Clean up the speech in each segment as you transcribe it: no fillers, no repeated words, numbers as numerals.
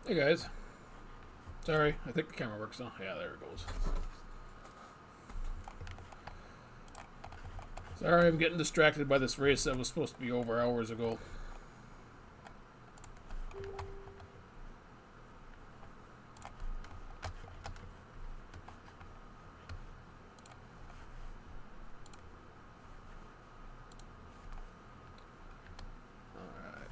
Hey guys. Sorry, I think the camera works now. Yeah, there it goes. Sorry, I'm getting distracted by this race that was supposed to be over hours ago. Alright.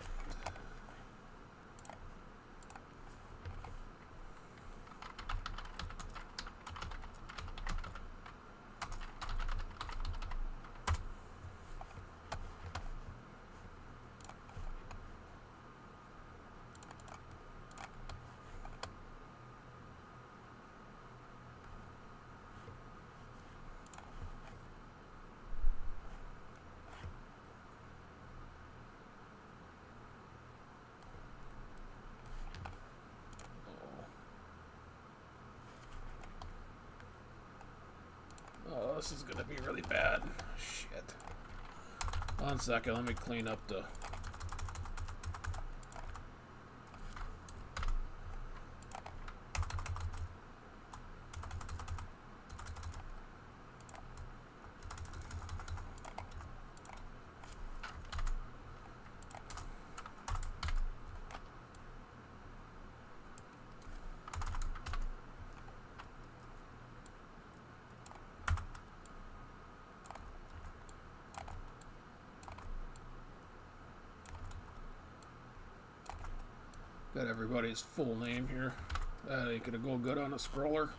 Oh, this is gonna be really bad. Shit. 1 second, let me clean up the... Got everybody's full name here. That ain't gonna go good on a scroller.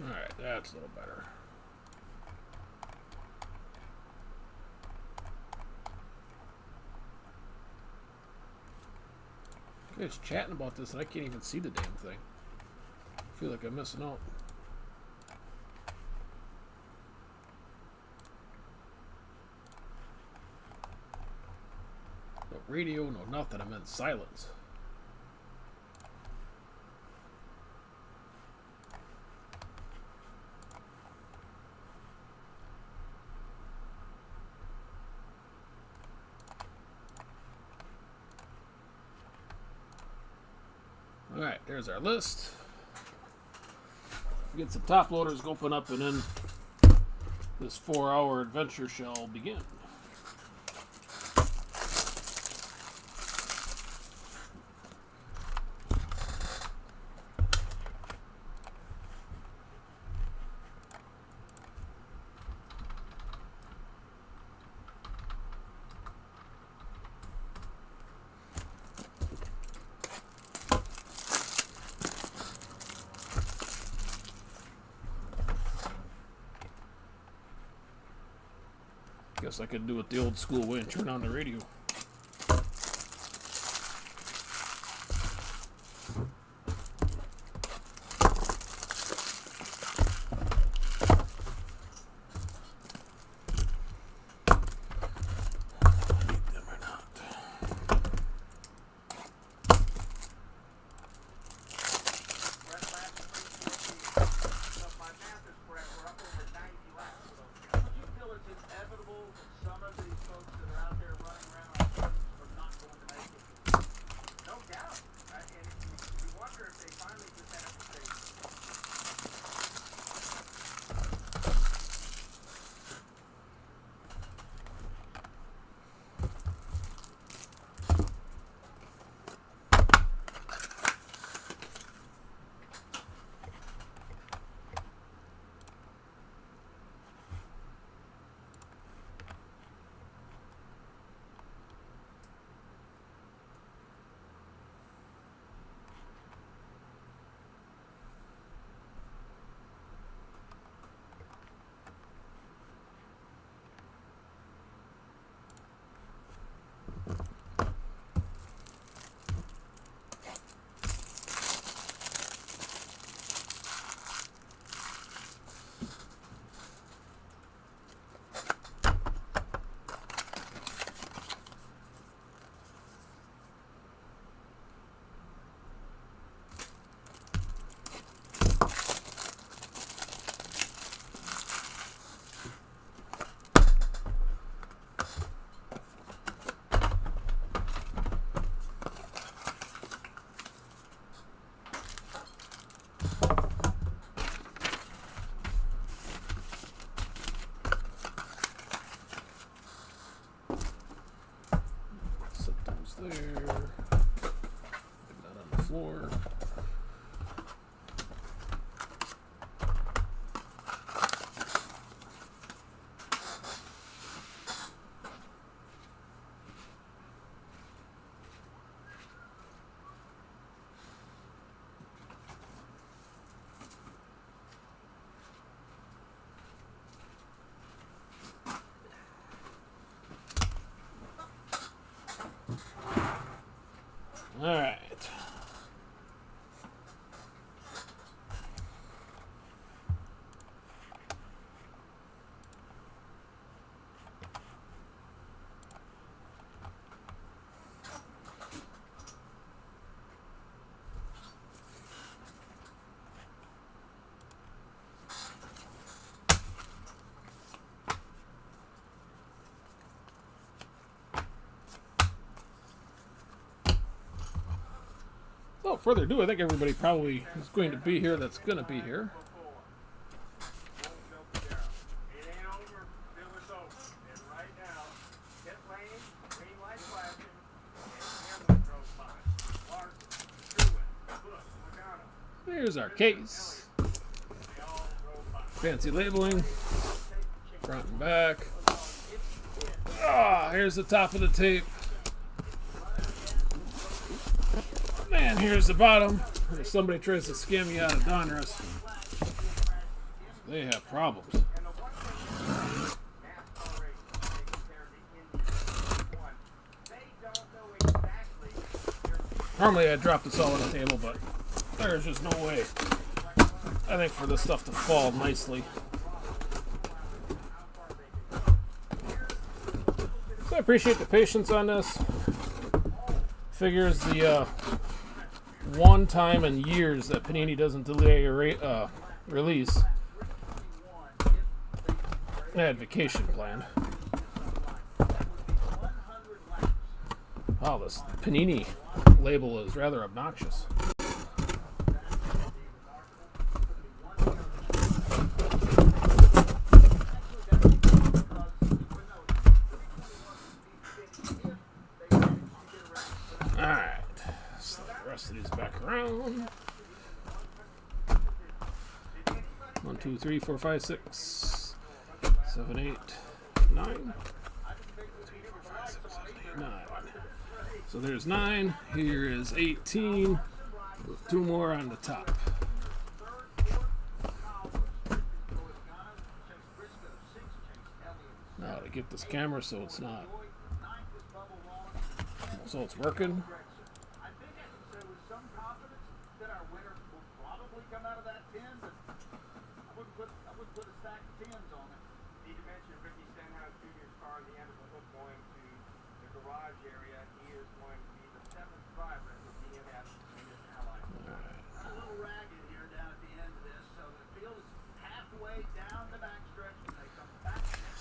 Alright, that's a little better. You guys chatting about this and I can't even see the damn thing. I feel like I'm missing out. No radio, no nothing. I'm in silence. Alright, there's our list. Get some top loaders open up, and then this 4-hour adventure shall begin. Guess I could do it the old school way and turn on the radio. There. Put that on the floor. All right. Without further ado, I think everybody probably is going to be here that's going to be here. Here's our case. Fancy labeling. Front and back. Ah, here's the top of the tape. And here's the bottom. If somebody tries to scam you out of Donruss, they have problems. Normally I'd drop this all on the table, but there's just no way. I think for this stuff to fall nicely. So I appreciate the patience on this. Figures the one time in years that Panini doesn't delay a release. I had vacation planned. Wow, this Panini label is rather obnoxious. 2, 3, 4, 5, 6, 7, 8, 9. 2, 3, 4, 5, 6, 7, 8, 9. So there's 9. Here is 18. 2 more on the top. Now to get this camera so it's not, so it's working.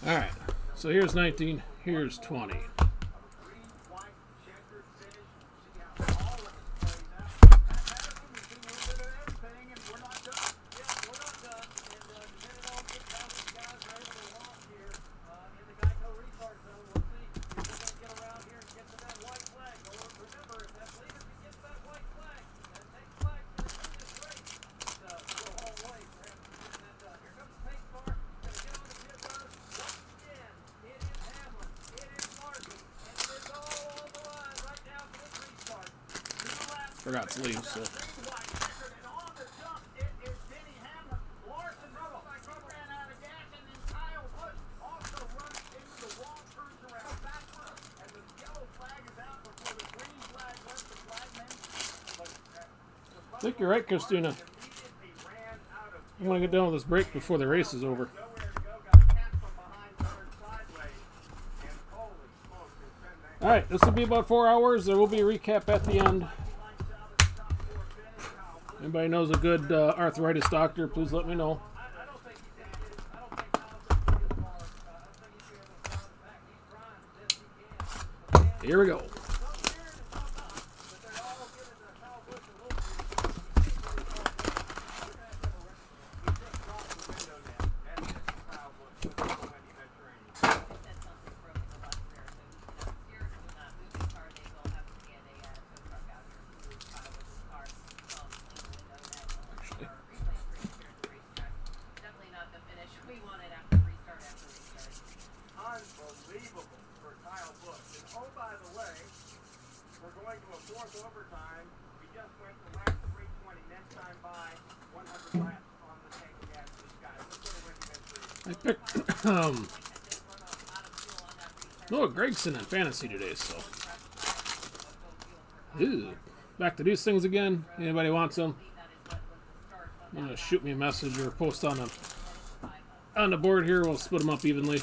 All right, so here's 19, here's 20. Forgot to leave, so. I think you're right, Christina. I'm going to get done with this break before the race is over. Alright, this will be about 4 hours. There will be a recap at the end. Anybody knows a good arthritis doctor, please let me know. Here we go. I picked Noah Gregson in fantasy today, so. Ew. Back to these things again. Anybody wants them? I'm gonna shoot me a message or post on the board here. We'll split them up evenly.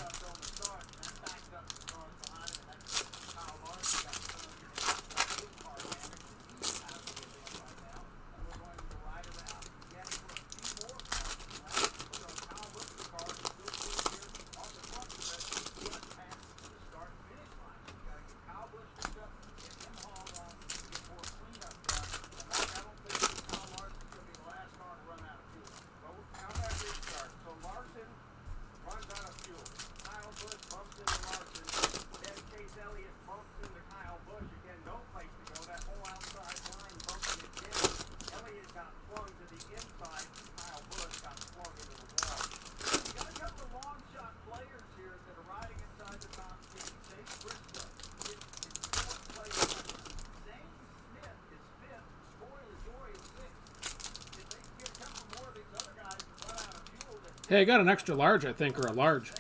Hey, I got an extra large, I think, or a large.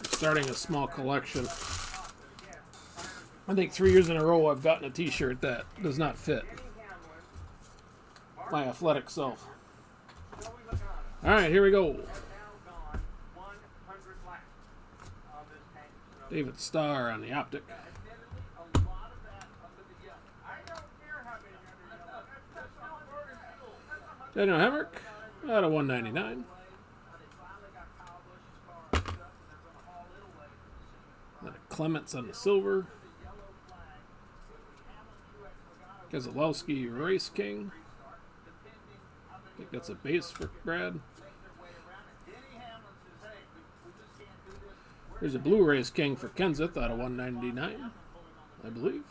Starting a small collection. I think 3 years in a row I've gotten a t-shirt that does not fit my athletic self. Alright, here we go. David Starr on the optic. Daniel Hemrick out of 199. Clements on the silver. Keselowski, Race King. I think that's a base for Brad. There's a blue Race King for Kenseth out of 199, I believe.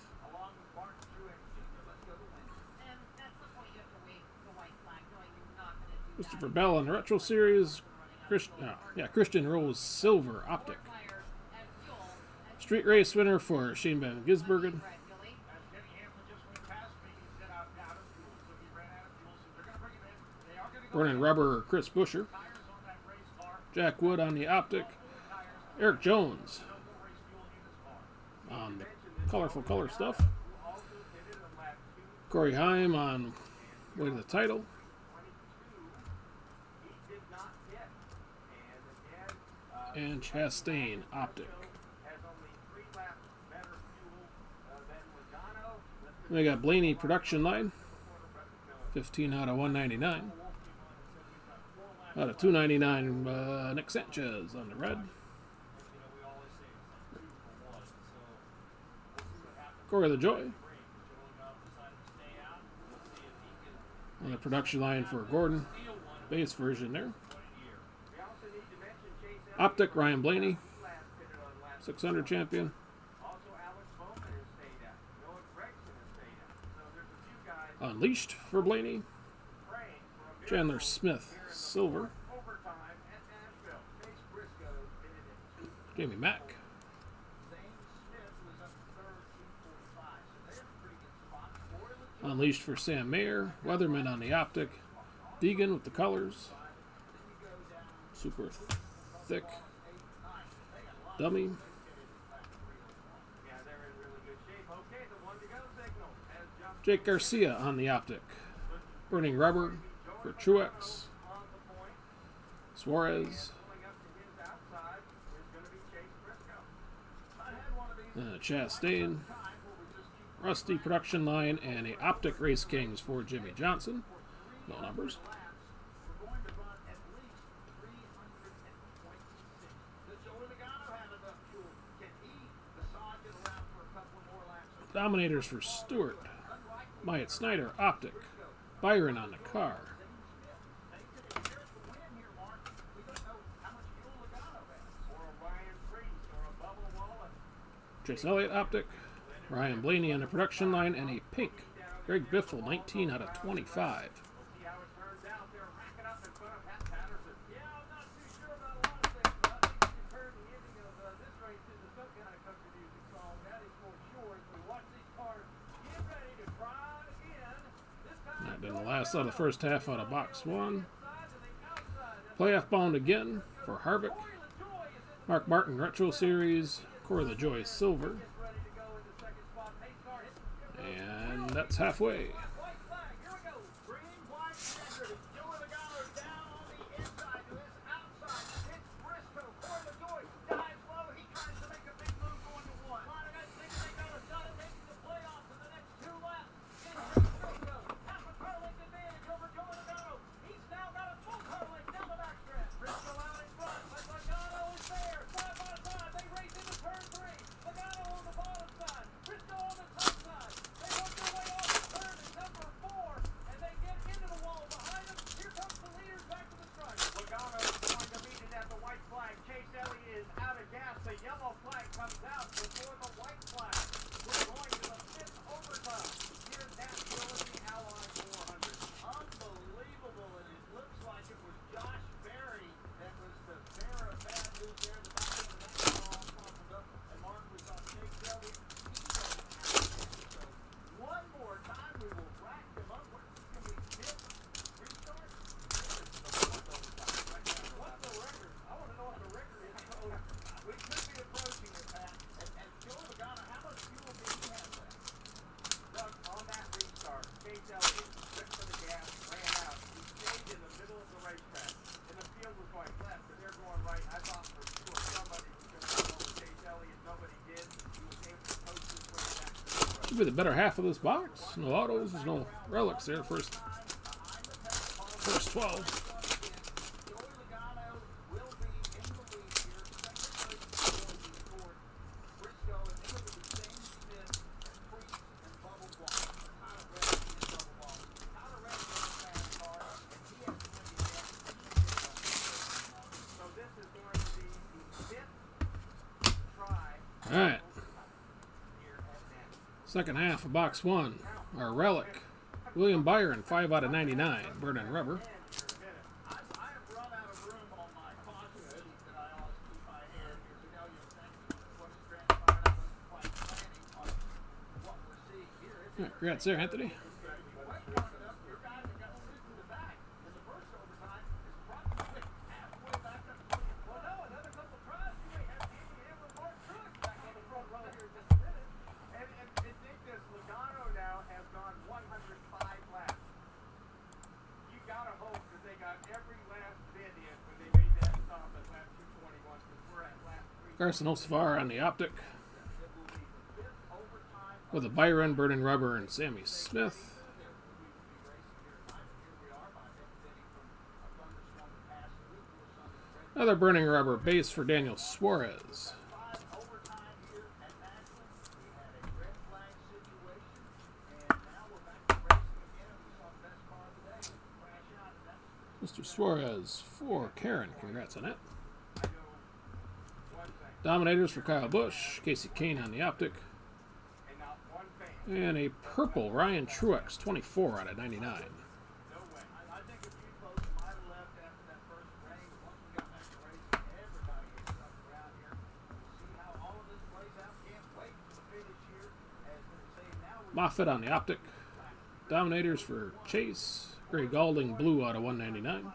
Christopher Bell in the Retro Series. Christian Rose Silver Optic. Street Race winner for Shane Van Gisbergen. Burning Rubber Chris Buescher. Jack Wood on the Optic. Eric Jones on the colorful color stuff. Corey Heim on way to the title. And Chastain Optic. We got Blaney production line. 15 out of 199. Out of 299, Nick Sanchez on the red. Corey LaJoy on the production line for Gordon. Base version there. Optic, Ryan Blaney. 600 champion. Unleashed for Blaney. Chandler Smith, silver. Jamie Mack. Unleashed for Sam Mayer. Weatherman on the Optic. Deegan with the colors. Super thick. Dummy. Jake Garcia on the Optic. Burning Rubber for Truex. Suarez. Chastain. Rusty production line and a Optic Race Kings for Jimmy Johnson. No numbers. Dominators for Stewart. Myatt Snyder, Optic. Byron on the car. Chase Elliott, Optic. Ryan Blaney on the production line and a pink. Greg Biffle, 19 out of 25. That been the last of the first half out of box one. Playoff bound again for Harvick. Mark Martin Retro Series. Corey LaJoy Silver. And that's halfway. Should be the better half of this box. No autos, there's no relics there. First 12. All right. Second half of box 1. Our relic. William Byron, 5 out of 99. Burning rubber. All right, congrats there, Anthony. Carson Osafar on the optic. With a Byron, Burning Rubber, and Sammy Smith. Another Burning Rubber base for Daniel Suarez. Mr. Suarez for Karen. Congrats on that. Dominators for Kyle Busch. Casey Kane on the optic. And a purple Ryan Truex, 24 out of 99. Moffitt on the optic. Dominators for Chase. Gray Galding, blue out of 199.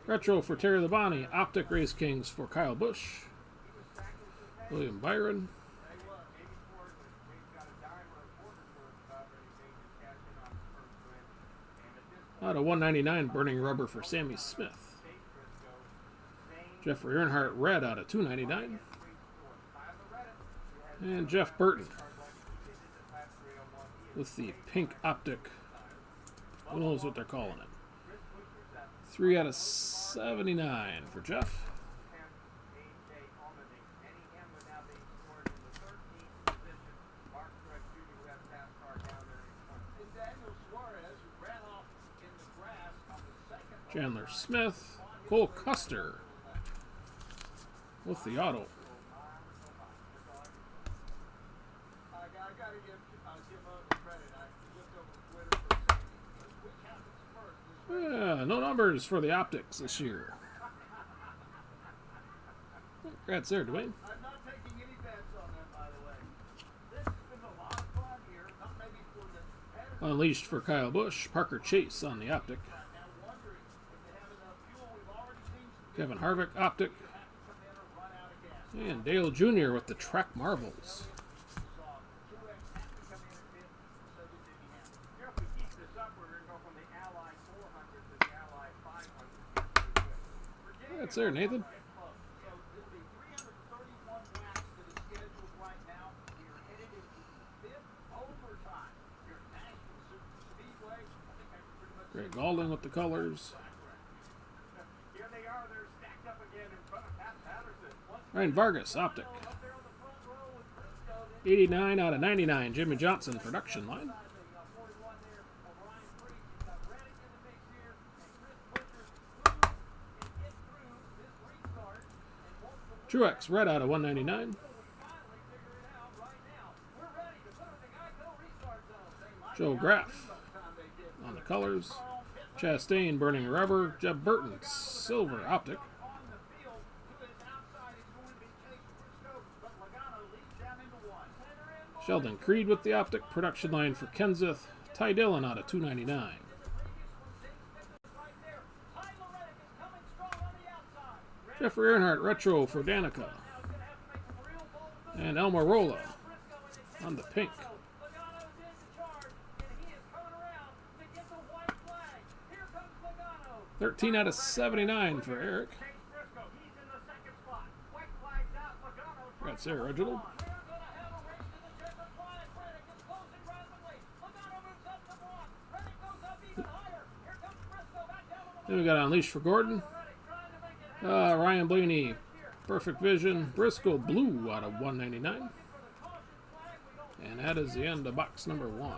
Retro for Terry Labonte. Optic Race Kings for Kyle Busch. William Byron. Out of 199, Burning Rubber for Sammy Smith. Jeffrey Earnhardt, red out of 299. And Jeff Burton with the pink optic. Who knows what they're calling it? 3 out of 79 for Jeff. Chandler Smith, Cole Custer with the auto. No numbers for the optics this year. Congrats there, Dwayne. Unleashed for Kyle Busch. Parker Chase on the optic. Kevin Harvick, optic. And Dale Jr. with the Track Marvels. That's there, Nathan. Greg Galding with the colors. Ryan Vargas, optic. 89 out of 99, Jimmy Johnson production line. Truex, red out of 199. Joe Graff on the colors. Chastain, Burning Rubber. Jeb Burton, silver optic. Sheldon Creed with the optic. Production line for Kenseth. Ty Dillon out of 299. Jeffrey Earnhardt retro for Danica. And Elmer Rolla on the pink. 13 out of 79 for Eric. That's there, Reginald. Then we got Unleashed for Gordon. Ryan Blaney, Perfect Vision. Briscoe, blue out of 199. And that is the end of box number 1.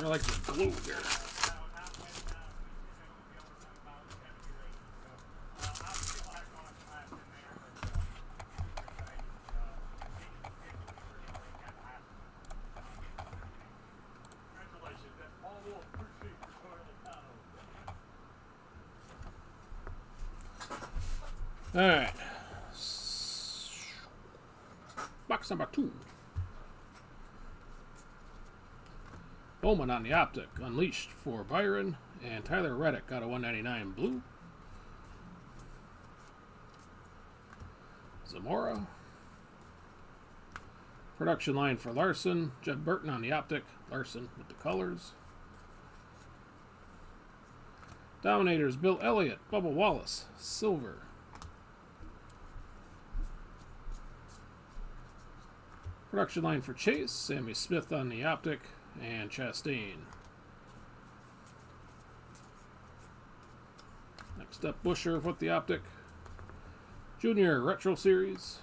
They're like the glue here. All right. Box number 2. Bowman on the optic. Unleashed for Byron. And Tyler Reddick got a 199 blue. Zamora. Production line for Larson. Jed Burton on the optic. Larson with the colors. Dominators Bill Elliott. Bubba Wallace. Silver. Production line for Chase, Sammy Smith on the optic, and Chastain. Next up, Busher with the optic. Junior Retro Series.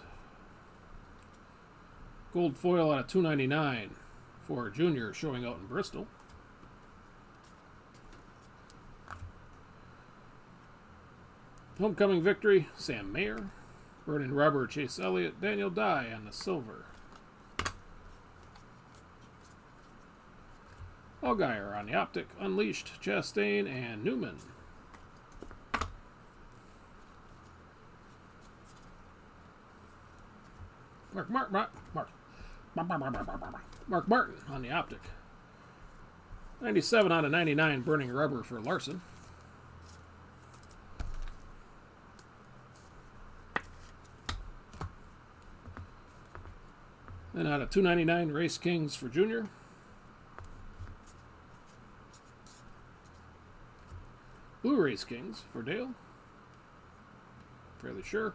Gold foil out of 299 for Junior showing out in Bristol. Homecoming victory, Sam Mayer. Vernon Rubber, Chase Elliott, Daniel Dye on the silver. Allgaier on the optic, Unleashed, Chastain, and Newman. Mark Martin on the optic. 97 out of 99 Burning Rubber for Larson. Then out of 299 Race Kings for Junior. Blue Race Kings for Dale. Fairly sure.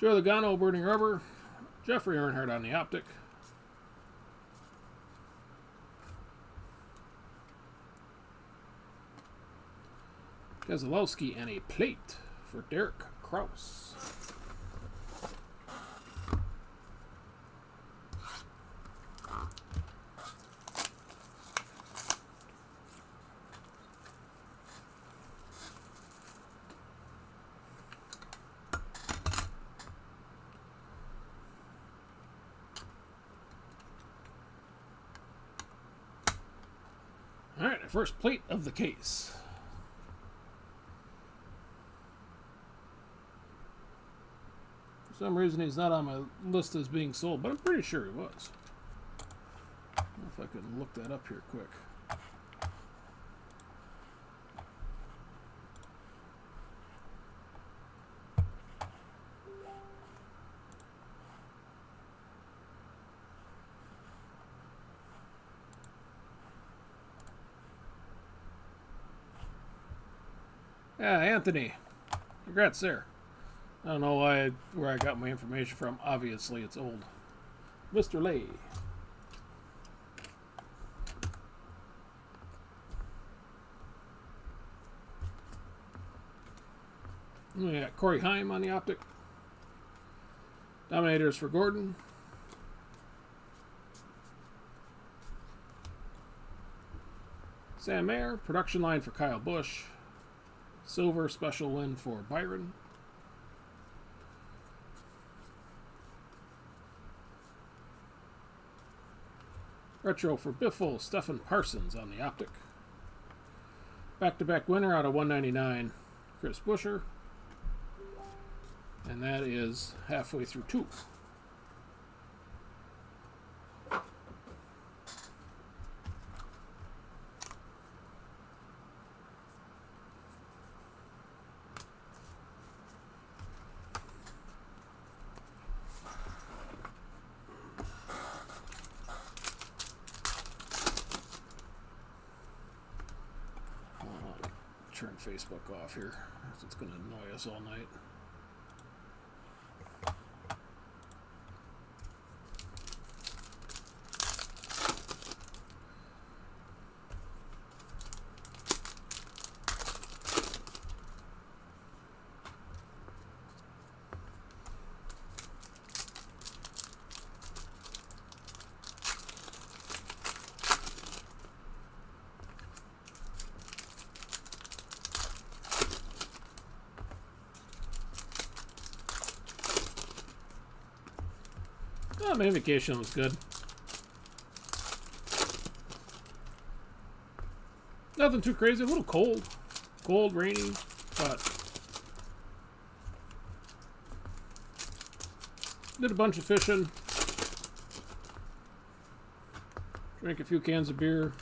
Joe Logano, Burning Rubber. Jeffrey Earnhardt on the optic. Keselowski and a plate for Derek Kraus. All right, first plate of the case. For some reason, he's not on my list as being sold, but I'm pretty sure he was. I don't know if I can look that up here quick. Yeah, Anthony. Congrats there. I don't know where I got my information from. Obviously, it's old. Mr. Lay. We got Corey Heim on the optic. Dominators for Gordon. Sam Mayer. Production line for Kyle Busch. Silver special win for Byron. Retro for Biffle, Stephen Parsons on the optic. Back-to-back winner out of 199, Chris Buescher. And that is halfway through 2. Turn Facebook off here. It's going to annoy us all night. My vacation was good. Nothing too crazy. A little cold. Cold, rainy, but did a bunch of fishing. Drank a few cans of beer.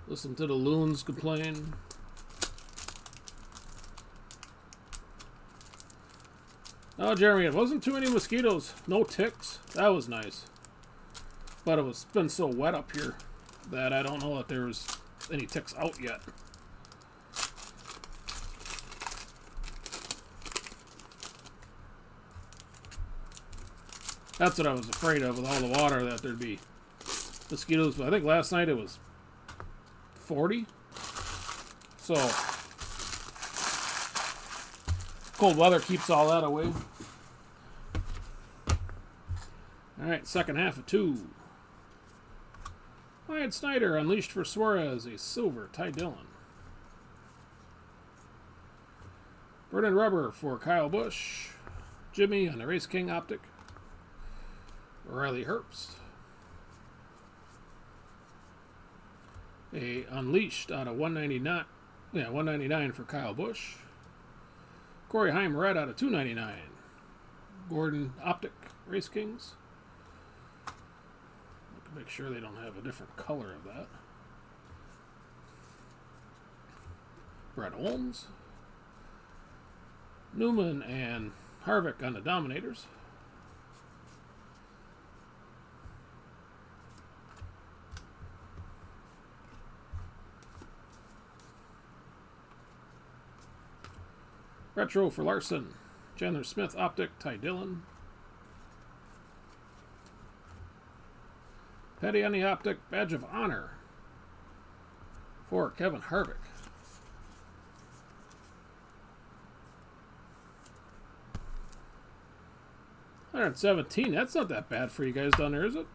Listened to the loons complain. Oh, Jeremy, it wasn't too many mosquitoes. No ticks. That was nice. But it was been so wet up here that I don't know that there's any ticks out yet. That's what I was afraid of with all the water, that there'd be mosquitoes. But I think last night it was 40. So cold weather keeps all that away. Alright, second half of 2. Wyatt Snyder unleashed for Suarez, a silver. Ty Dillon. Burning rubber for Kyle Busch. Jimmy on the Race King optic. Riley Herbst. A unleashed out of 199. Yeah, 199 for Kyle Busch. Corey Heim red out of 299. Gordon optic Race Kings. Make sure they don't have a different color of that. Brett Holmes. Newman and Harvick on the Dominators. Retro for Larson. Chandler Smith optic, Ty Dillon. Petty on the optic, badge of honor for Kevin Harvick. $117. That's not that bad for you guys down there, is it?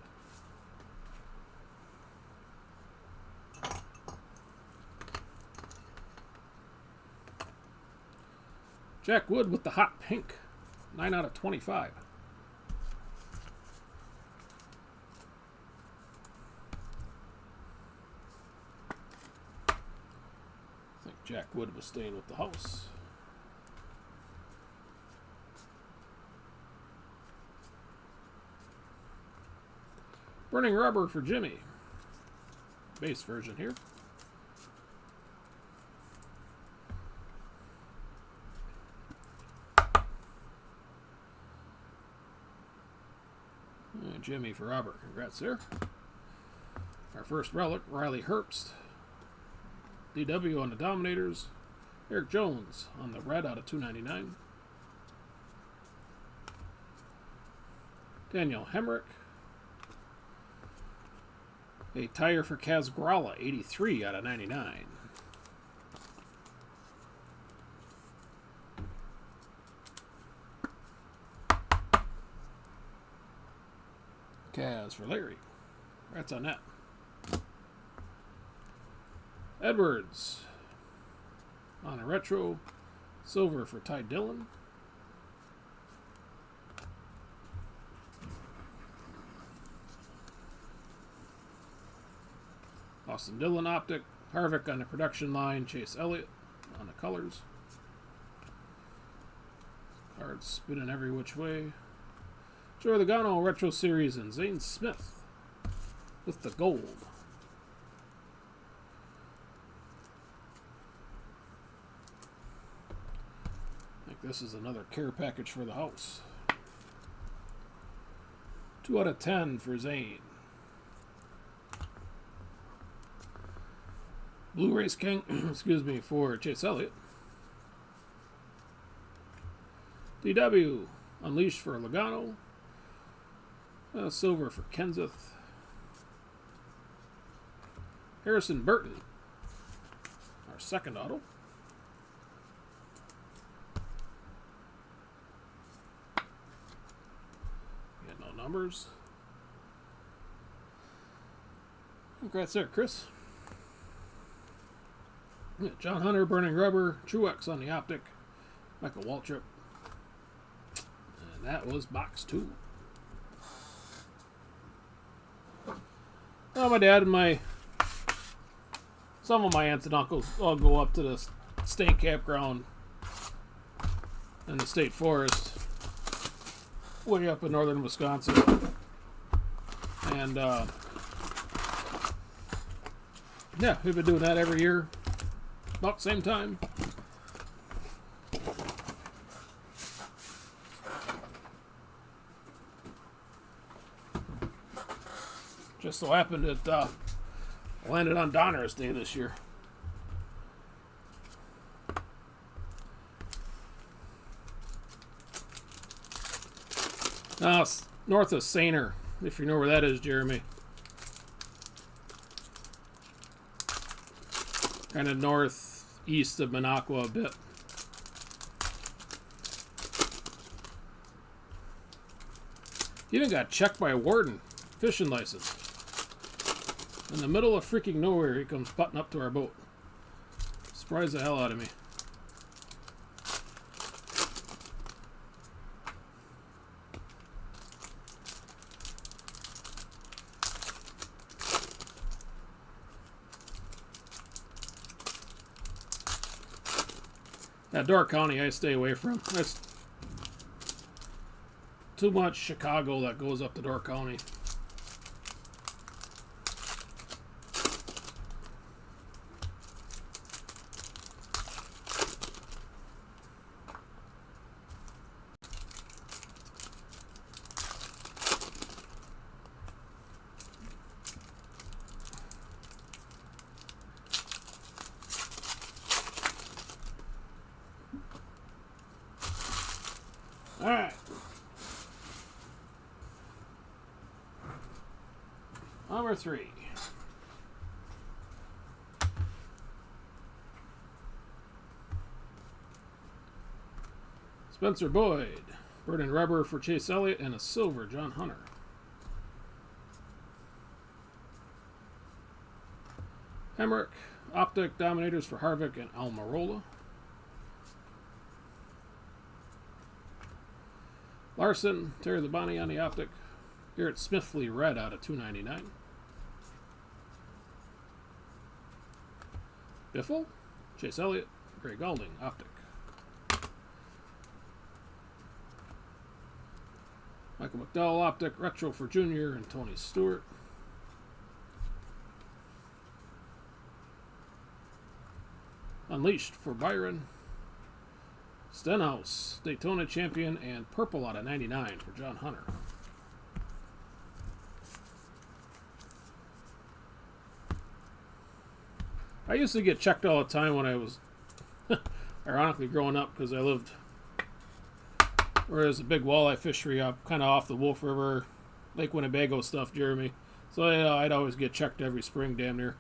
Jack Wood with the hot pink. 9 out of 25. Jack Wood was staying with the house. Burning rubber for Jimmy. Base version here. Jimmy for Robert. Congrats there. Our first relic, Riley Herbst. DW on the Dominators. Eric Jones on the red out of 299. Daniel Hemrick. A tire for Kaz Gralla, 83 out of 99. Kaz for Larry. Congrats on that. Edwards on a retro. Silver for Ty Dillon. Austin Dillon optic. Harvick on the production line. Chase Elliott on the colors. Cards spinning every which way. Joey Logano retro series and Zane Smith with the gold. This is another care package for the house. 2 out of 10 for Zane. Blue Race King, excuse me, for Chase Elliott. DW, Unleashed for Logano. Silver for Kenseth. Harrison Burton, our second auto. Numbers. Congrats there, Chris. John Hunter, Burning Rubber, Truex on the optic, Michael Waltrip. And that was box 2. Well, my dad and some of my aunts and uncles all go up to the state campground in the state forest way up in northern Wisconsin. And yeah, we've been doing that every year about the same time. Just so happened it landed on Donruss Day this year. Now it's north of Sainer, if you know where that is, Jeremy. Kind of northeast of Minocqua a bit. Even got checked by a warden, fishing license. In the middle of freaking nowhere, he comes putting up to our boat. Surprised the hell out of me. That Door County I stay away from. That's too much Chicago that goes up to Door County. All right. Number 3. Spencer Boyd. Burning rubber for Chase Elliott and a silver John Hunter. Hemrick. Optic Dominators for Harvick and Almirola. Larson, Terry Labonte on the optic. Garrett Smithley, red out of $2.99. Biffle, Chase Elliott, Gray Galding, optic. Michael McDowell, optic, retro for Junior and Tony Stewart. Unleashed for Byron. Stenhouse, Daytona champion, and purple out of 99 for John Hunter. I used to get checked all the time when I was, ironically, growing up because I lived where there's a big walleye fishery up kind of off the Wolf River, Lake Winnebago stuff, Jeremy. So I'd always get checked every spring, damn near.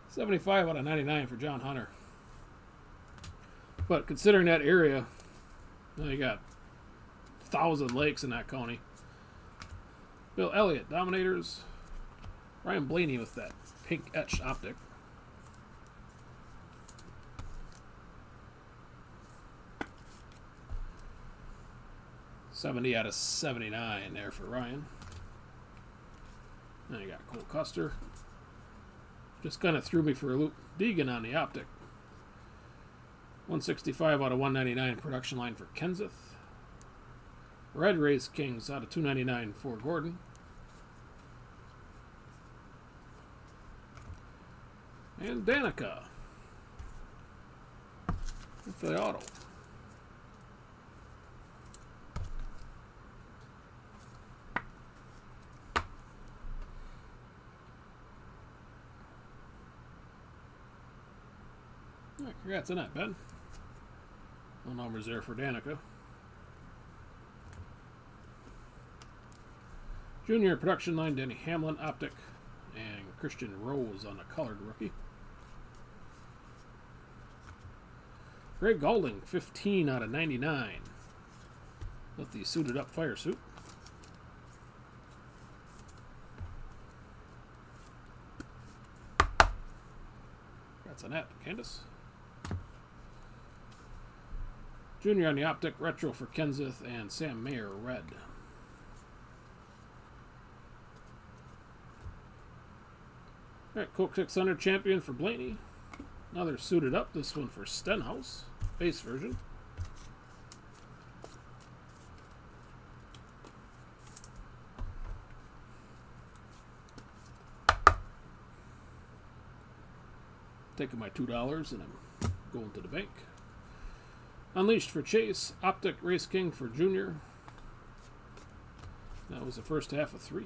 75 out of 99 for John Hunter. But considering that area, you got 1,000 lakes in that county. Bill Elliott, Dominators. Ryan Blaney with that pink etched optic. $70 out of 79 there for Ryan. Then you got Cole Custer. Just kind of threw me for a loop. Deegan on the optic. 165 out of 199 production line for Kenseth. Red Race Kings out of 299 for Gordon. And Danica with the auto. All right, congrats on that, Ben. No numbers there for Danica. Junior production line, Denny Hamlin, optic, and Christian Rose on a colored rookie. Greg Galding, 15 out of 99 with the suited up fire suit. That's on that, Candace. Junior on the optic, retro for Kenseth and Sam Mayer, red. Alright, Coke 600 champion for Blaney. Another suited up, this one for Stenhouse, base version. Taking my $2 and I'm going to the bank. Unleashed for Chase. Optic Race King for Junior. That was the first half of 3.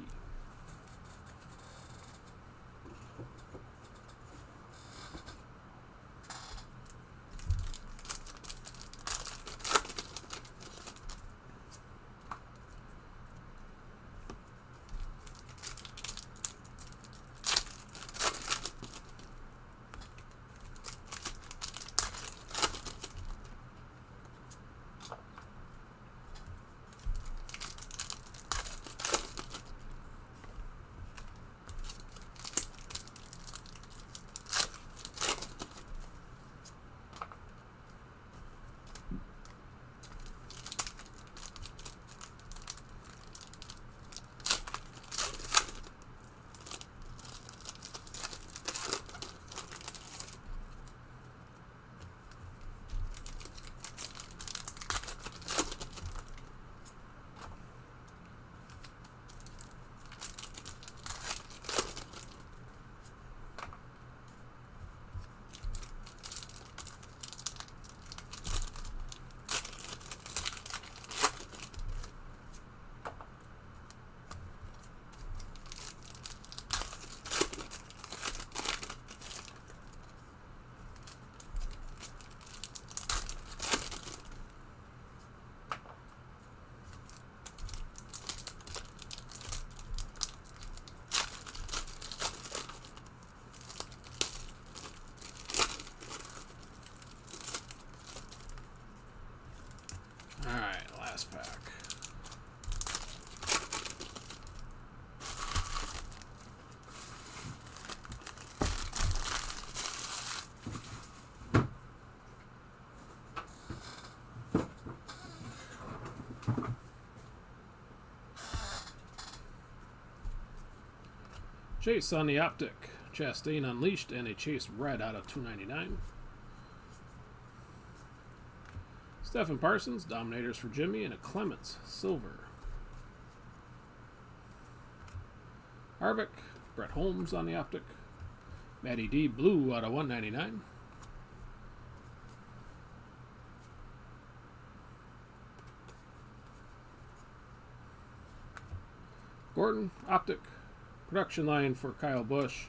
Last pack. Chase on the optic. Chastain Unleashed and a Chase red out of $2.99. Stephen Parsons, Dominators for Jimmy, and a Clements, silver. Harvick, Brett Holmes on the optic. Matty D, blue out of $1.99. Gordon, optic. Production line for Kyle Busch.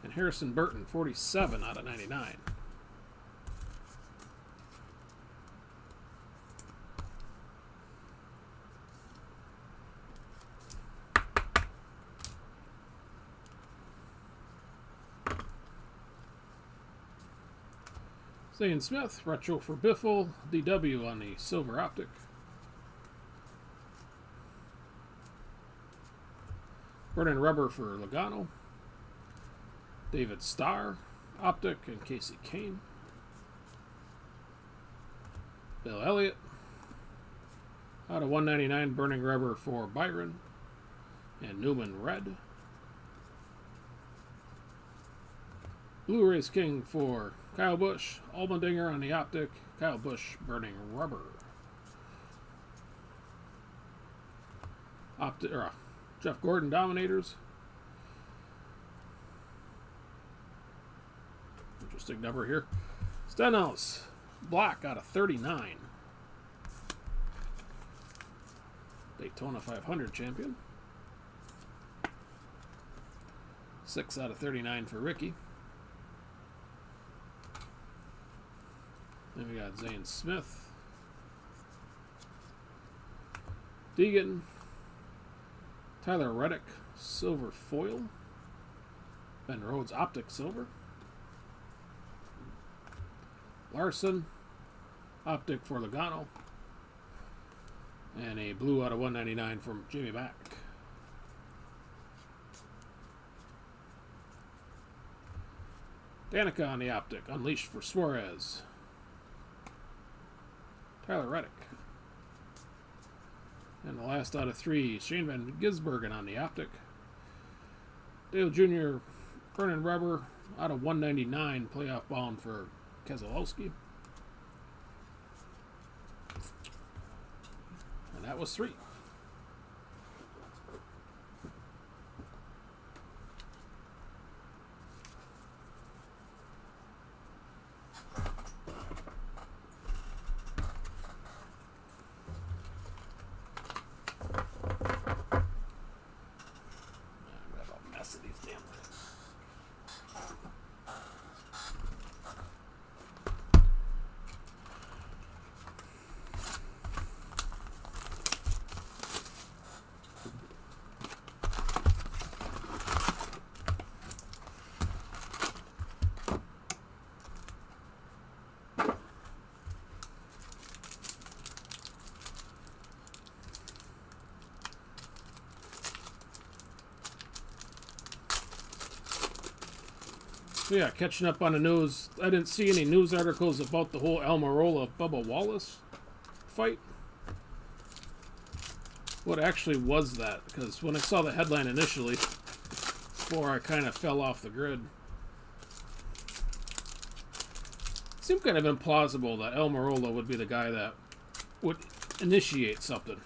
And Harrison Burton, 47 out of 99. Zane Smith, retro for Biffle, DW on the silver optic. Burning rubber for Logano. David Starr, optic, and Casey Kane. Bill Elliott, out of $1.99, burning rubber for Byron. And Newman red. Blue Race King for Kyle Busch. Allmendinger on the optic. Kyle Busch burning rubber. Jeff Gordon Dominators. Interesting number here. Stenhouse. Black out of 39. Daytona 500 champion. 6 out of 39 for Ricky. Then we got Zane Smith. Deegan. Tyler Reddick, silver foil. Ben Rhodes optic silver. Larson, optic for Logano. And a blue out of $1.99 from Jimmy Back. Danica on the optic, Unleashed for Suarez. Tyler Reddick. And the last out of 3, Shane Van Gisbergen on the optic. Dale Jr., Vernon Rubber out of 199, playoff bound for Keselowski. And that was 3. Yeah, catching up on the news. I didn't see any news articles about the whole Almirola Bubba Wallace fight. What actually was that? Because when I saw the headline initially, before I kind of fell off the grid, it seemed kind of implausible that Almirola would be the guy that would initiate something.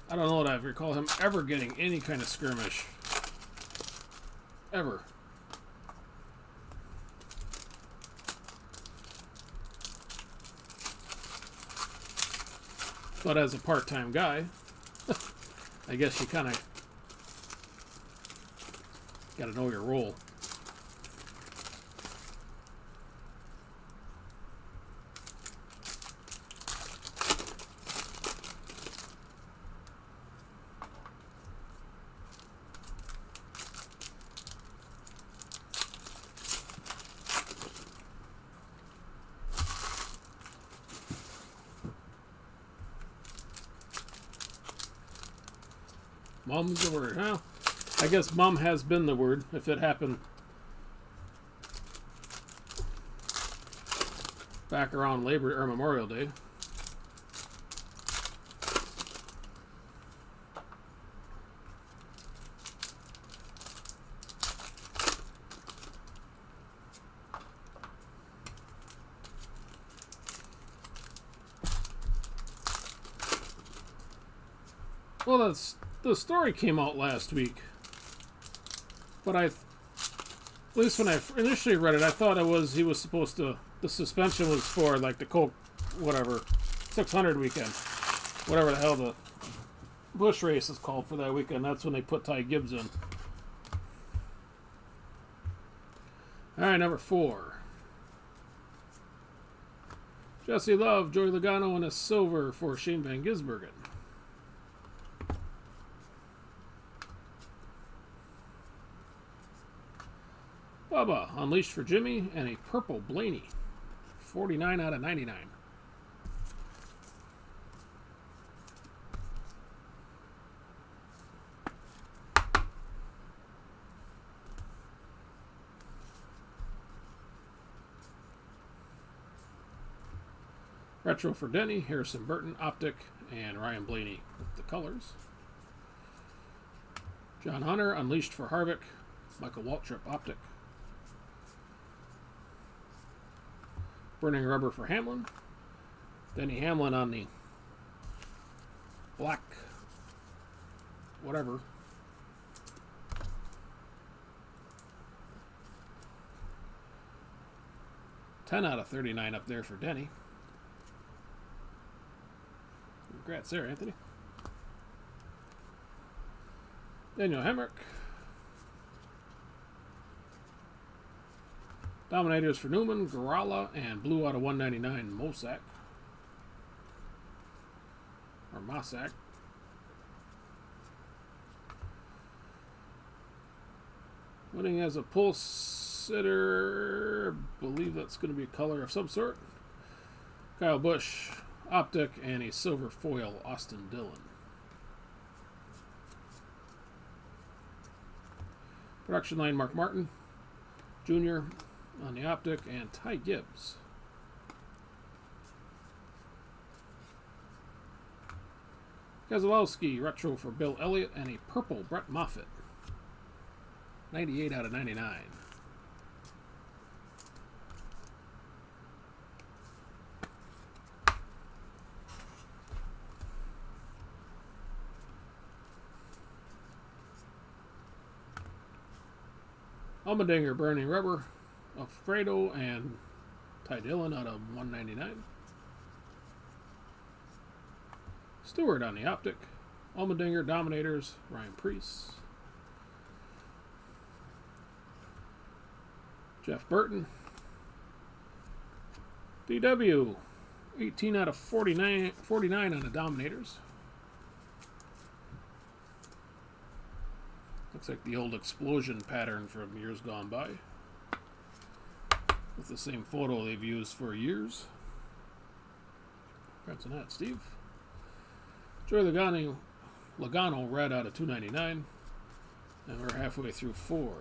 I don't know that I recall him ever getting any kind of skirmish. Ever. But as a part-time guy, I guess you kind of got to know your role. Mum's the word, huh? I guess mum has been the word, if it happened back around Labor or Memorial Day. Well, the story came out last week, but at least when I initially read it, I thought he was supposed to, the suspension was for like the Coke, whatever, 600 weekend, whatever the hell the Busch race is called for that weekend. That's when they put Ty Gibbs in. All right, number 4. Jesse Love, Joey Logano, and a silver for Shane Van Gisbergen. Bubba, Unleashed for Jimmy, and a purple Blaney. 49 out of 99. Retro for Denny, Harrison Burton, Optic, and Ryan Blaney with the colors. John Hunter, Unleashed for Harvick, Michael Waltrip, Optic. Burning Rubber for Hamlin. Denny Hamlin on the black whatever. $10 out of 39 up there for Denny. Congrats there, Anthony. Daniel Hemrick. Dominators for Newman, Garala, and blue out of 199, Mosak. Or Mosak. Winning as a pole sitter, believe that's going to be a color of some sort. Kyle Busch, Optic, and a silver foil, Austin Dillon. Production line, Mark Martin, Jr. on the Optic, and Ty Gibbs. Keselowski, retro for Bill Elliott, and a purple Brett Moffitt. 98 out of 99. Allmendinger, Burning Rubber, Alfredo, and Ty Dillon out of 199. Stewart on the optic. Allmendinger, Dominators, Ryan Preece. Jeff Burton. DW, 18 out of 49 on the Dominators. Looks like the old explosion pattern from years gone by. With the same photo they've used for years. Congrats on that, Steve. Joey Logano, red out of 299. And we're halfway through 4.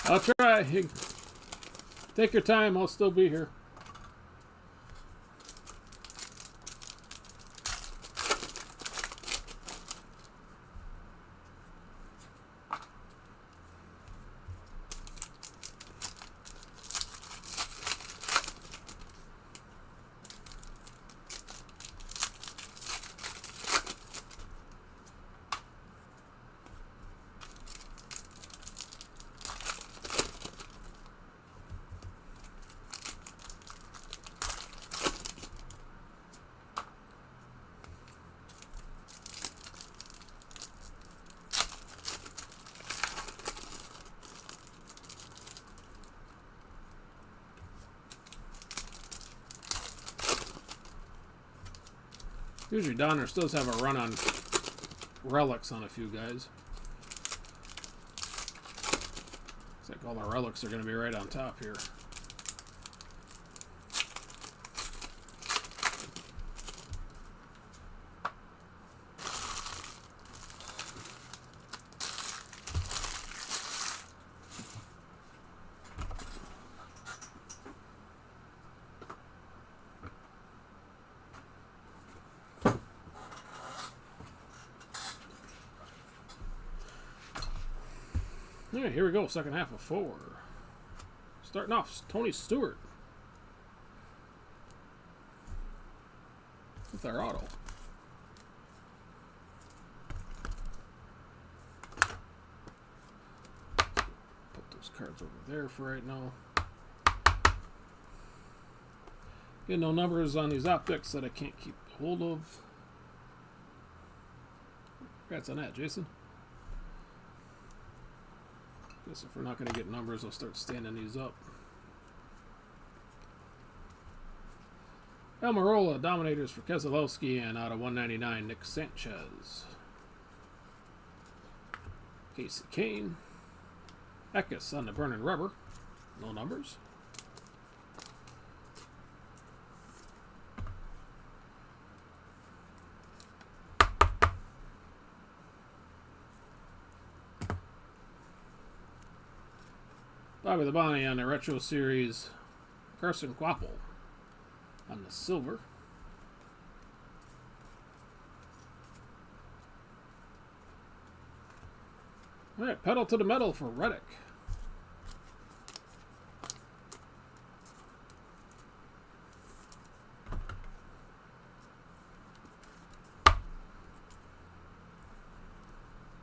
I'll try. Take your time. I'll still be here. Usually Donruss does have a run on relics on a few guys. Looks like all the relics are going to be right on top here. All right, here we go. Second half of 4. Starting off, Tony Stewart with our auto. Put those cards over there for right now. Getting no numbers on these optics that I can't keep hold of. Congrats on that, Jason. Guess if we're not going to get numbers, I'll start standing these up. Almirola, Dominators for Keselowski, and out of 199, Nick Sanchez. Casey Kane. Eckes on the Burning Rubber. No numbers. Bobby Labonte on the Retro Series. Carson Quapple on the silver. All right, pedal to the metal for Reddick.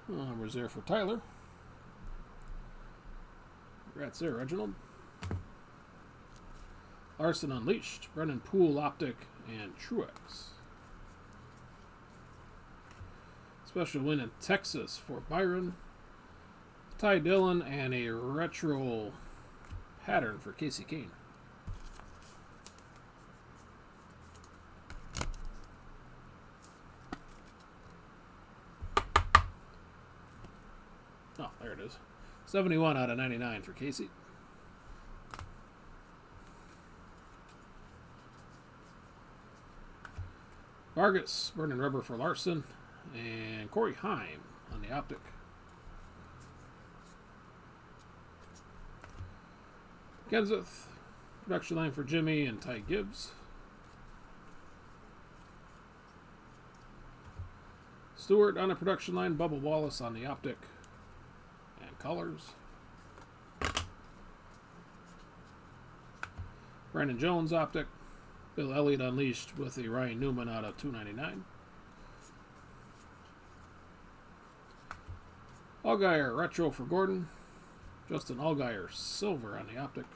Numbers there for Tyler. Congrats there, Reginald. Larson Unleashed, Brennan Poole Optic, and Truex. Special win in Texas for Byron. Ty Dillon, and a retro pattern for Casey Kane. Oh, there it is. 71 out of 99 for Casey. Vargas, burning rubber for Larson. And Corey Heim on the optic. Kenseth, production line for Jimmy and Ty Gibbs. Stewart on the production line, Bubba Wallace on the optic. And colors. Brandon Jones optic. Bill Elliott unleashed with the Ryan Newman out of 299. Allgaier retro for Gordon. Justin Allgaier silver on the optic.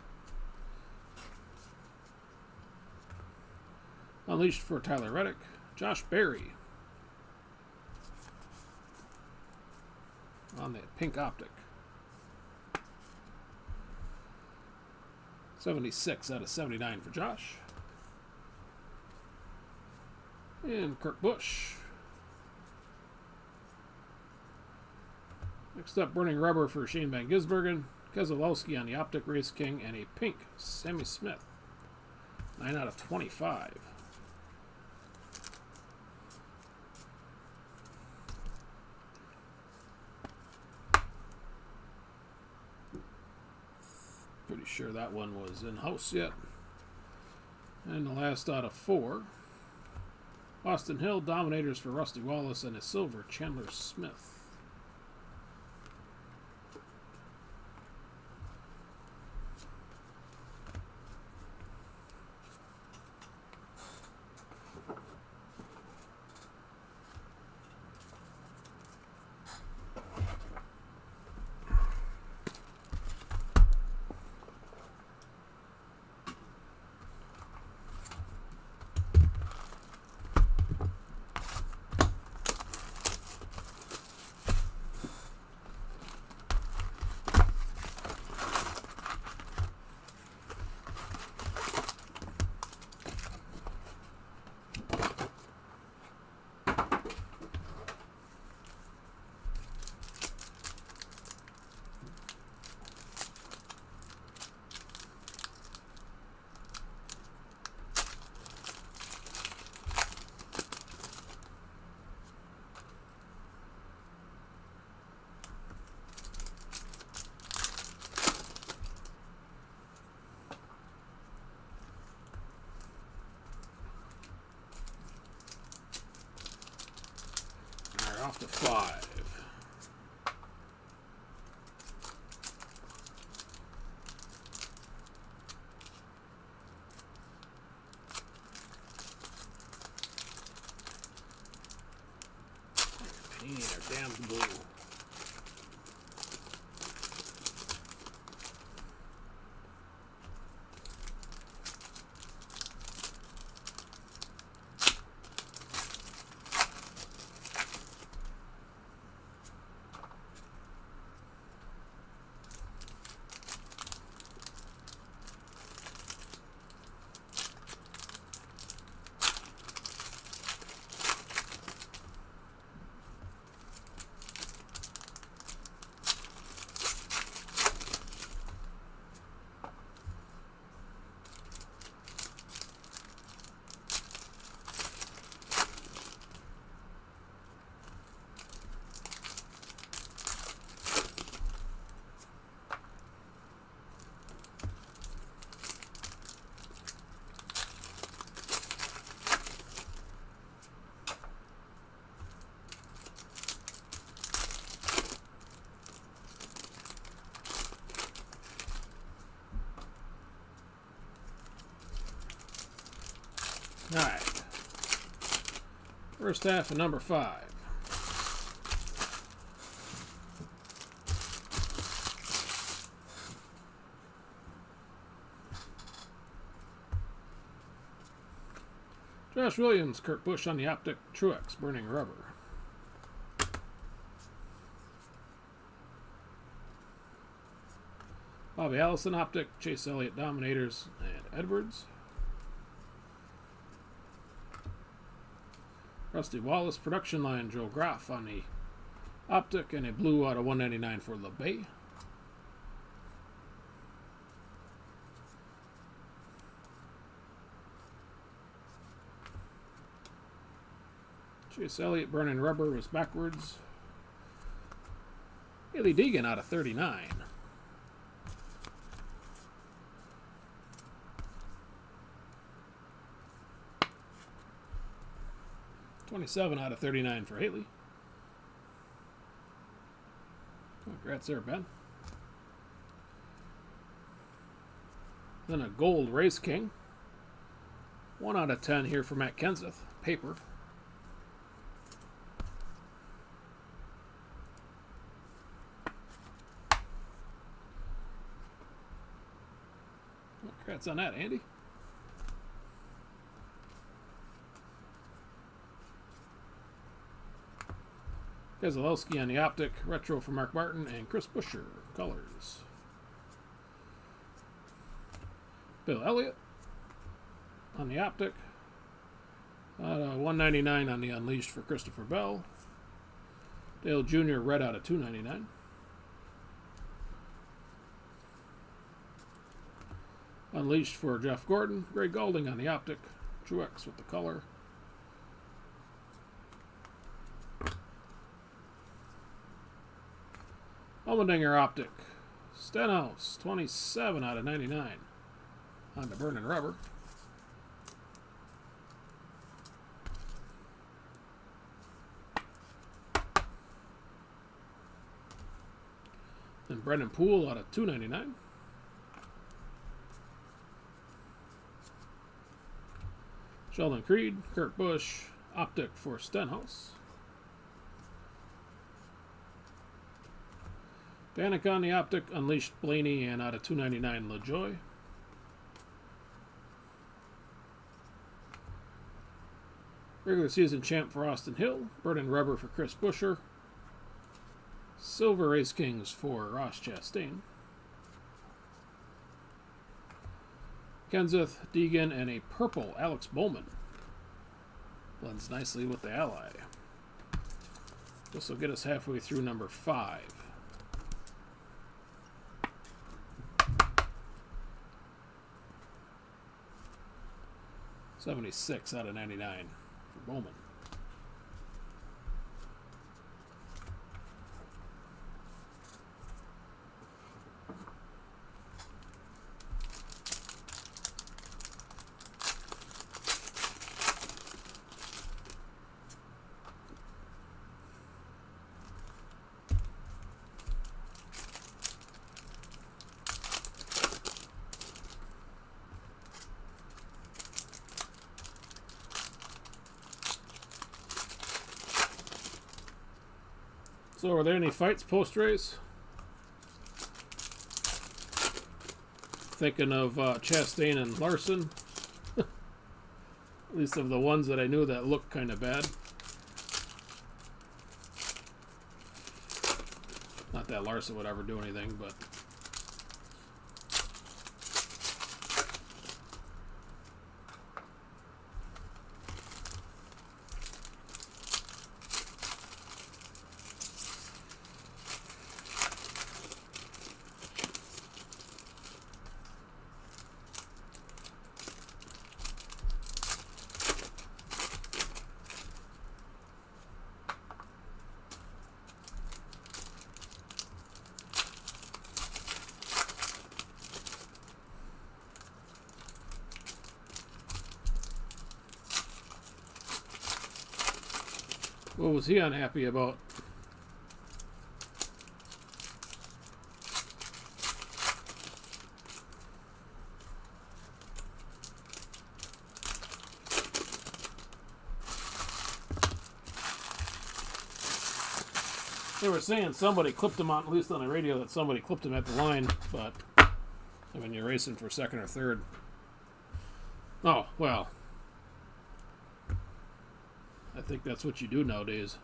Unleashed for Tyler Reddick. Josh Berry on the pink optic. 76 out of 79 for Josh. And Kurt Busch. Next up, burning rubber for Shane Van Gisbergen. Keselowski on the optic, Race King, and a pink Sammy Smith. 9 out of 25. Pretty sure that one was in-house yet. And the last out of 4. Austin Hill, Dominators for Rusty Wallace, and a silver Chandler Smith. Off to 5. Pain or damn blue. All right. First half of number 5. Josh Williams, Kurt Busch on the optic, Truex, burning rubber. Bobby Allison optic, Chase Elliott Dominators, and Edwards. Rusty Wallace production line, Joe Graff on the optic, and a blue out of 199 for LeBay. Chase Elliott, Burning Rubber was backwards. Haley Deegan out of 39. $27 out of 39 for Haley. Congrats there, Ben. Then a gold Race King. 1 out of 10 here for Matt Kenseth. Paper. Congrats on that, Andy. Keselowski on the optic, retro for Mark Martin, and Chris Buescher, colors. Bill Elliott on the optic, $199 on the Unleashed for Christopher Bell. Dale Jr. red out of $299. Unleashed for Jeff Gordon, Greg Goulding on the optic, Truex with the color. Allmendinger optic, Stenhouse, 27 out of 99 on the Burning Rubber. Then Brendan Poole out of $299. Sheldon Creed, Kurt Busch, optic for Stenhouse. Danica on the optic, Unleashed Blaney, and out of $299 LaJoy. Regular season champ for Austin Hill, Burning Rubber for Chris Buescher. Silver Race Kings for Ross Chastain. Kenseth, Deegan, and a purple Alex Bowman. Blends nicely with the Ally. This will get us halfway through number 5. $76 out of 99 for Bowman. So, are there any fights post-race? Thinking of Chastain and Larson. At least of the ones that I knew that looked kind of bad. Not that Larson would ever do anything, but... What was he unhappy about? They were saying somebody clipped him on, at least on the radio, that somebody clipped him at the line, but I mean, you're racing for second or third. Oh, well. I think that's what you do nowadays.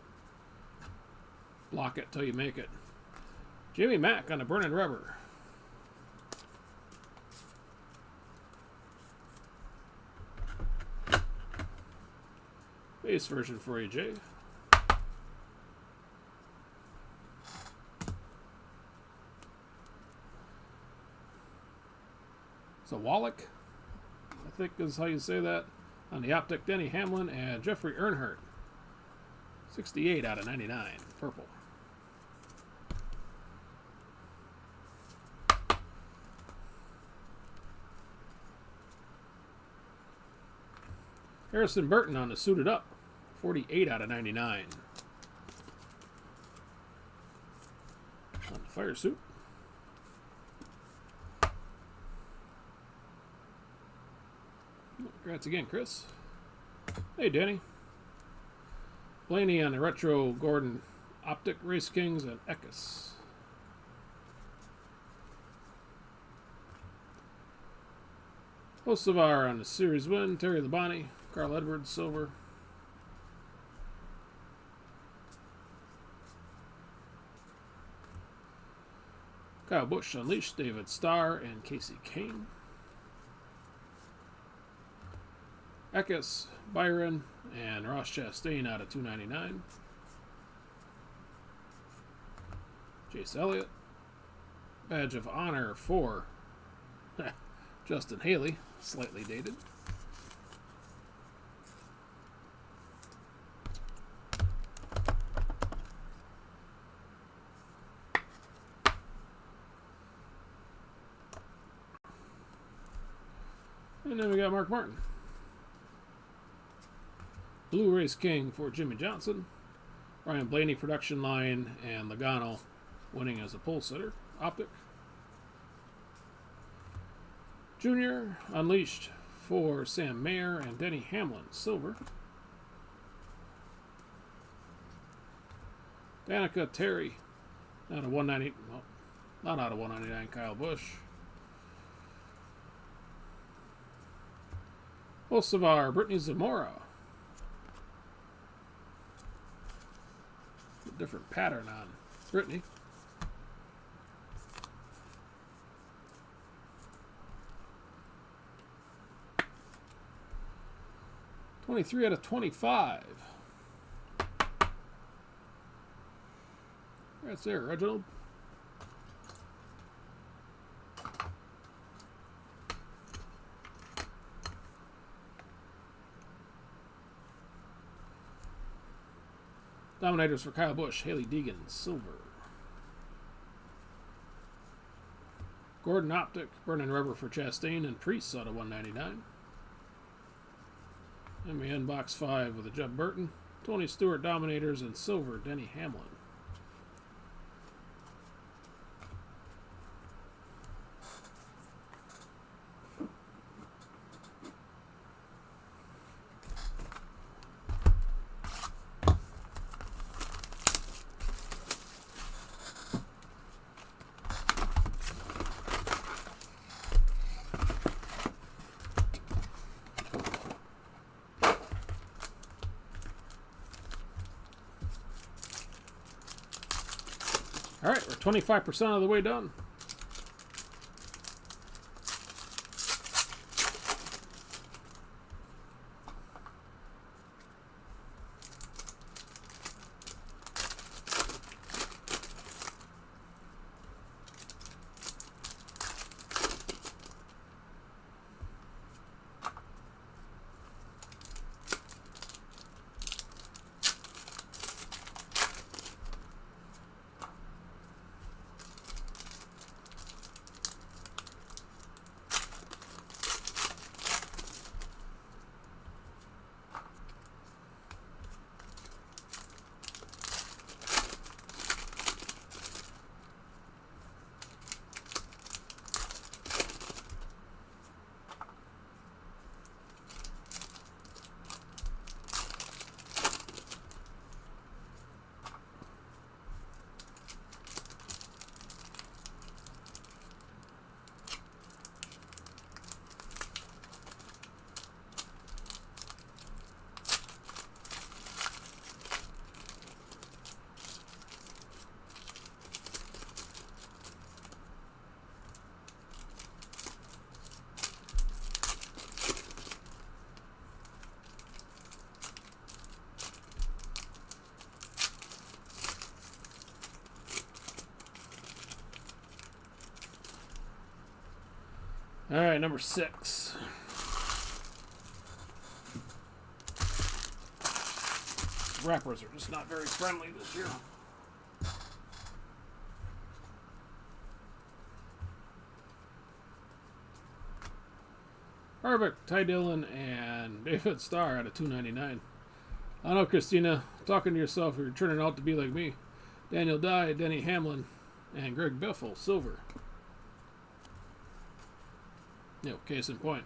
Block it till you make it. Jimmy Mack on a Burning Rubber. Base version for AJ. So Wallach, I think is how you say that. On the optic, Denny Hamlin and Jeffrey Earnhardt. 68 out of 99. Purple. Harrison Burton on the suited up. 48 out of 99. On the fire suit. Congrats again, Chris. Hey, Danny. Blaney on the retro Gordon Optic Race Kings and Eckes. Hocevar on the series win. Terry Labonte. Carl Edwards, silver. Kyle Busch Unleashed. David Starr and Casey Kane. Eckes, Byron, and Ross Chastain out of 299. Chase Elliott. Badge of Honor for Justin Haley, slightly dated. And then we got Mark Martin. Blue Race King for Jimmy Johnson. Ryan Blaney production line and Logano winning as a pole sitter. Optic. Junior Unleashed for Sam Mayer and Denny Hamlin, silver. Danica Terry out of 190. Well, not out of 199. Kyle Busch. Hocevar, Brittany Zamora. A different pattern on Brittany. $23 out of 25. That's there, Reginald. Dominators for Kyle Busch, Haley Deegan, silver. Gordon Optic, Vernon Rubber for Chastain, and Priest out of 199. And we end box 5 with a Jeb Burton, Tony Stewart Dominators, and silver Denny Hamlin. All right, we're 25% of the way done. All right, number 6. wrappers are just not very friendly this year. Harvick, Ty Dillon, and David Starr out of 299. I know, Christina. Talking to yourself, you're turning out to be like me. Daniel Dye, Denny Hamlin, and Greg Biffle, silver. Case in point.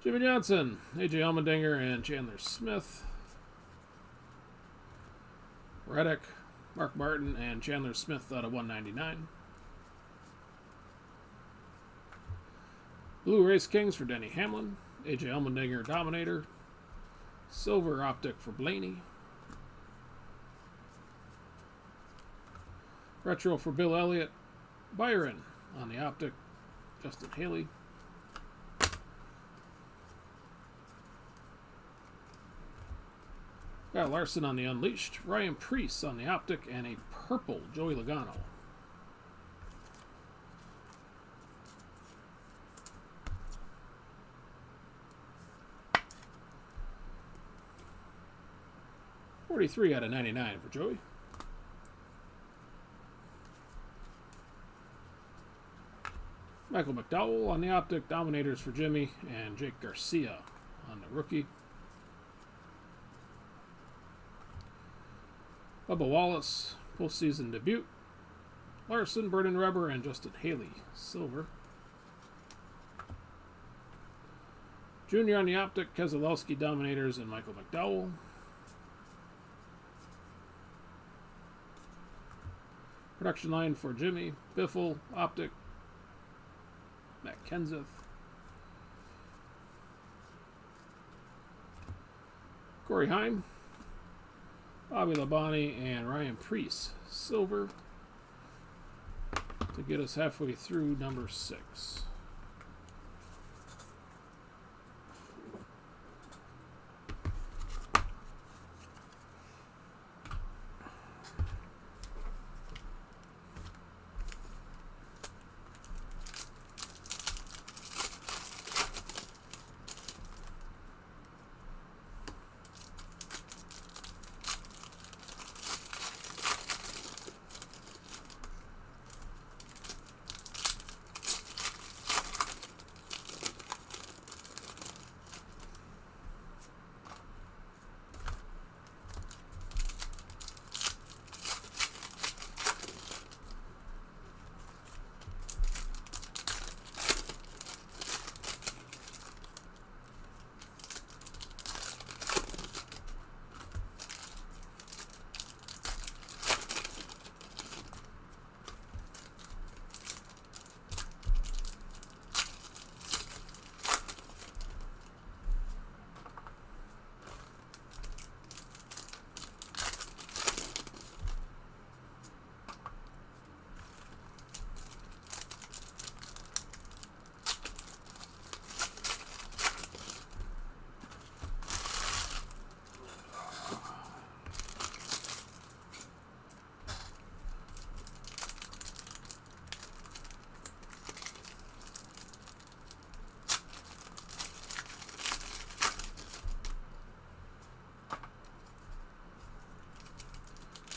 Jimmy Johnson, AJ Allmendinger, and Chandler Smith. Reddick, Mark Martin, and Chandler Smith out of 199. Blue Race Kings for Denny Hamlin. AJ Allmendinger, Dominator. Silver Optic for Blaney. Retro for Bill Elliott. Byron on the Optic. Justin Haley. Kyle Larson on the Unleashed. Ryan Preece on the Optic. And a purple Joey Logano. .43 out of 99 for Joey. Michael McDowell on the Optic. Dominators for Jimmy. And Jake Garcia on the rookie. Bubba Wallace, postseason debut. Larson, Brendan Reber, and Justin Haley, silver. Junior on the Optic. Keselowski, Dominators, and Michael McDowell. Production line for Jimmy, Biffle, Optic, Matt Kenseth. Corey Heim, Bobby Labonte, and Ryan Preece, silver, to get us halfway through number 6.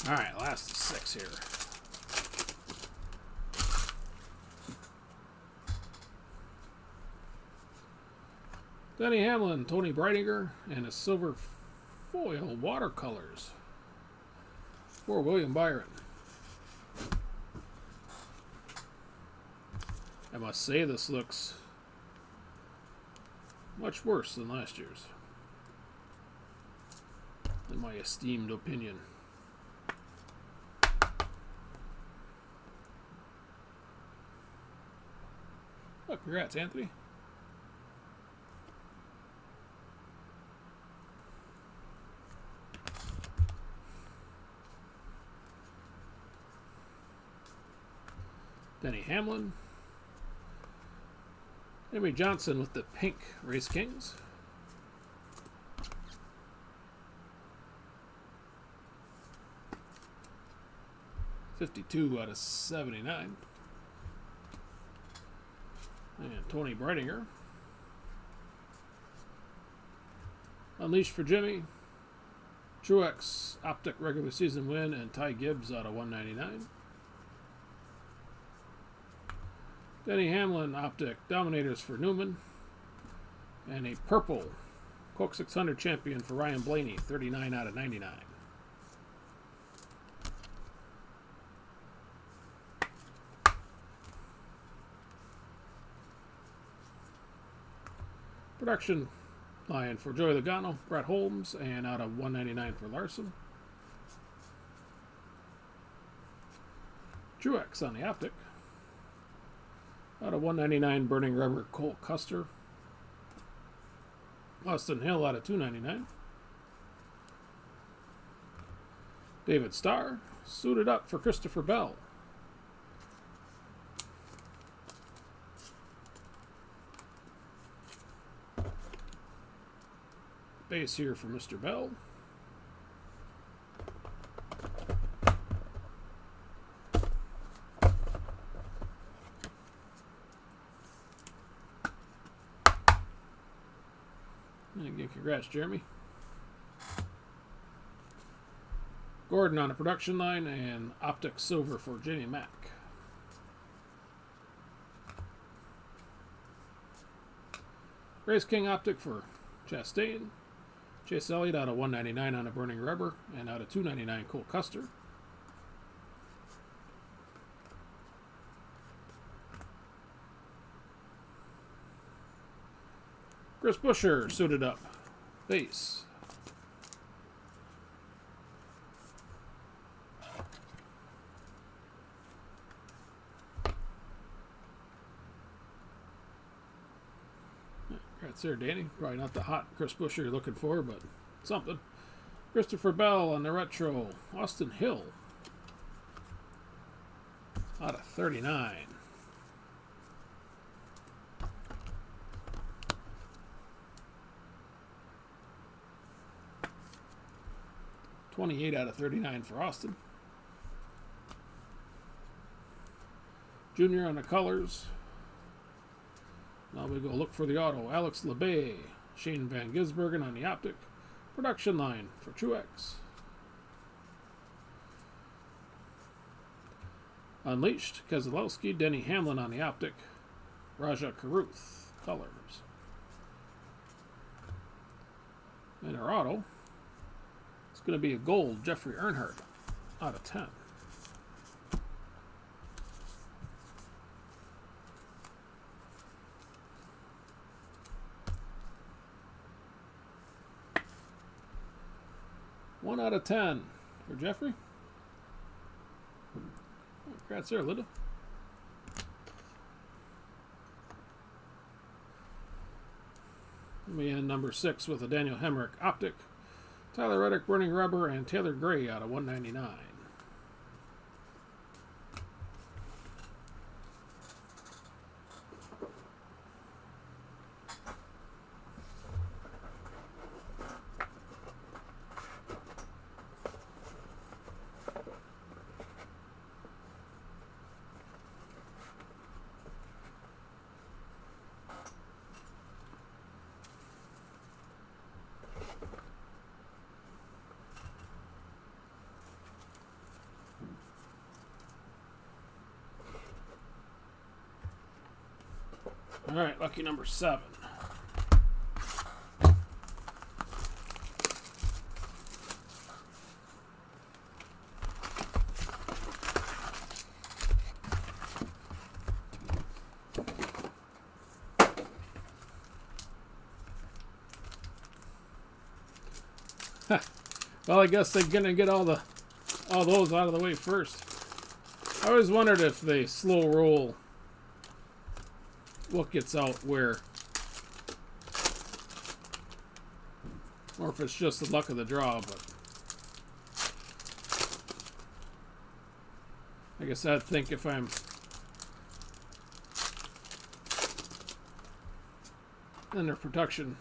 All right, last 6 here. Denny Hamlin, Tony Breidinger, and a silver foil watercolors for William Byron. I must say this looks much worse than last year's, in my esteemed opinion. Oh, congrats, Anthony. Denny Hamlin. Jimmy Johnson with the pink Race Kings. .52 out of 79. And Tony Breidinger. Unleashed for Jimmy. Truex Optic regular season win and Ty Gibbs out of 199. Denny Hamlin Optic Dominators for Newman. And a purple Coke 600 champion for Ryan Blaney, 39 out of 99. Production line for Joey Logano, Brett Holmes, and out of 199 for Larson. Truex on the Optic. Out of 199, Burning Rubber, Cole Custer. Austin Hill out of 299. David Starr, suited up for Christopher Bell. Base here for Mr. Bell. And again, congrats, Jeremy. Gordon on the production line, and Optic Silver for Jamie Mack. Race King Optic for Chastain. Chase Elliott out of 199 on a Burning Rubber, and out of 299 Cole Custer. Chris Buescher suited up. Base. Congrats there, Danny. Probably not the hot Chris Buescher you're looking for, but something. Christopher Bell on the retro. Austin Hill out of 39. $28 out of 39 for Austin. Junior on the colors. Now we go look for the auto. Alex LeBay, Shane Van Gisbergen on the Optic. Production line for Truex. Unleashed, Keselowski, Denny Hamlin on the Optic. Raja Caruth, colors. And our auto, it's going to be a gold Jeffrey Earnhardt out of 10. One out of 10 for Jeffrey. Congrats there, Linda. We end number 6 with a Daniel Hemrick Optic. Tyler Reddick Burning Rubber, and Taylor Gray out of 199. All right, lucky number 7. Well, I guess they're gonna get all those out of the way first. I always wondered if they slow roll what gets out where, or if it's just the luck of the draw. But I guess I'd think if I'm in their production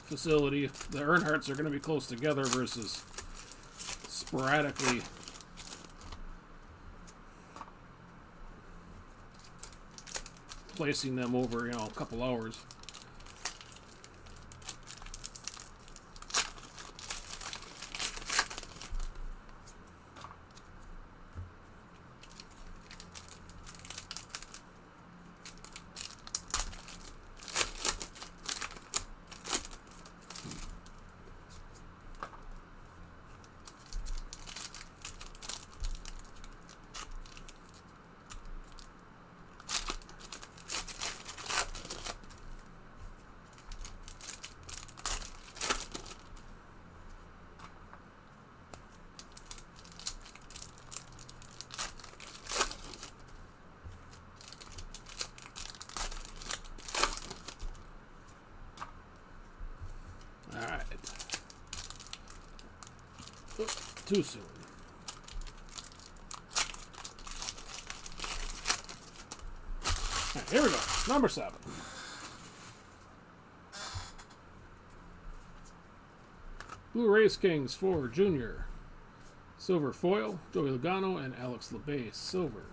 facility, the Earnhardts are going to be close together versus sporadically placing them over, a couple hours. too soon. All right, here we go. Number 7. Blue Race Kings 4 Junior. Silver foil, Joey Logano and Alex LeBay, silver.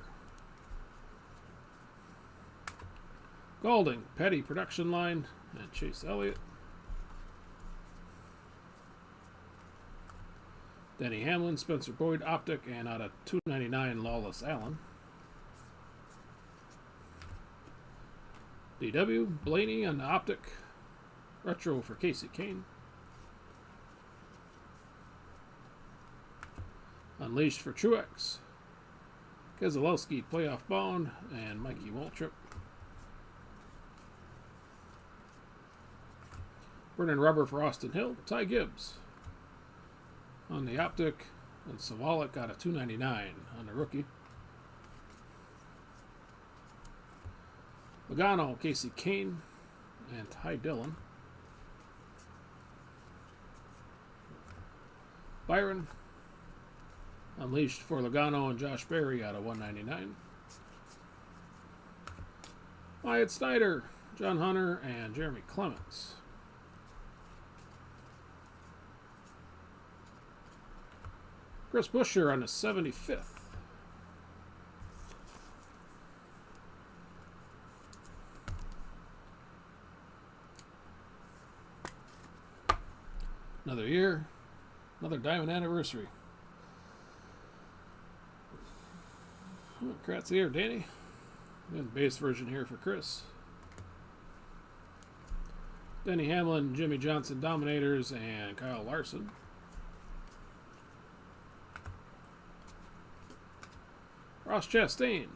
Golding, Petty production line, and Chase Elliott. Denny Hamlin, Spencer Boyd, optic, and out of 299, Lawless Allen. DW, Blaney on the optic, retro for Casey Kane. Unleashed for Truex, Keselowski playoff bound, and Mikey Waltrip. Burning rubber for Austin Hill, Ty Gibbs on the optic, and Savalik got a 299 on the rookie. Logano, Casey Kane, and Ty Dillon. Byron, Unleashed for Logano and Josh Berry out of 199. Wyatt Snyder, John Hunter, and Jeremy Clements. Chris Buescher on the 75th. Another year, another diamond anniversary. Congrats here, Danny. And base version here for Chris. Denny Hamlin, Jimmy Johnson Dominators, and Kyle Larson. Ross Chastain,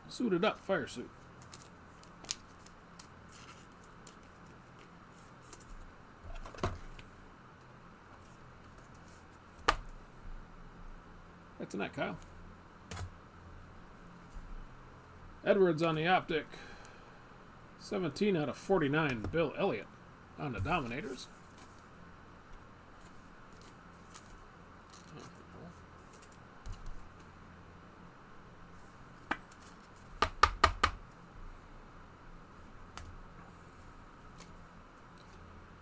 suited up fire suit. That's a net, Kyle. Edwards on the optic. 17 out of 49, Bill Elliott on the Dominators.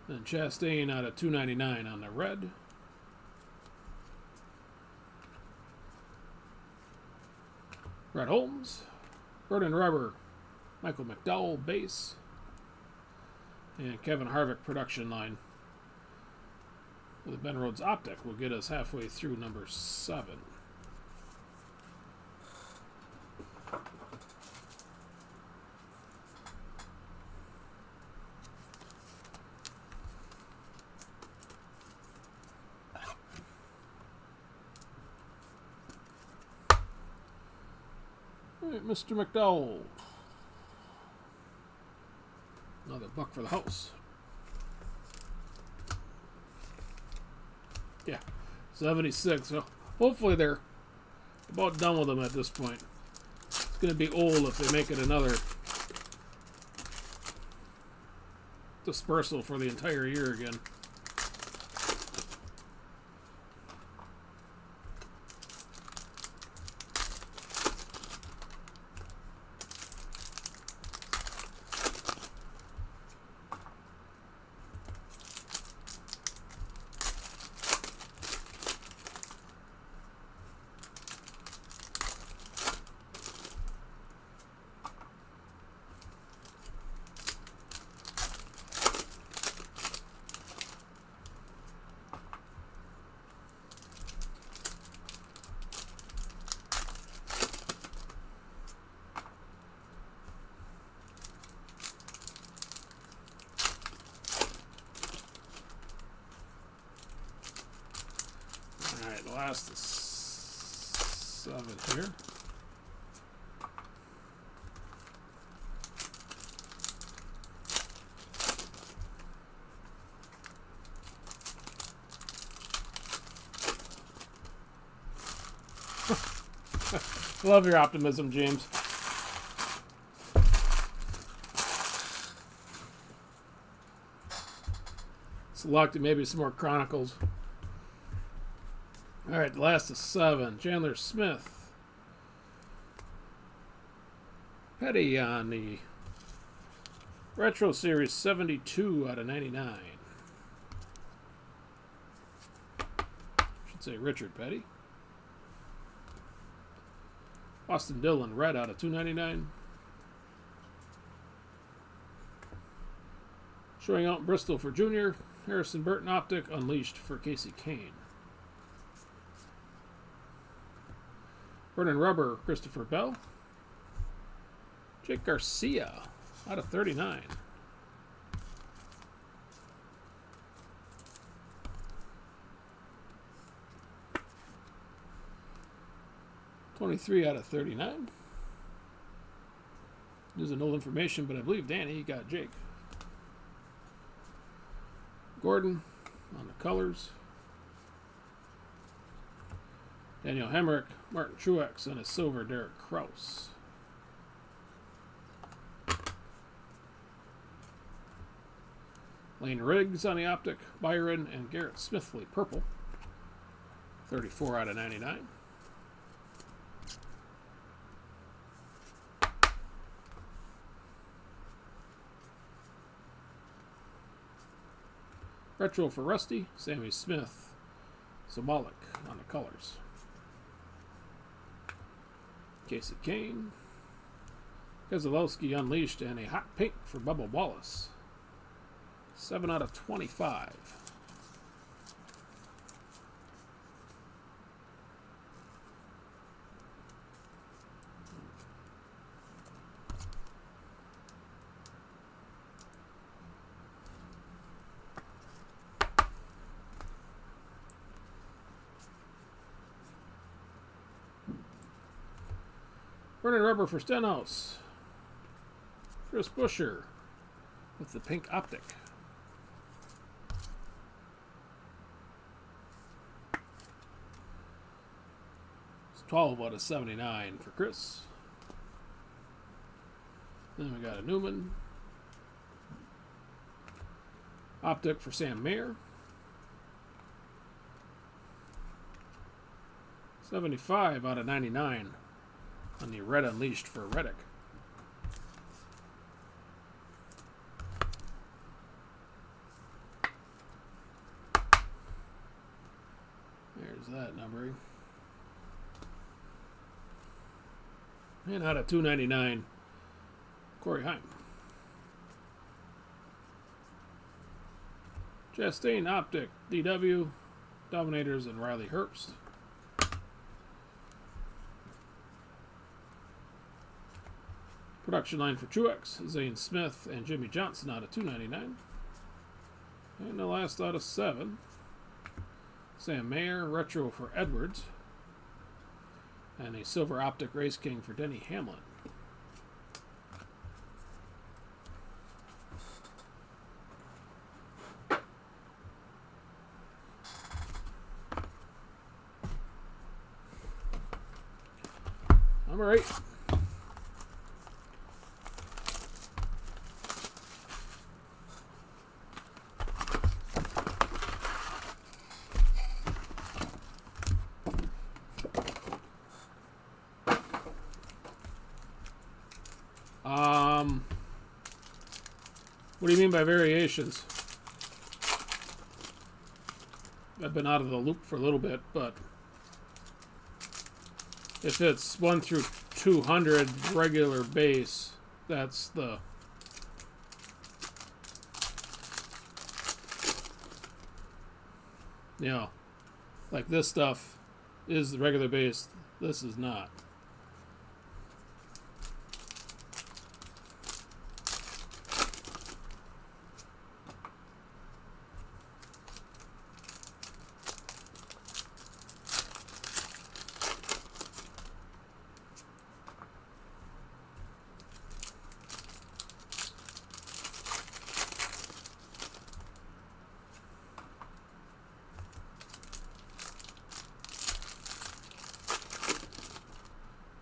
And Chastain out of 299 on the red. Brett Holmes, Burden Rubber, Michael McDowell base, and Kevin Harvick production line. With the Ben Rhodes optic will get us halfway through number 7. All right, Mr. McDowell. Another buck for the house. Yeah, 76. So hopefully they're about done with them at this point. It's going to be old if they make it another dispersal for the entire year again. Last is 7 here. Love your optimism, James. Select maybe some more Chronicles. All right, the last of 7. Chandler Smith. Petty on the Retro Series 72 out of 99. Should say Richard Petty. Austin Dillon, red out of 299. Showing out in Bristol for Junior. Harrison Burton Optic, Unleashed for Casey Kane. Vernon Rubber, Christopher Bell. Jake Garcia out of 39. $23 out of 39. There's an old information, but I believe Danny got Jake. Gordon on the colors. Daniel Hemrick, Martin Truex, and a silver Derek Kraus. Lane Riggs on the optic. Byron and Garrett Smithley, purple. 34 out of 99. Retro for Rusty, Sammy Smith, Symbolic on the colors. Casey Kane, Keselowski Unleashed, and a hot pink for Bubba Wallace. 7 out of 25. Vernon Rubber for Stenhouse. Chris Buescher with the pink optic. It's 12 out of 79 for Chris. Then we got a Newman. Optic for Sam Mayer. 75 out of 99 on the red Unleashed for Reddick. There's that numbering. And out of 299, Corey Heim. Chastain Optic, DW, Dominators, and Riley Herbst. Production line for Truex, Zane Smith, and Jimmy Johnson out of 299. And the last out of 7, Sam Mayer, retro for Edwards, and a silver optic Race King for Denny Hamlin. All right. What do you mean by variations? I've been out of the loop for a little bit, but if it's 1 through 200 regular base, that's the like this stuff is the regular base. This is not.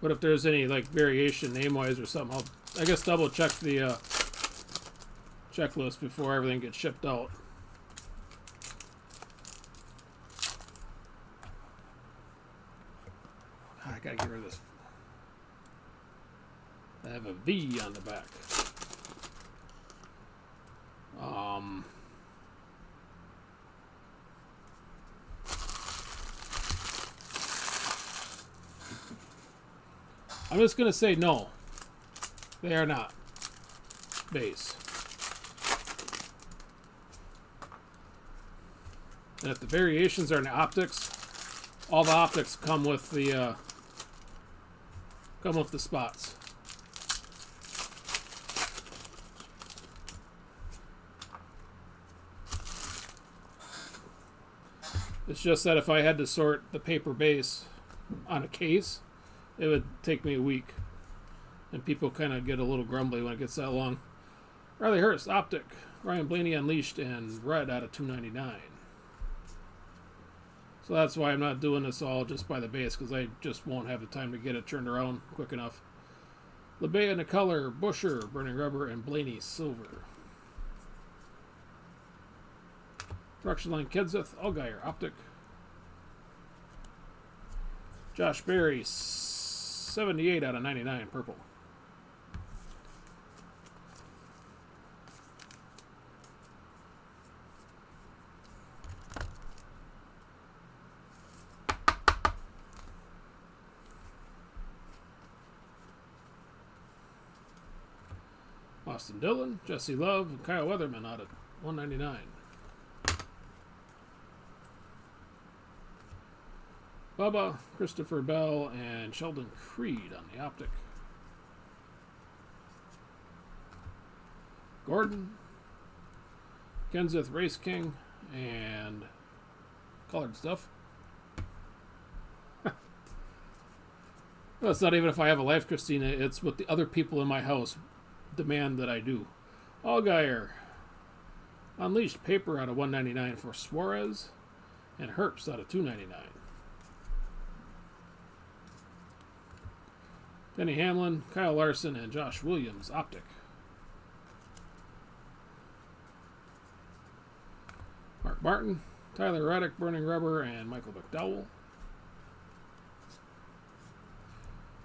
But if there's any like variation name-wise or something, I'll, I guess, double check the checklist before everything gets shipped out. gotta get rid of this. I have a V on the back. I'm just gonna say no. They are not base. And if the variations are in the optics, all the optics come with the spots. It's just that if I had to sort the paper base on a case, it would take me a week. And people kind of get a little grumbly when it gets that long. Riley Hurst, Optic. Ryan Blaney, Unleashed, and Red out of 299. So that's why I'm not doing this all just by the base, because I just won't have the time to get it turned around quick enough. LeBay in the color, Busher, Burning Rubber, and Blaney Silver. Production line Kenseth, Allgaier, Optic. Josh Berry, 78 out of 99, purple. Austin Dillon, Jesse Love, and Kyle Weatherman out of 199. Bubba, Christopher Bell, and Sheldon Creed on the Optic. Gordon, Kenseth Race King, and colored stuff. Well, it's not even if I have a life, Christina. It's what the other people in my house demand that I do. Allgaier, Unleashed paper out of 199 for Suarez, and Herbst out of 299. Denny Hamlin, Kyle Larson, and Josh Williams, Optic. Mark Martin, Tyler Reddick, Burning Rubber, and Michael McDowell.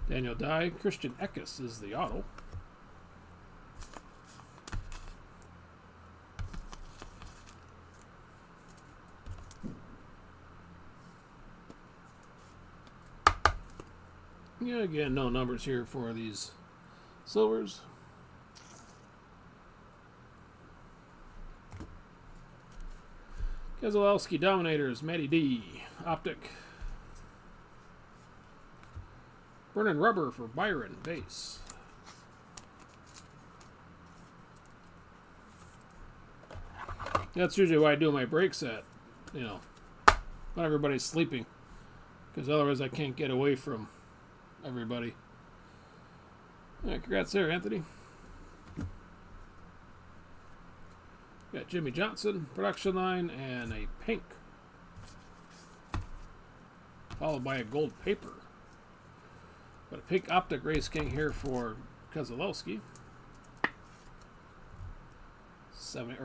Daniel Dye, Christian Eckes is the auto. Yeah, again, no numbers here for these silvers. Keselowski Dominators, Matty D, Optic. Burning Rubber for Byron, base. That's usually why I do my breaks at, when everybody's sleeping. Because otherwise I can't get away from everybody. All right, congrats there, Anthony. Got Jimmy Johnson, production line, and a pink. Followed by a gold paper. But a pink Optic Race King here for Keselowski.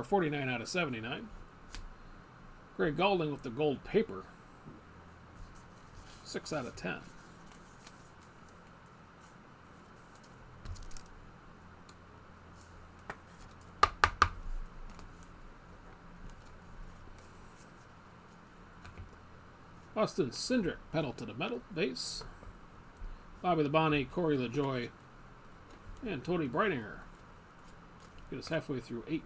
49 out of 79. Greg Galding with the gold paper. 6 out of 10. Austin Cindric, pedal to the metal, base. Bobby Labonte, Corey LaJoy, and Tony Breidinger. Get us halfway through 8.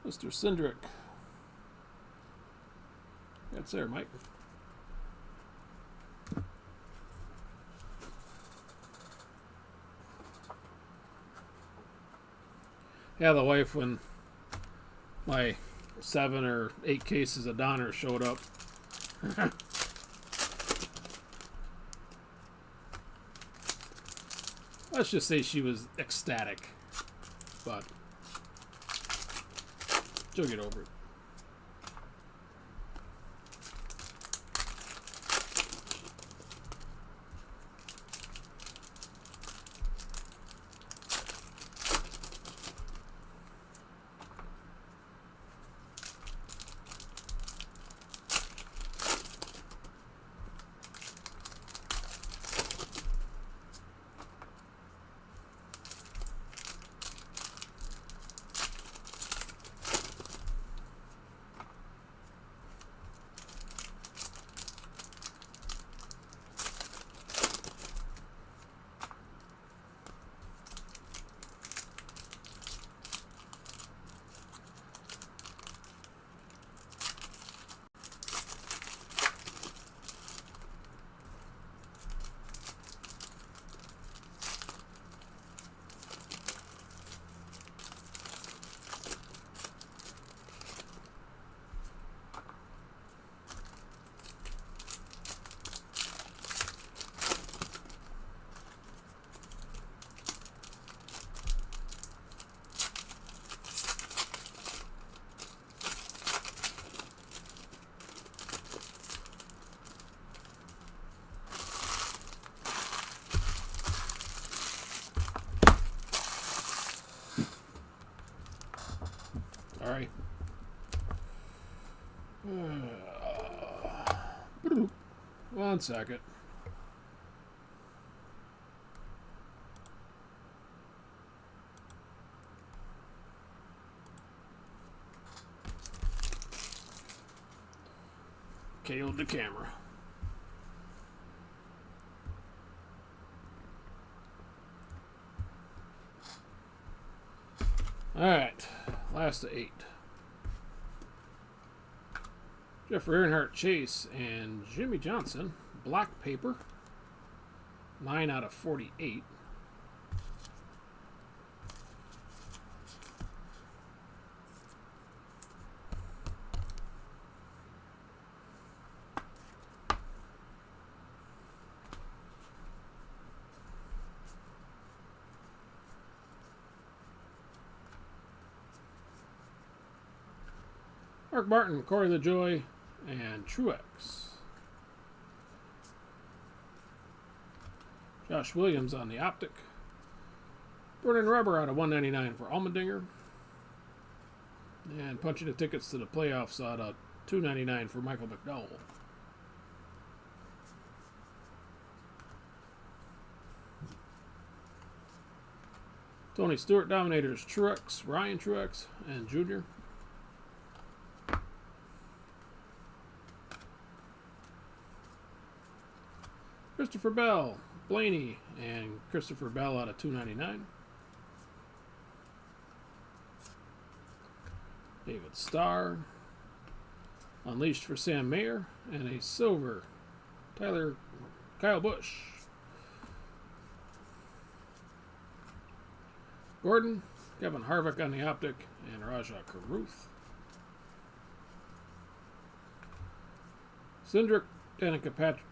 Mr. Cindric. That's there, Mike. Yeah, the wife, when my 7 or 8 cases of Donruss showed up. Let's just say she was ecstatic. But she'll get over it. sorry. 1 second. KO'd the camera. Alright, last of 8. Jeffrey Earnhardt Chase and Jimmy Johnson. Black paper. 9 out of 48. Mark Martin, Corey LaJoy, and Truex. Josh Williams on the optic. Burning rubber out of 199 for Allmendinger. And punching the tickets to the playoffs out of 299 for Michael McDowell. Tony Stewart Dominators, Truex, Ryan Truex, and Junior. Christopher Bell, Blaney, and Christopher Bell out of 299. David Starr, Unleashed for Sam Mayer, and a silver, Kyle Busch. Gordon, Kevin Harvick on the optic, and Rajah Caruth. Cindric, Danica Patrick.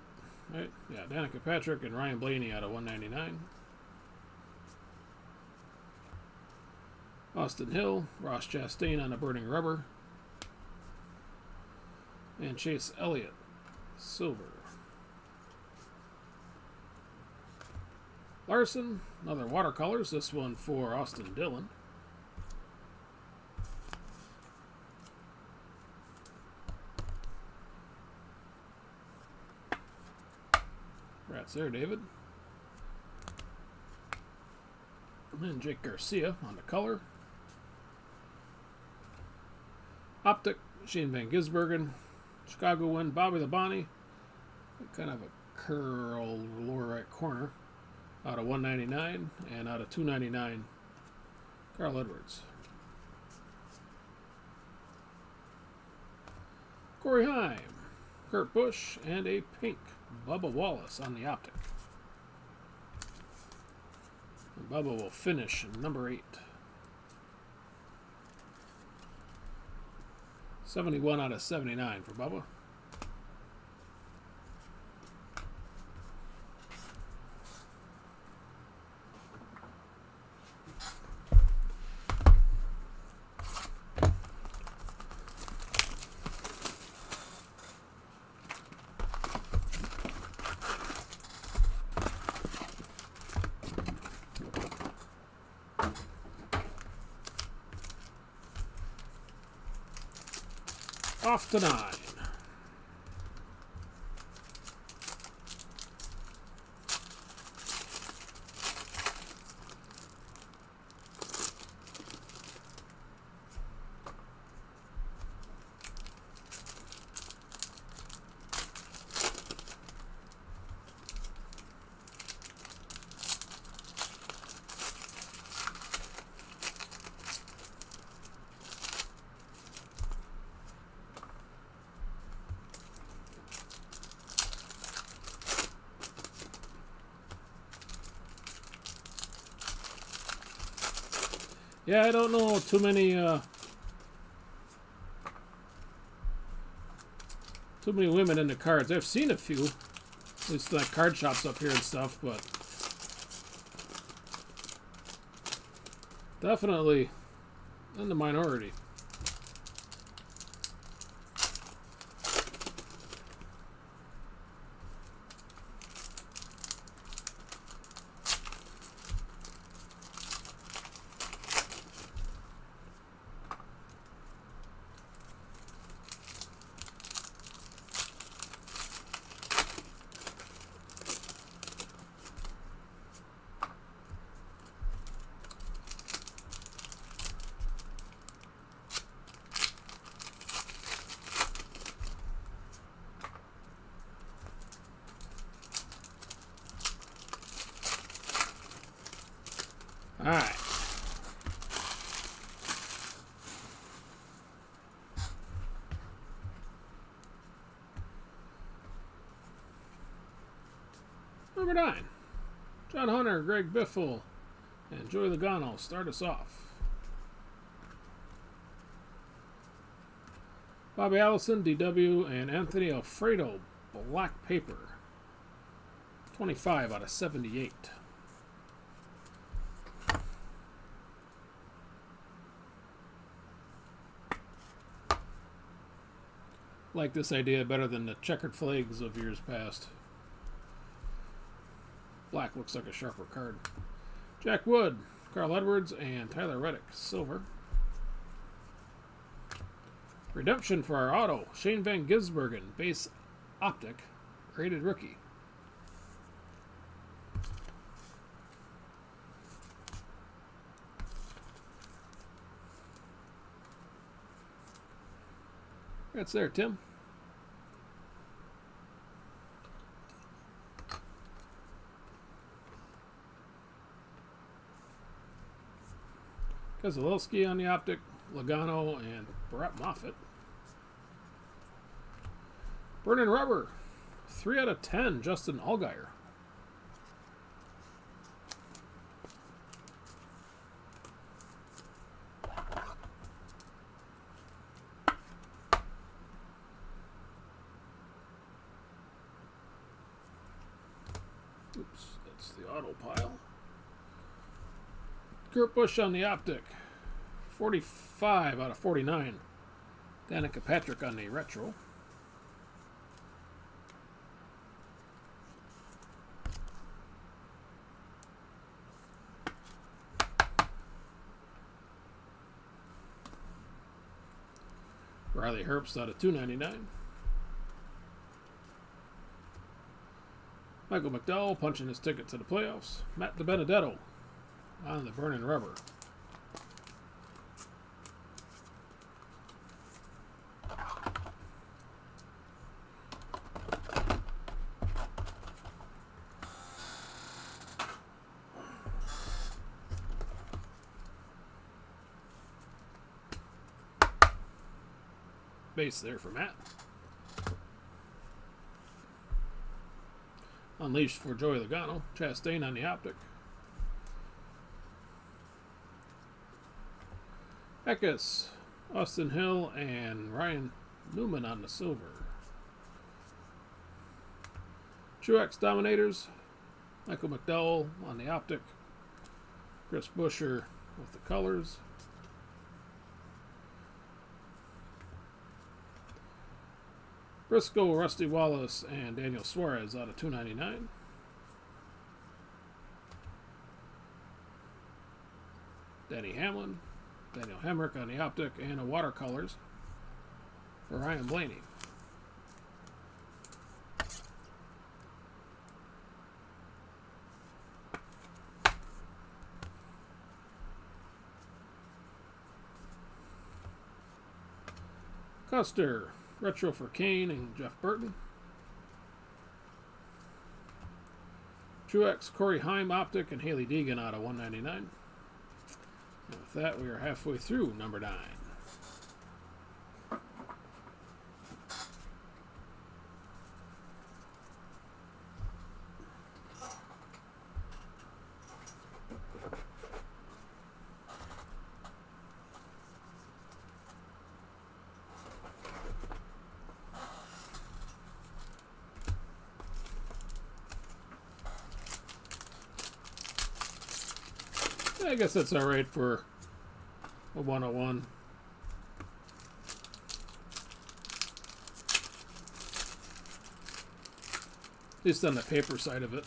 Right? Yeah, Danica Patrick and Ryan Blaney out of 199. Austin Hill, Ross Chastain on the burning rubber. And Chase Elliott, silver. Larson, another watercolors. This one for Austin Dillon. Rats there, David. And then Jake Garcia on the color. Optic, Shane Van Gisbergen. Chicago win, Bobby Labonte. Kind of a curl lower right corner. Out of 199 and out of 299, Carl Edwards. Corey Heim, Kurt Busch, and a pink Bubba Wallace on the optic. And Bubba will finish in number 8. 71 out of 79 for Bubba. Off to 9. Yeah, I don't know too many women in the cards. I've seen a few, at least like card shops up here and stuff, but definitely in the minority. Number 9. John Hunter, Greg Biffle, and Joey Logano start us off. Bobby Allison, DW, and Anthony Alfredo, Black Paper. 25 out of 78. Like this idea better than the checkered flags of years past. Black looks like a sharper card. Jack Wood, Carl Edwards, and Tyler Reddick, silver. Redemption for our auto, Shane Van Gisbergen, base optic, graded rookie. That's there, Tim. Keselowski on the optic, Logano, and Brett Moffitt. Burning Rubber, 3 out of 10, Justin Allgaier. Oops, that's the auto pile. Kurt Busch on the optic, 45 out of 49. Danica Patrick on the retro. Riley Herbst out of 299. Michael McDowell punching his ticket to the playoffs. Matt DiBenedetto on the Burning Rubber. Base there for Matt. Unleashed for Joey Logano. Chastain on the optic. Eckes, Austin Hill, and Ryan Newman on the silver. Truex Dominators. Michael McDowell on the optic. Chris Buescher with the colors. Briscoe, Rusty Wallace, and Daniel Suarez out of 299. Danny Hamlin, Daniel Hemrick on the optic, and a watercolors for Ryan Blaney. Custer, retro for Kane and Jeff Burton. Truex, Corey Heim optic, and Haley Deegan out of 199. And with that, we are halfway through number 9. I guess that's all right for a 101. At least on the paper side of it.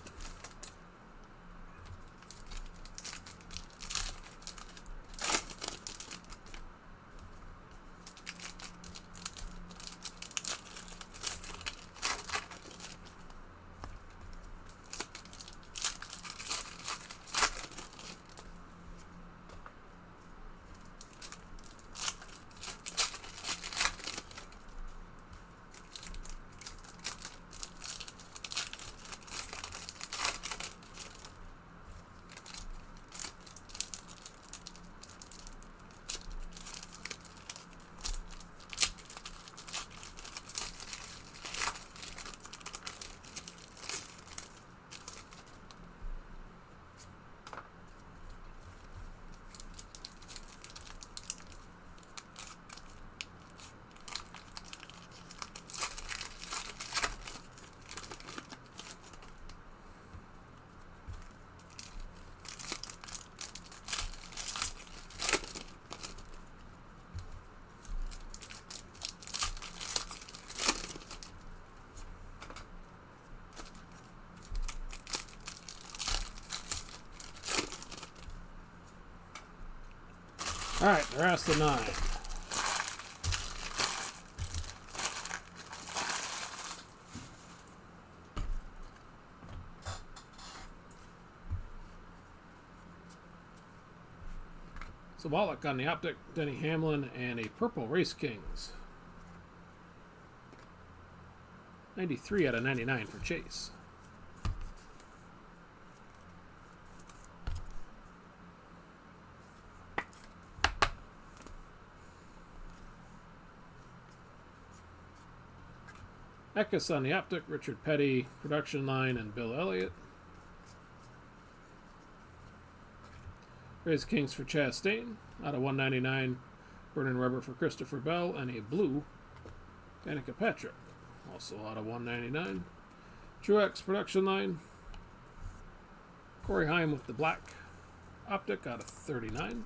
Alright, the rest of 9. So Wallach on the optic, Denny Hamlin, and a purple Race Kings. 93 out of 99 for Chase. Eckes on the optic, Richard Petty, production line, and Bill Elliott. Race Kings for Chastain, out of 199. Burning Rubber for Christopher Bell, and a blue Danica Patrick, also out of 199. Truex production line. Corey Heim with the black optic, out of 39.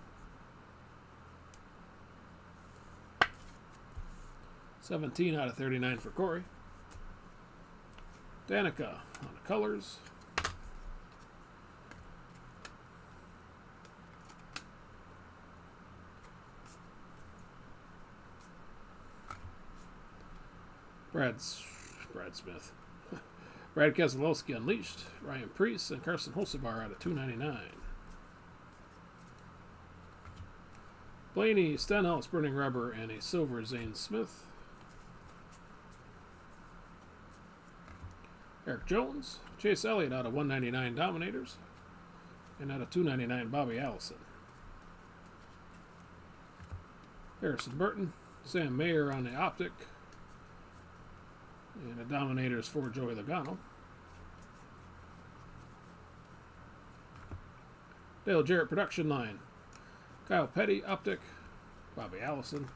17 out of 39 for Corey. Danica on the colors. Brad Smith. Brad Keselowski Unleashed. Ryan Preece and Carson Hocebar out of 299. Blaney Stenhouse Burning Rubber and a silver Zane Smith. Eric Jones. Chase Elliott out of 199 Dominators. And out of 299 Bobby Allison. Harrison Burton. Sam Mayer on the optic. And the Dominators for Joey Logano. Dale Jarrett production line. Kyle Petty optic. Bobby Allison.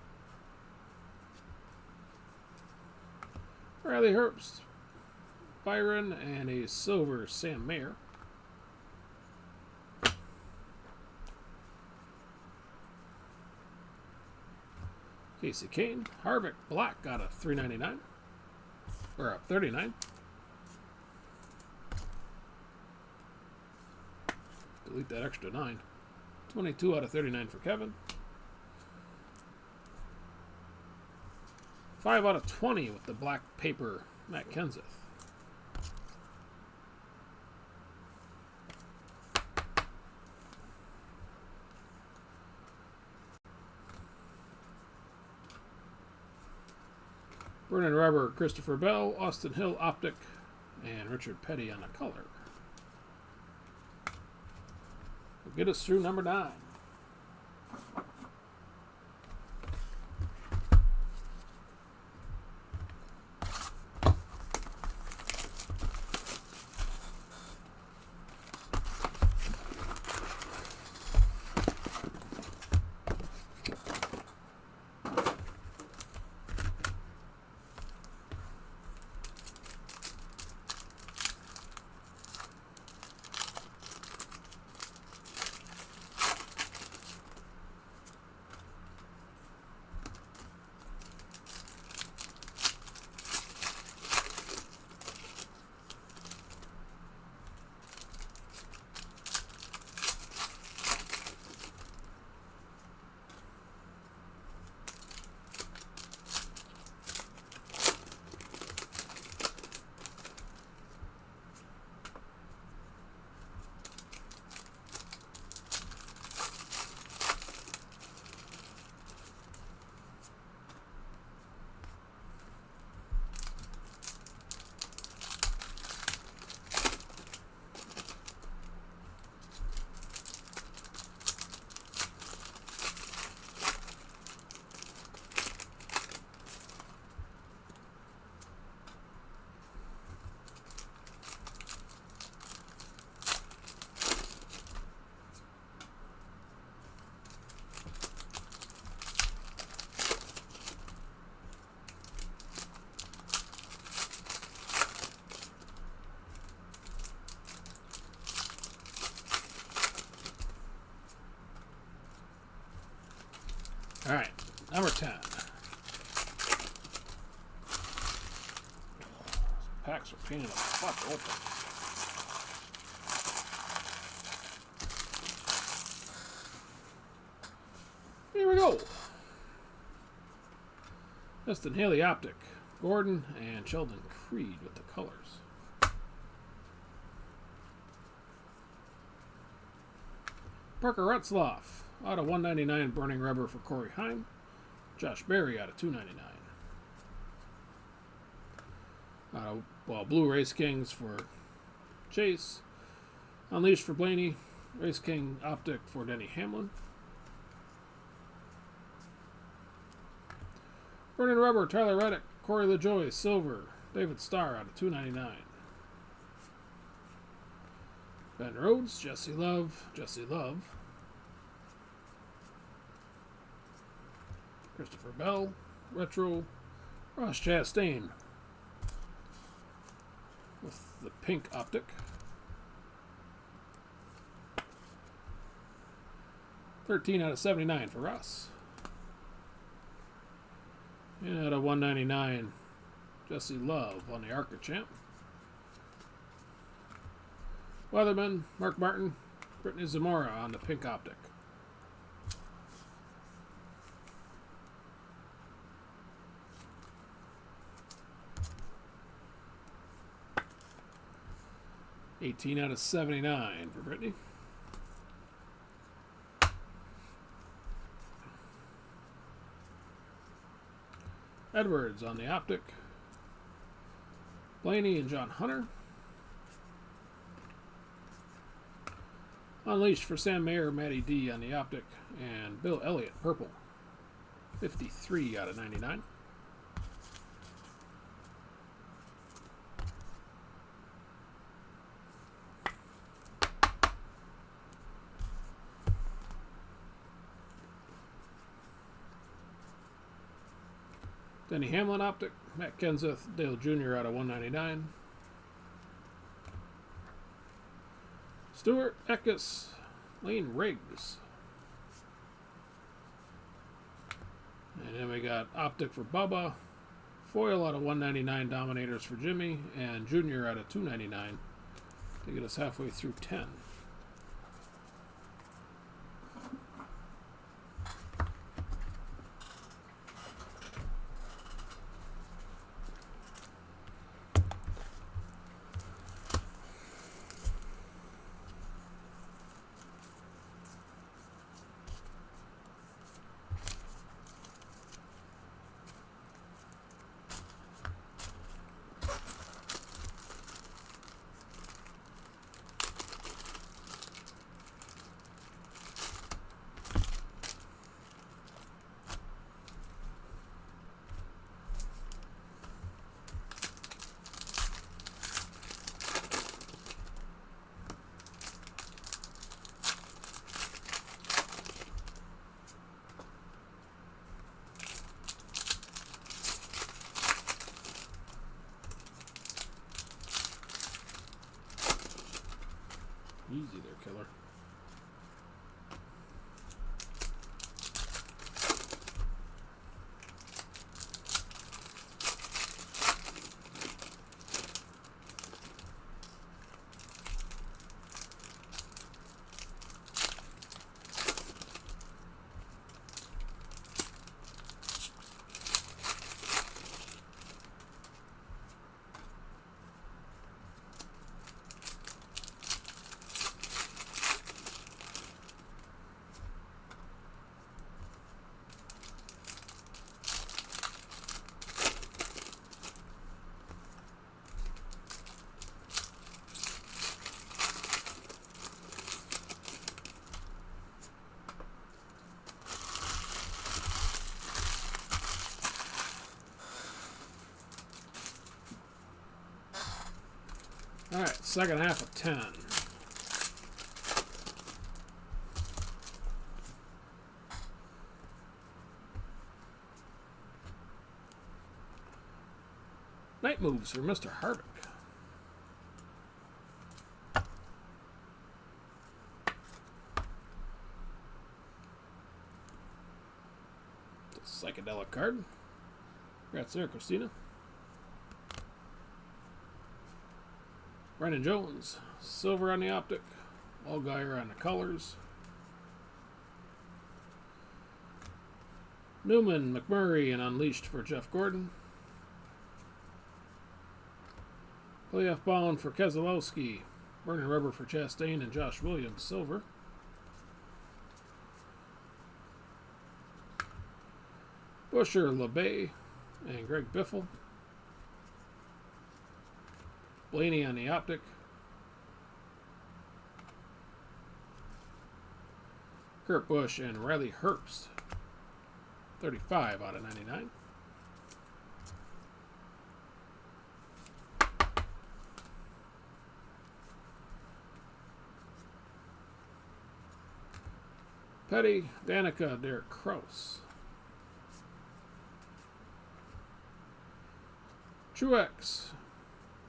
Riley Herbst. Byron and a silver Sam Mayer. Casey Kane. Harvick black out of 399. Or up 39. Delete that extra 9. 22 out of 39 for Kevin. 5 out of 20 with the black paper, Matt Kenseth. Burning Rubber, Christopher Bell, Austin Hill optic, and Richard Petty on the color. Will get us through number 9. All right, number 10. Packs are painted the fuck open. go. Justin Haley Optic. Gordon and Sheldon Creed with the colors. Parker Retzloff out of 199 Burning Rubber for Corey Heim. Josh Berry out of 299. Blue Race Kings for Chase. Unleashed for Blaney. Race King Optic for Denny Hamlin. Burning Rubber, Tyler Reddick, Corey LaJoie, Silver, David Starr out of 299. Ben Rhodes, Jesse Love. Christopher Bell, Retro, Ross Chastain with the pink Optic. $13 out of 79 for Ross. And out of 199, Jesse Love on the ARCA champ. Weatherman, Mark Martin, Brittany Zamora on the pink Optic. $18 out of 79 for Brittany. Edwards on the Optic. Blaney and John Hunter. Unleashed for Sam Mayer, Matty D on the Optic. And Bill Elliott, purple. 53 out of 99. Denny Hamlin Optic, Matt Kenseth, Dale Jr. out of 199. Stuart Eckes, Lane Riggs. And then we got Optic for Bubba, foil out of 199 Dominators for Jimmy, and Junior out of 299 to get us halfway through 10. Easy there, killer. All right, second half of 10. Night moves for Mr. Harvick. The psychedelic card. Congrats there, Christina. Brandon Jones, silver on the Optic, Allgaier on the colors. Newman, McMurray, and Unleashed for Jeff Gordon. Playoff Bound for Keselowski. Burning Rubber for Chastain and Josh Williams, silver. Busher, LeBay, and Greg Biffle. Blaney on the optic. Kurt Busch and Riley Herbst. 35 out of 99. Petty, Danica, Derek Kraus. Truex,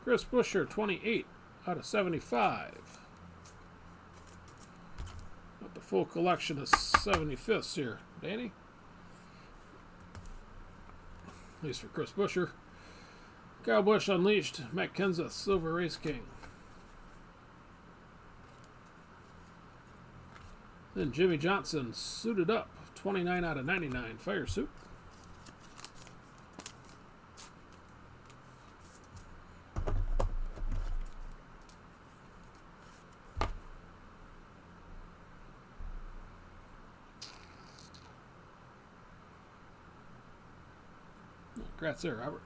Chris Buescher, 28 out of 75. Got the full collection of 75ths here, Danny. At least for Chris Buescher. Kyle Busch Unleashed, Matt Kenseth, Silver Race King. Then Jimmy Johnson, suited up, 29 out of 99, Fire Suit. Congrats there, Robert.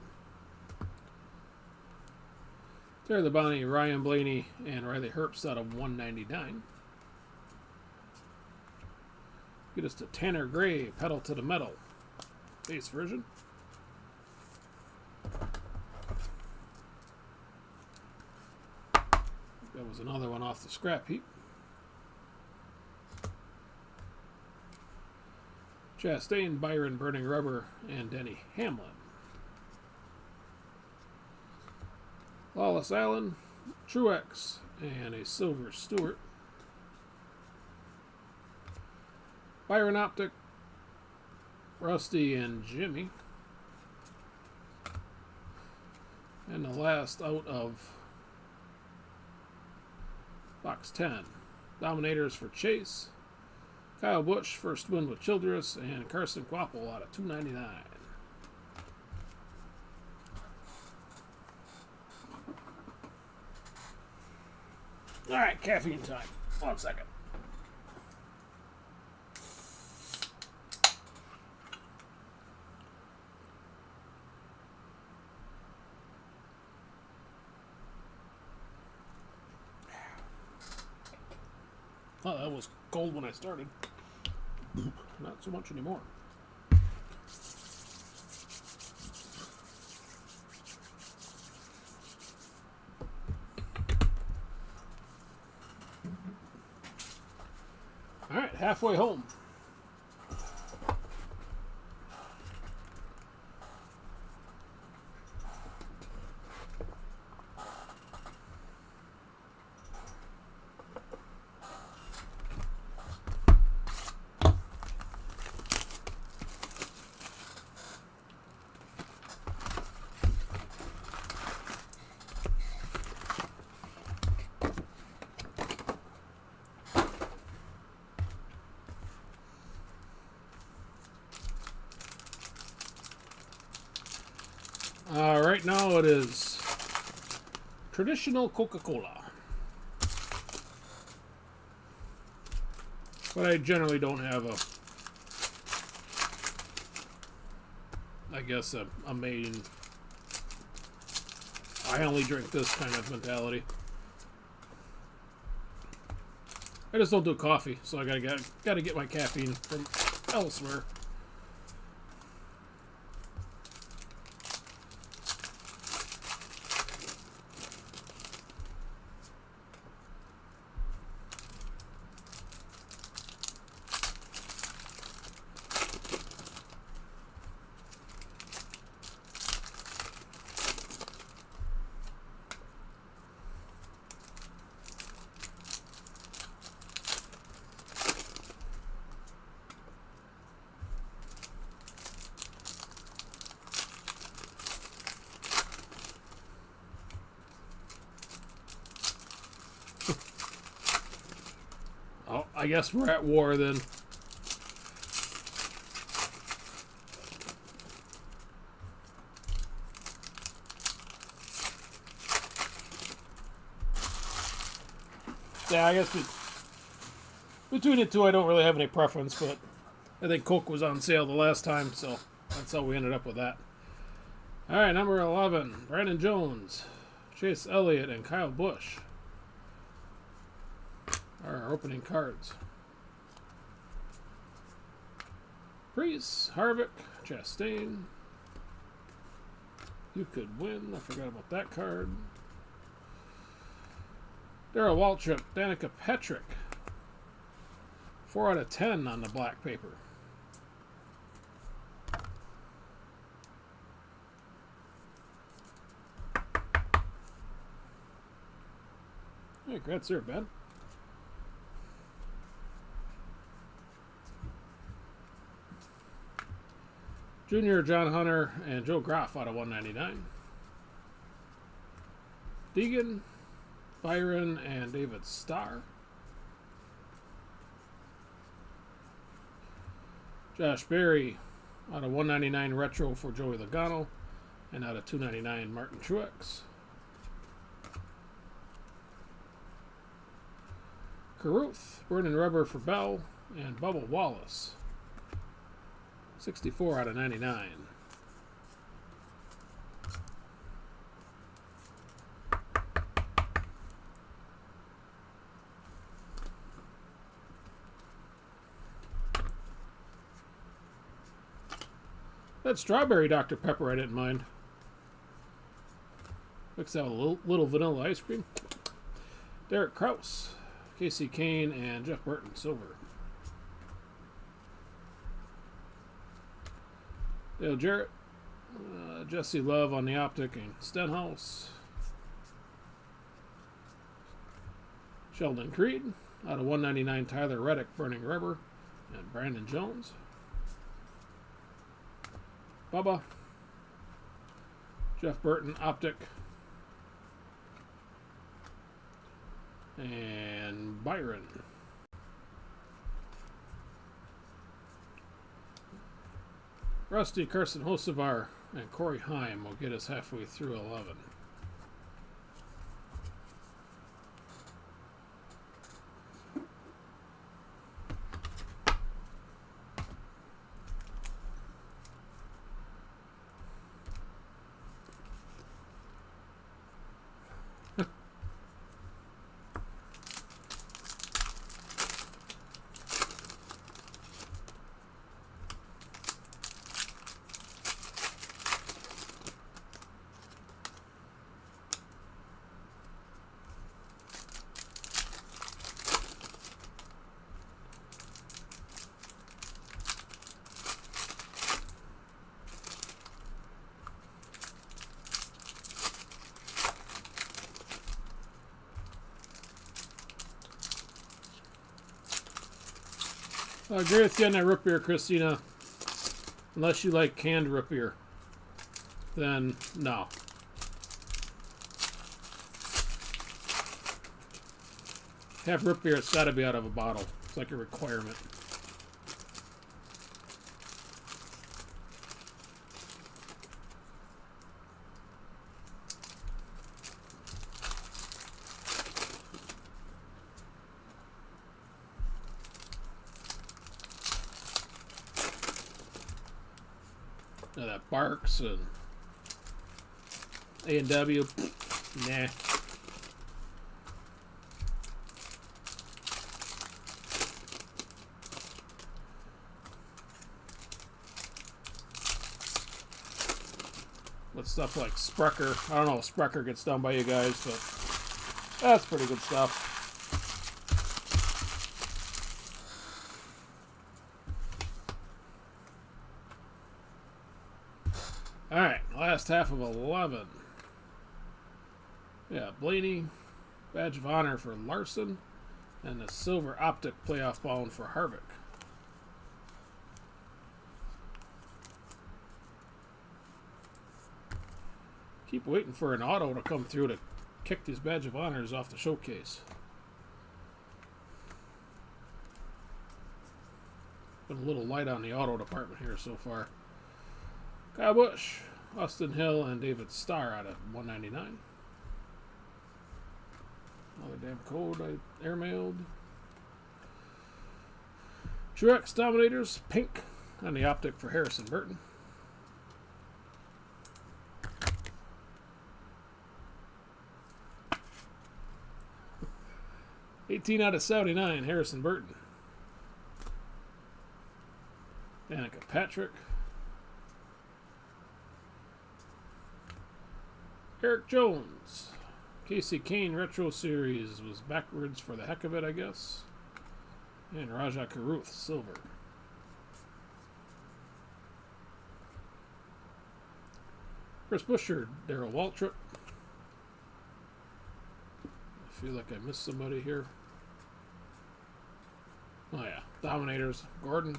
There, the Bonnie, Ryan Blaney, and Riley Herbst out of 199. Get us to Tanner Gray, Pedal to the Metal, base version. That was another one off the scrap heap. Chastain, Byron, Burning Rubber, and Denny Hamlin. Lawless Allen, Truex, and a Silver Stewart. Byron Optic, Rusty, and Jimmy. And the last out of box 10. Dominators for Chase. Kyle Busch, first win with Childress, and Carson Quapple out of 299. All right, caffeine time. 1 second. Oh, that was cold when I started. Not so much anymore. All right, halfway home. Right now it is traditional Coca-Cola. But I generally don't have a main, I only drink this kind of mentality. I just don't do coffee, so I gotta get my caffeine from elsewhere. I guess we're at war then. Yeah, I guess between the two, I don't really have any preference, but I think Coke was on sale the last time, so that's how we ended up with that. All right, number 11, Brandon Jones, Chase Elliott, and Kyle Busch are our opening cards. Priest, Harvick, Chastain. You could win. I forgot about that card. Darrell Waltrip, Danica Patrick. 4 out of 10 on the black paper. Hey, congrats there, Ben. Junior, John Hunter, and Joe Groff out of 199. Deegan, Byron, and David Starr. Josh Berry out of 199 retro for Joey Logano, and out of 299 Martin Truex. Caruth, Vernon Rubber for Bell, and Bubba Wallace. 64 out of 99. That strawberry Dr. Pepper I didn't mind. Mix out a little vanilla ice cream. Derek Kraus, Casey Kane, and Jeff Burton, silver. Dale Jarrett, Jesse Love on the optic, and Stenhouse. Sheldon Creed, out of 199 Tyler Reddick, Burning Rubber, and Brandon Jones. Bubba, Jeff Burton, optic, and Byron. Rusty, Carson Hocevar, and Corey Heim will get us halfway through 11. I agree with you on that root beer, Christina. Unless you like canned root beer, then no. Have root beer, it's got to be out of a bottle. It's like a requirement. Now that Barks and A&W, nah. With stuff like Sprecher. I don't know if Sprecher gets done by you guys, but that's pretty good stuff. Alright, last half of 11. Yeah, Blaney, badge of honor for Larson, and the silver optic playoff bound for Harvick. Keep waiting for an auto to come through to kick these badge of honors off the showcase. Been a little light on the auto department here so far. Kyle Busch, Austin Hill, and David Starr out of 199. Another damn code I airmailed. Truex Dominators, pink on the optic for Harrison Burton. $18 out of $79, Harrison Burton. Danica Patrick. Eric Jones. Casey Kane Retro Series was backwards for the heck of it, I guess. And Raja Karuth, silver. Chris Buescher, Darrell Waltrip. I feel like I missed somebody here. Oh yeah, Dominators, Gordon.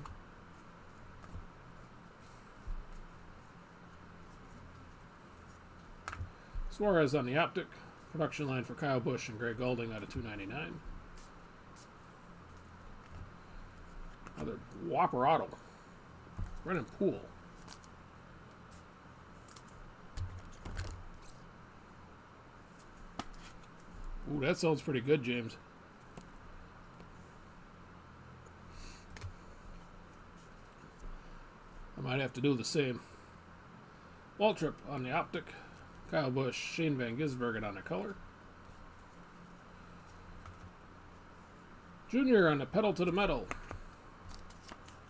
Suarez on the optic. Production line for Kyle Busch and Greg Goulding out of $2.99. Another Whopper Auto. Brennan Poole. Ooh, that sounds pretty good, James. I might have to do the same. Waltrip on the optic. Kyle Busch, Shane Van Gisbergen on the color. Junior on the pedal to the metal.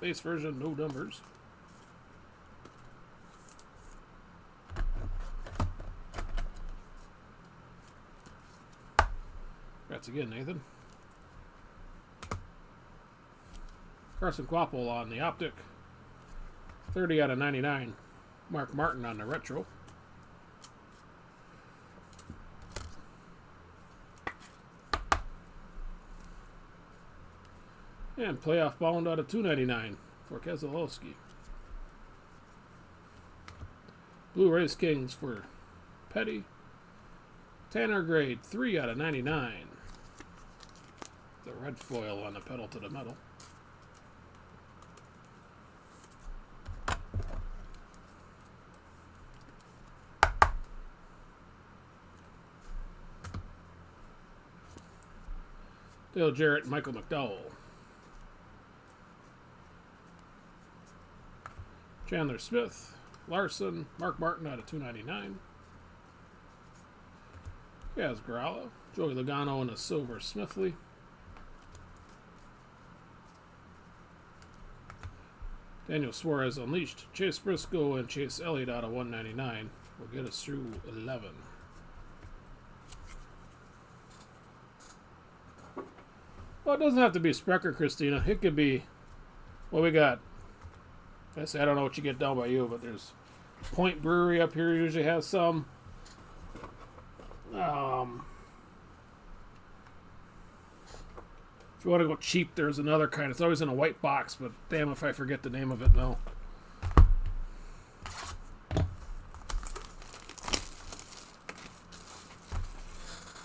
Base version, no numbers. Congrats again, Nathan. Carson Kvapil on the optic. 30 out of 99. Mark Martin on the retro. And playoff bound out of $2.99 for Keselowski. Blue Race Kings for Petty. Tanner grade 3 out of 99. The red foil on the pedal to the metal. Dale Jarrett and Michael McDowell. Chandler Smith, Larson, Mark Martin out of $2.99. Gaz Gralla, Joey Logano in a silver Smithley. Daniel Suarez Unleashed, Chase Briscoe and Chase Elliott out of $1.99 will get us through 11. Well, it doesn't have to be Sprecher, Christina. It could be, what we got? I don't know what you get down by you, but there's Point Brewery up here usually has some. If you want to go cheap, there's another kind. It's always in a white box, but damn if I forget the name of it now.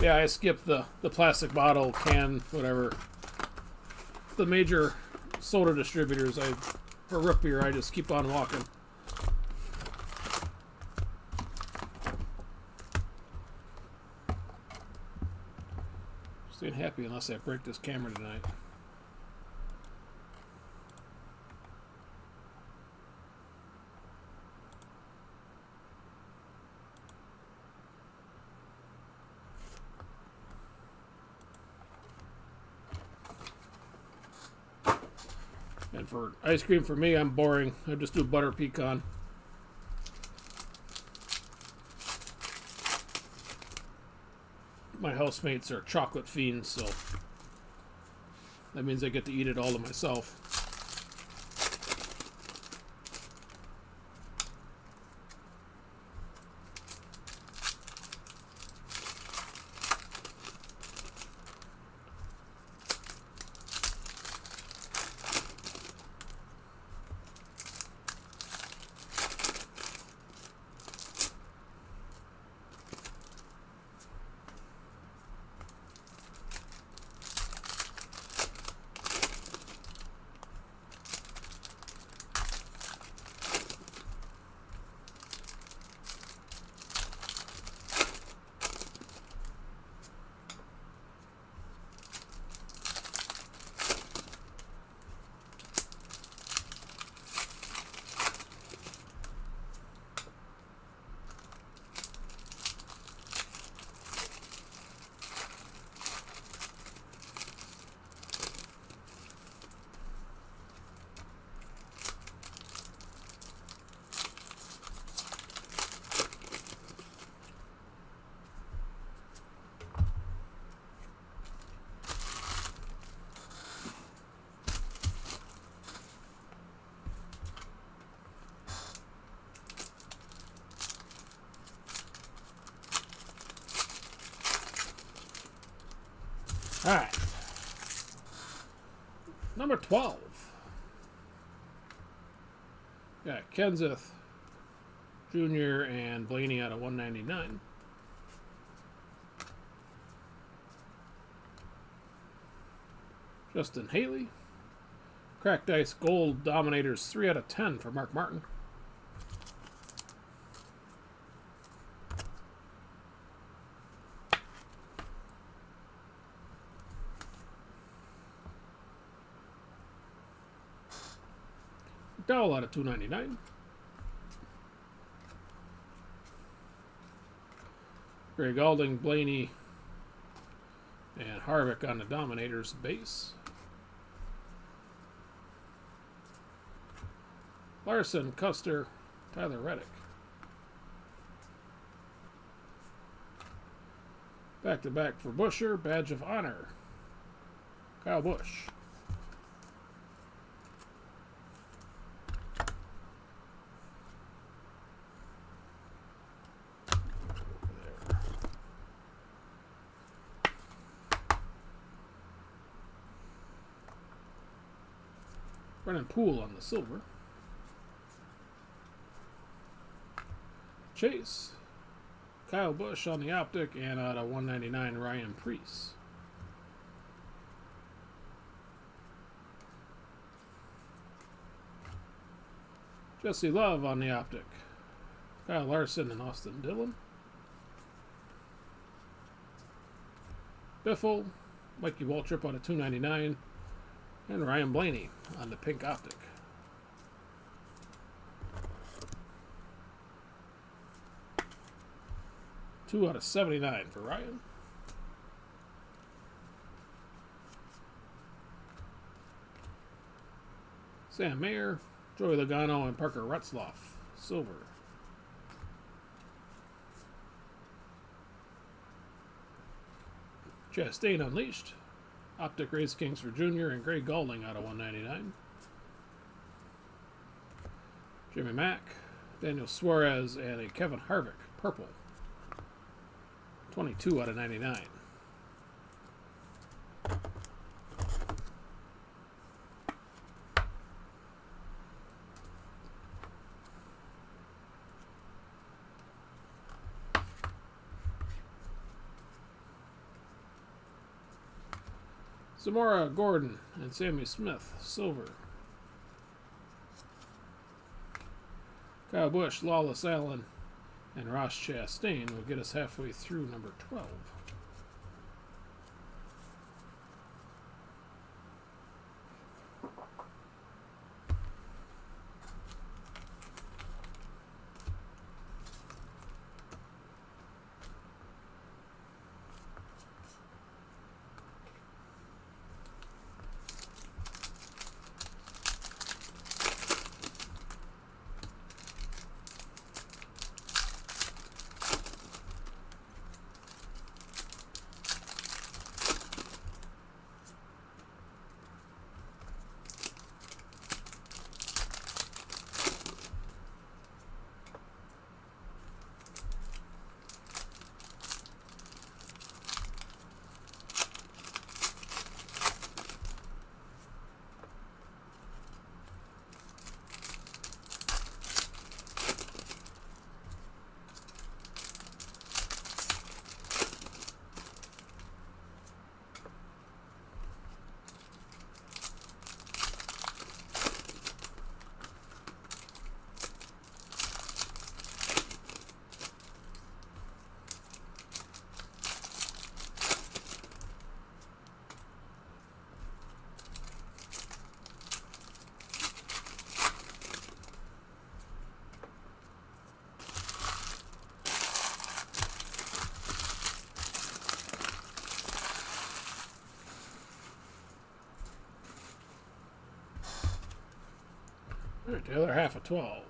Yeah, I skipped the plastic bottle, can, whatever. The major soda distributors, for root beer, I just keep on walking. Just ain't happy unless I break this camera tonight. And for ice cream, for me, I'm boring. I just do butter pecan. My housemates are chocolate fiends, so that means I get to eat it all to myself. All right. Number 12. Got Kenseth Jr. and Blaney out of 199. Justin Haley. Cracked Ice Gold Dominators 3 out of 10 for Mark Martin. McDowell out of 299. Greg Alding, Blaney, and Harvick on the Dominators base. Larson, Custer, Tyler Reddick. Back-to-back for Buescher, Badge of Honor. Kyle Busch. Brennan Poole on the silver. Chase. Kyle Busch on the optic, and out of 199, Ryan Preece. Jesse Love on the optic. Kyle Larson and Austin Dillon. Biffle. Mikey Waltrip out of 299. And Ryan Blaney on the pink optic. Two out of 79 for Ryan. Sam Mayer, Joey Logano, and Parker Retzloff, silver. Chastain Unleashed. Optic Race Kings for Junior and Greg Galding out of 199. Jimmy Mack, Daniel Suarez, and a Kevin Harvick, purple. 22 out of 99. Zamora Gordon and Sammy Smith, silver. Kyle Busch, Lawless Allen, and Ross Chastain will get us halfway through number 12. All right, the other half of 12.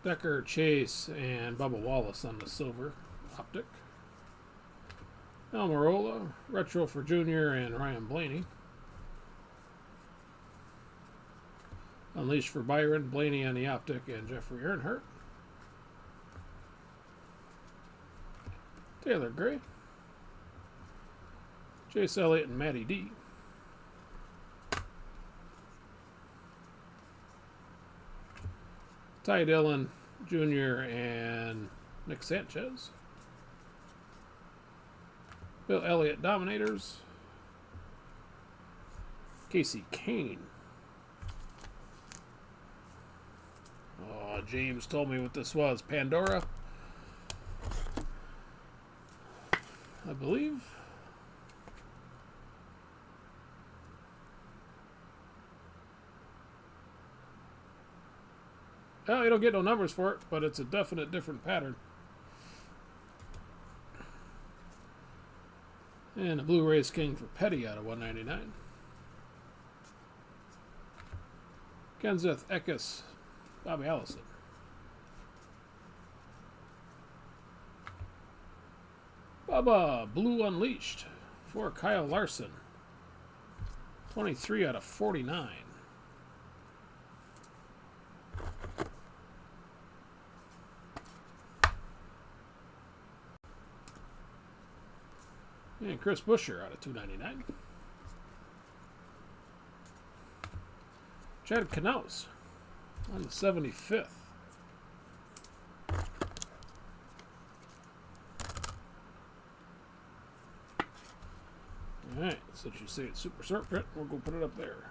Decker, Chase, and Bubba Wallace on the silver optic. Almirola, retro for Junior, and Ryan Blaney. Unleashed for Byron, Blaney on the optic, and Jeffrey Earnhardt. Taylor Gray. Chase Elliott and Matty D. Ty Dillon Jr. and Nick Sanchez. Bill Elliott Dominators. Casey Kane. Oh, James told me what this was. Pandora, I believe. Oh, you don't get no numbers for it, but it's a definite different pattern. And a Blue Rays King for Petty out of 199. Kenseth Eckes, Bobby Allison. Bubba Blue Unleashed for Kyle Larson. 23 out of 49. And Chris Buescher out of 299. Chad Knaus on the 75th. Alright, since you say it's super short print, we'll go put it up there.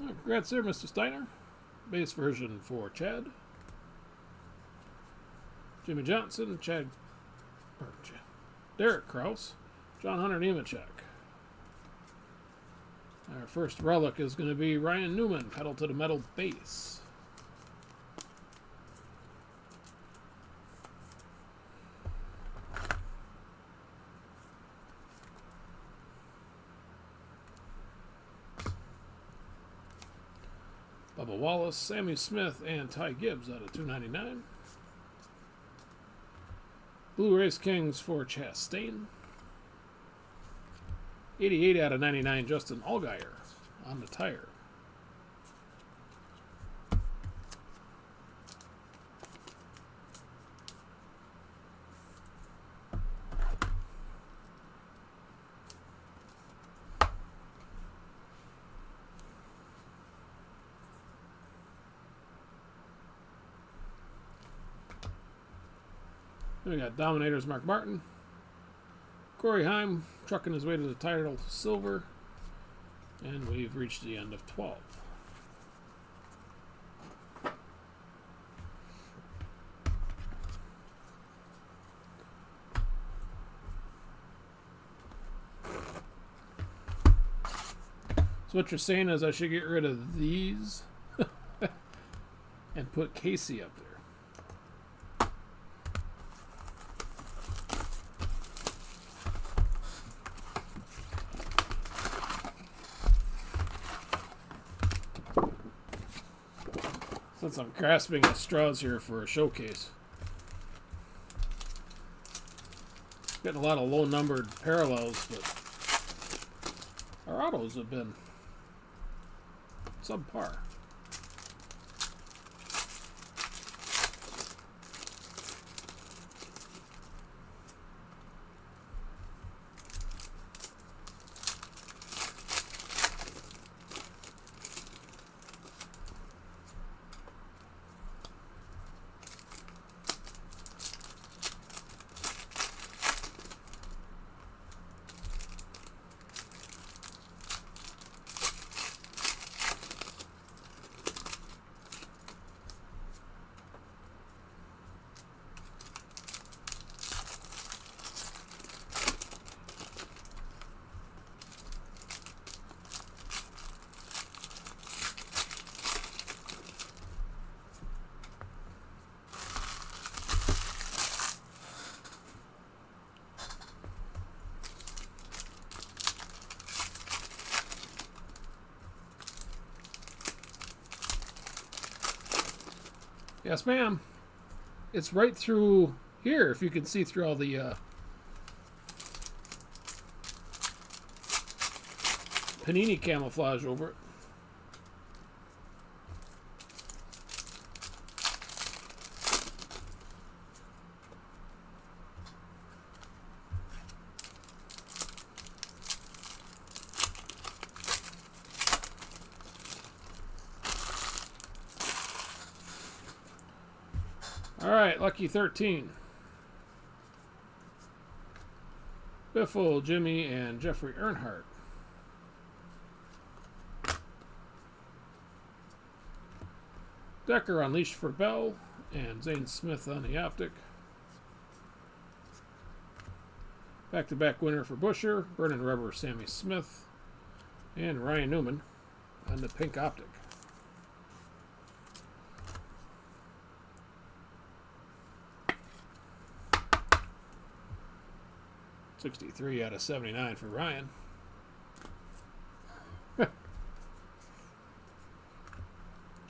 Oh, congrats there, Mr. Steiner. Base version for Chad. Jimmy Johnson, Derek Krause, John Hunter Nemechek. Our first relic is going to be Ryan Newman, pedal to the metal base. Bubba Wallace, Sammy Smith, and Ty Gibbs out of 299. Blue Race Kings for Chastain. 88 out of 99, Justin Allgaier on the tire. Then we got Dominators Mark Martin. Corey Heim trucking his way to the title silver. And we've reached the end of 12. So what you're saying is I should get rid of these and put Casey up there. Since I'm grasping at straws here for a showcase. Getting a lot of low numbered parallels, but our autos have been subpar. Yes, ma'am. It's right through here, if you can see through all the Panini camouflage over it. All right, lucky 13. Biffle, Jimmy, and Jeffrey Earnhardt. Decker Unleashed for Bell, and Zane Smith on the optic. Back-to-back winner for Busher, Vernon Rubber, Sammy Smith, and Ryan Newman on the pink optic. $63 out of $79 for Ryan.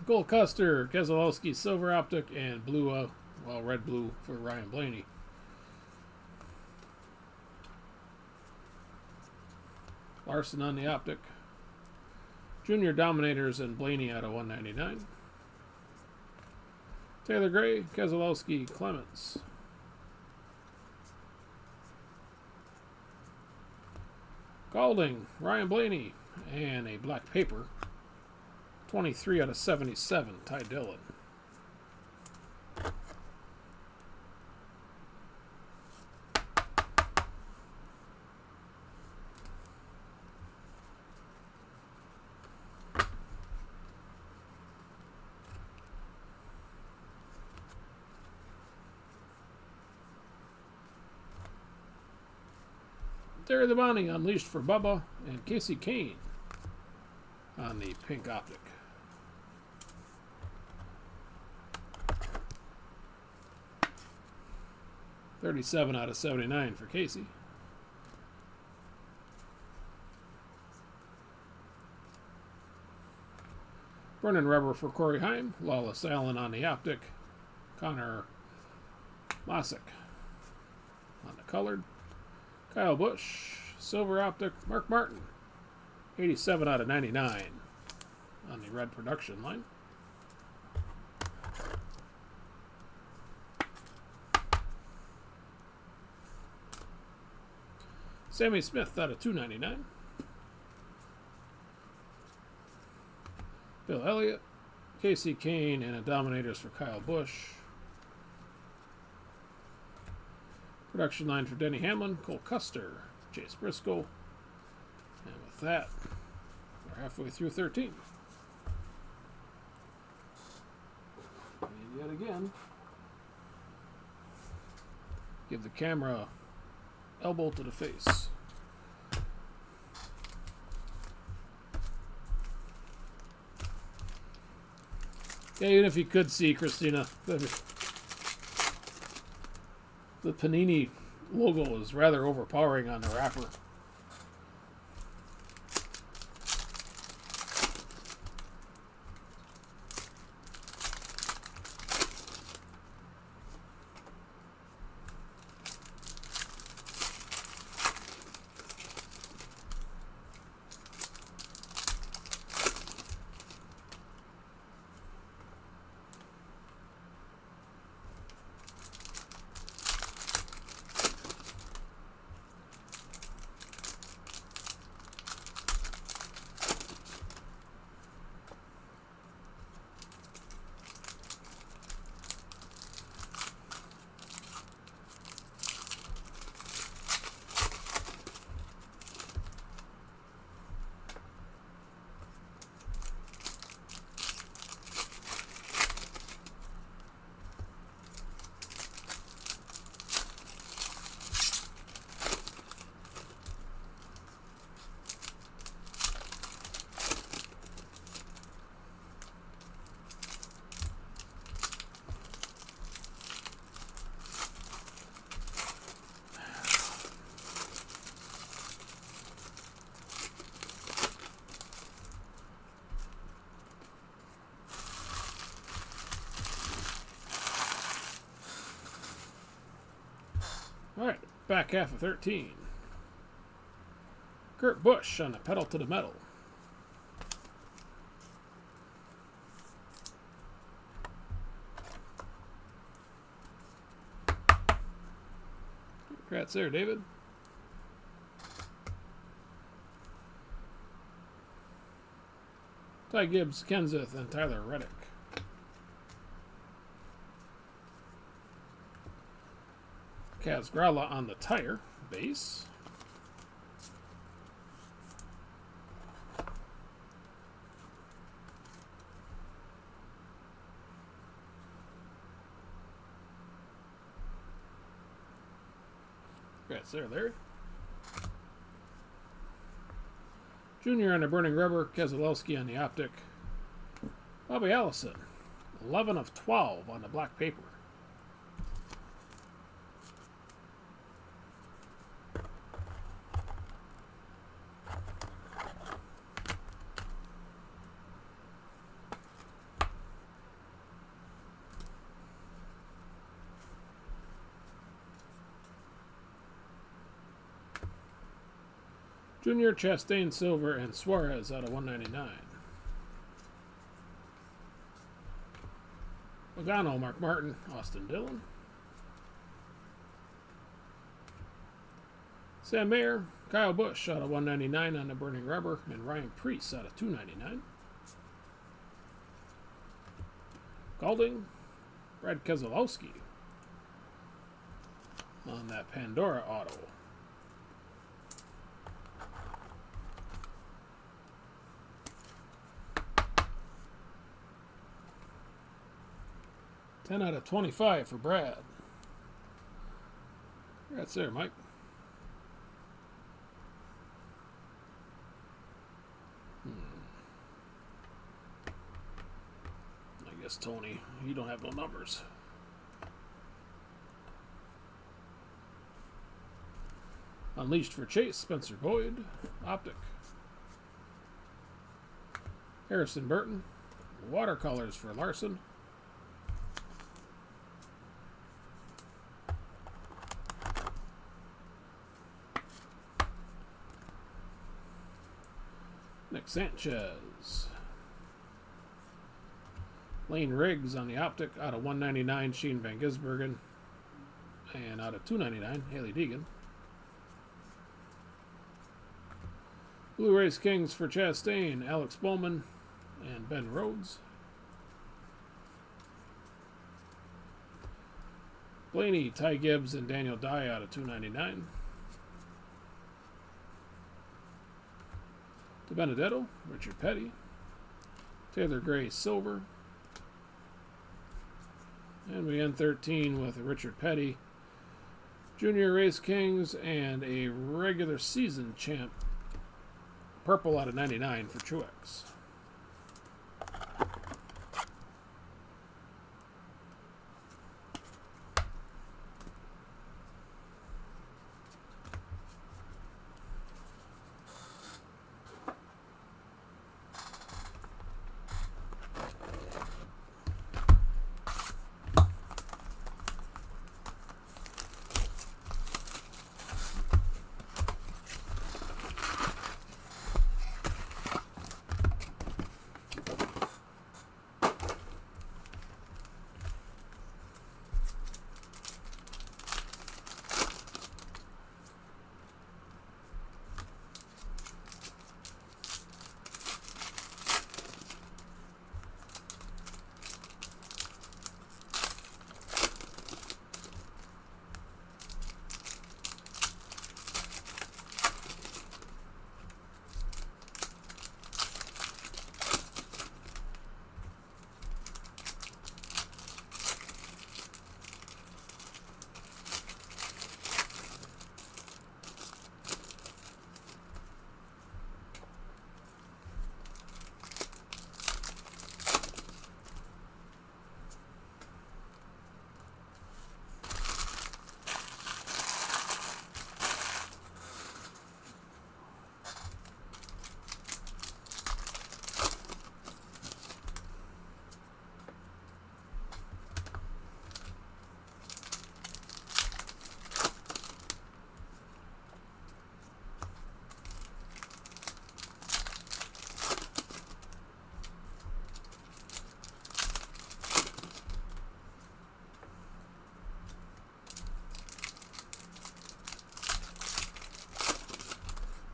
Gold Custer, Keselowski, silver optic, and blue, red blue for Ryan Blaney. Larson on the optic. Junior Dominators and Blaney out of 199. Taylor Gray, Keselowski, Clements. Golding, Ryan Blaney, and a black paper. 23 out of 77, Ty Dillon. Terry the Bounty Unleashed for Bubba, and Casey Kane on the pink optic. $37 out of $79 for Casey. Vernon Rubber for Corey Heim. Lawless Allen on the optic. Connor Mosick on the colored. Kyle Busch, silver optic. Mark Martin, 87 out of 99 on the red production line. Sammy Smith out of 299. Bill Elliott, Casey Kane, and a Dominators for Kyle Busch. Production line for Denny Hamlin, Cole Custer, Chase Briscoe. And with that, we're halfway through 13. And yet again, give the camera elbow to the face. Yeah, even if you could see, Christina, the Panini logo is rather overpowering on the wrapper. All right, back half of 13. Kurt Busch on the pedal to the metal. Congrats there, David. Ty Gibbs, Kenseth, and Tyler Reddick. Kazgrala on the tire base. Congrats there, Larry. Junior on the Burning Rubber, Keselowski on the Optic. Bobby Allison, 11 of 12 on the black paper. Junior, Chastain, Silver, and Suarez out of 199. Logano, Mark Martin, Austin Dillon. Sam Mayer, Kyle Busch out of 199 on the Burning Rubber, and Ryan Preece out of 299. Golding, Brad Keselowski on that Pandora auto. Ten out of 25 for Brad. That's there, Mike. I guess Tony, you don't have no numbers. Unleashed for Chase, Spencer Boyd, Optic. Harrison Burton, watercolors for Larson. Nick Sanchez. Lane Riggs on the Optic out of 199, Sheen Van Gisbergen. And out of 299, Haley Deegan. Blue Race Kings for Chastain, Alex Bowman, and Ben Rhodes. Blaney, Ty Gibbs, and Daniel Dye out of 299. Benedetto, Richard Petty, Taylor Gray, Silver, and we end 13 with Richard Petty, Junior Race Kings, and a regular season champ, purple out of 99 for Truex.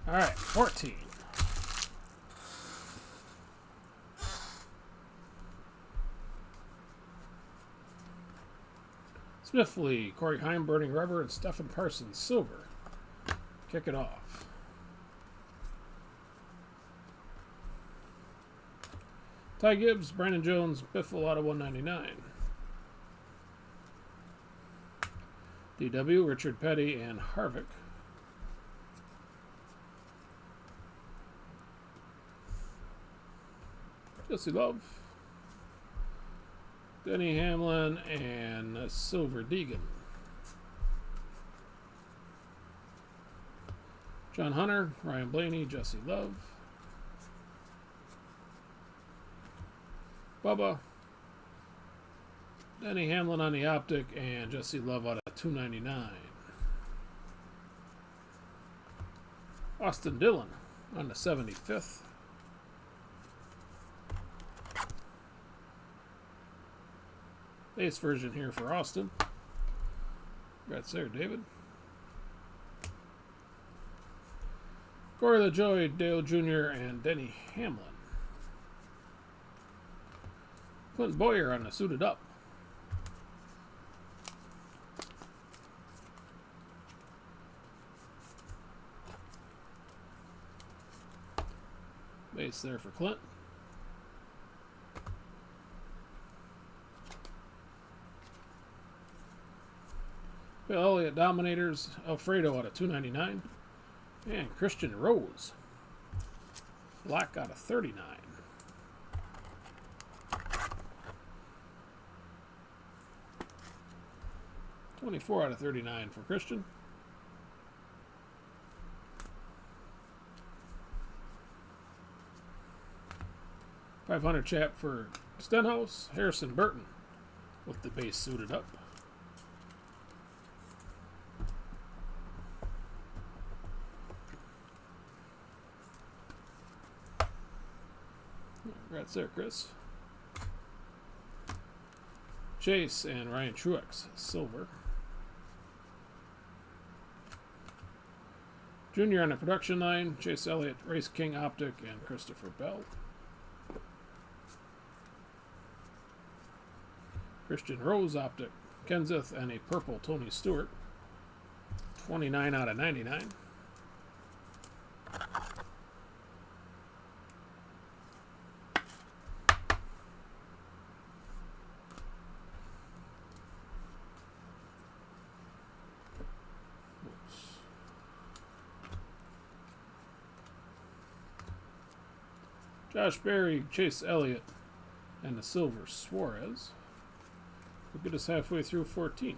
All right, 14. Smithly, Corey Heim, Burning Rubber, and Stephen Parsons, silver. Kick it off. Ty Gibbs, Brandon Jones, Biffle out of 199. DW, Richard Petty, and Harvick. Jesse Love. Denny Hamlin, and Silver Deegan. John Hunter, Ryan Blaney, Jesse Love. Bubba. Denny Hamlin on the optic, and Jesse Love out of 299. Austin Dillon on the 75th. Base version here for Austin. Congrats there, David. Corey LaJoy, Dale Jr., and Denny Hamlin. Clint Boyer on the suited up. Base there for Clint. Bill Elliott Dominators, Alfredo out of 299. And Christian Rose. Black out of 39. $24 out of 39 for Christian. $500 chap for Stenhouse. Harrison Burton with the base suited up. Congrats there, Chris. Chase and Ryan Truex, silver. Junior on the production line, Chase Elliott, Race King Optic, and Christopher Bell. Christian Rose Optic, Kenseth, and a purple Tony Stewart. 29 out of 99. Josh Berry, Chase Elliott, and the silver Suarez. We'll get us halfway through 14.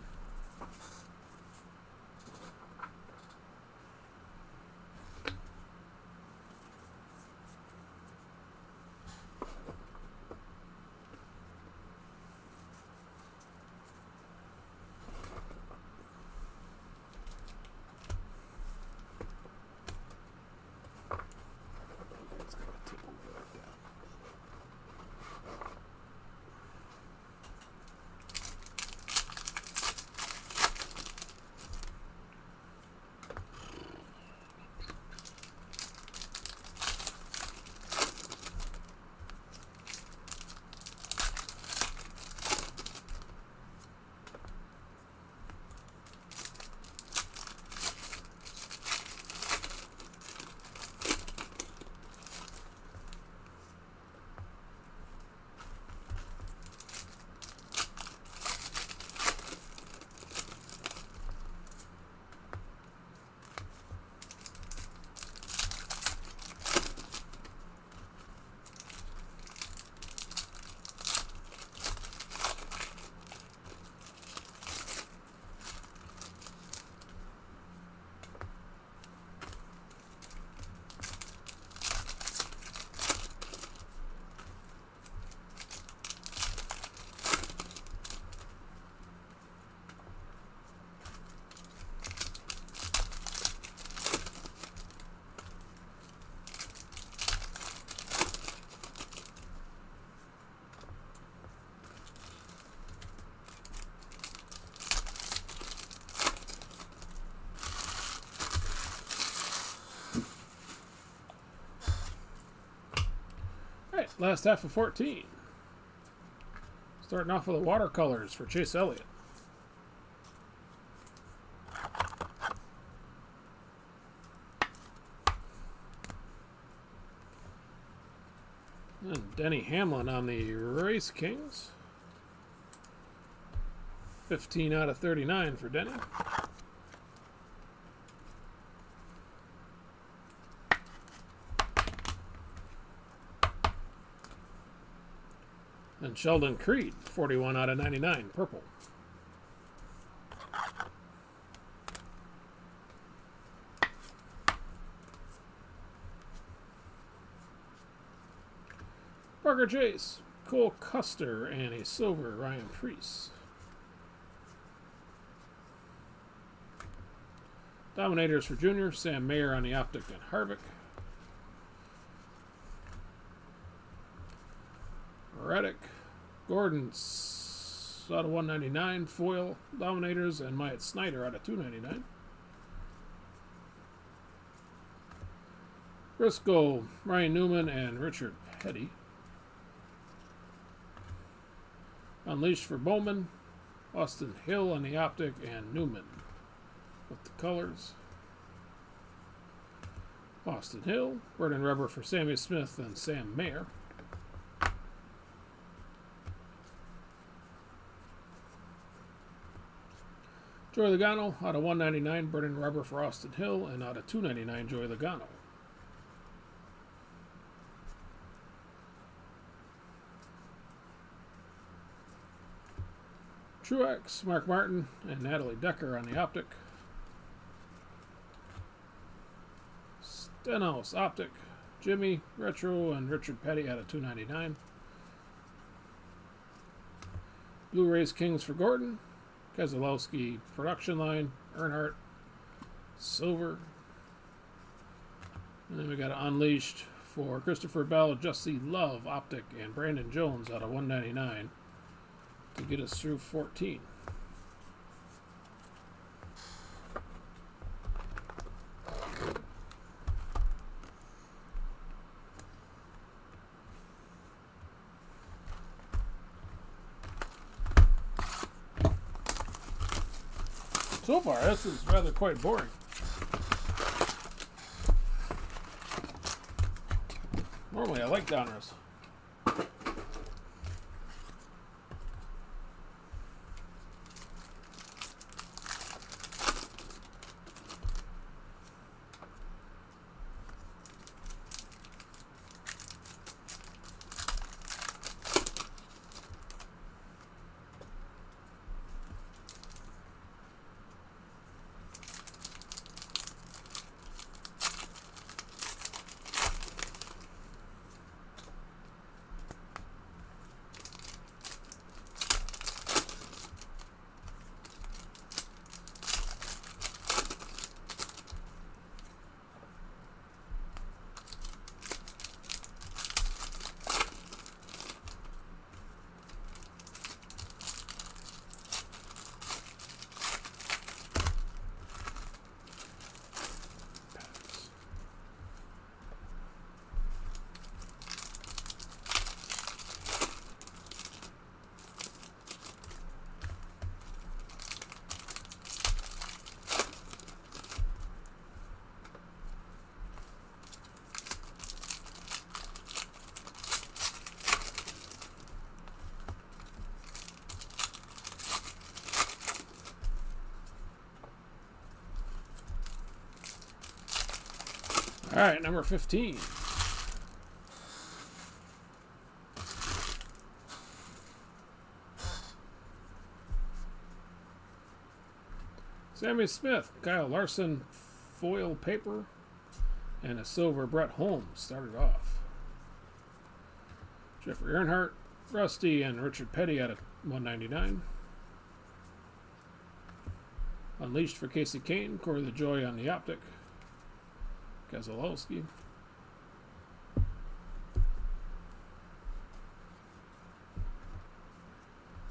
Last half of 14. Starting off with the watercolors for Chase Elliott. And Denny Hamlin on the Race Kings. 15 out of 39 for Denny. And Sheldon Creed, 41 out of 99, purple. Parker Chase, Cole Custer, and a silver Ryan Preece. Dominators for Junior, Sam Mayer on the optic and Harvick. Reddick, Gordon out of 199, foil Dominators, and Myatt Snyder out of 299. Briscoe, Ryan Newman, and Richard Petty. Unleashed for Bowman, Austin Hill on the optic, and Newman with the colors. Austin Hill, Vernon Rubber for Sammy Smith and Sam Mayer. Joey Logano out of 199, Vernon Rubber for Austin Hill, and out of 299, Joey Logano. Truex, Mark Martin, and Natalie Decker on the optic. Stenhouse optic, Jimmy, retro, and Richard Petty out of 299. Blue Race Kings for Gordon, Keselowski production line, Earnhardt, silver. And then we got Unleashed for Christopher Bell, Jussie Love optic, and Brandon Jones out of 199 to get us through 14. So far, this is rather quite boring. Normally, I like Donruss. All right, number 15. Sammy Smith, Kyle Larson, foil paper, and a silver Brett Holmes started off. Jeffrey Earnhardt, Rusty, and Richard Petty out of 199. Unleashed for Casey Kane, Corey LaJoy on the optic. Keselowski.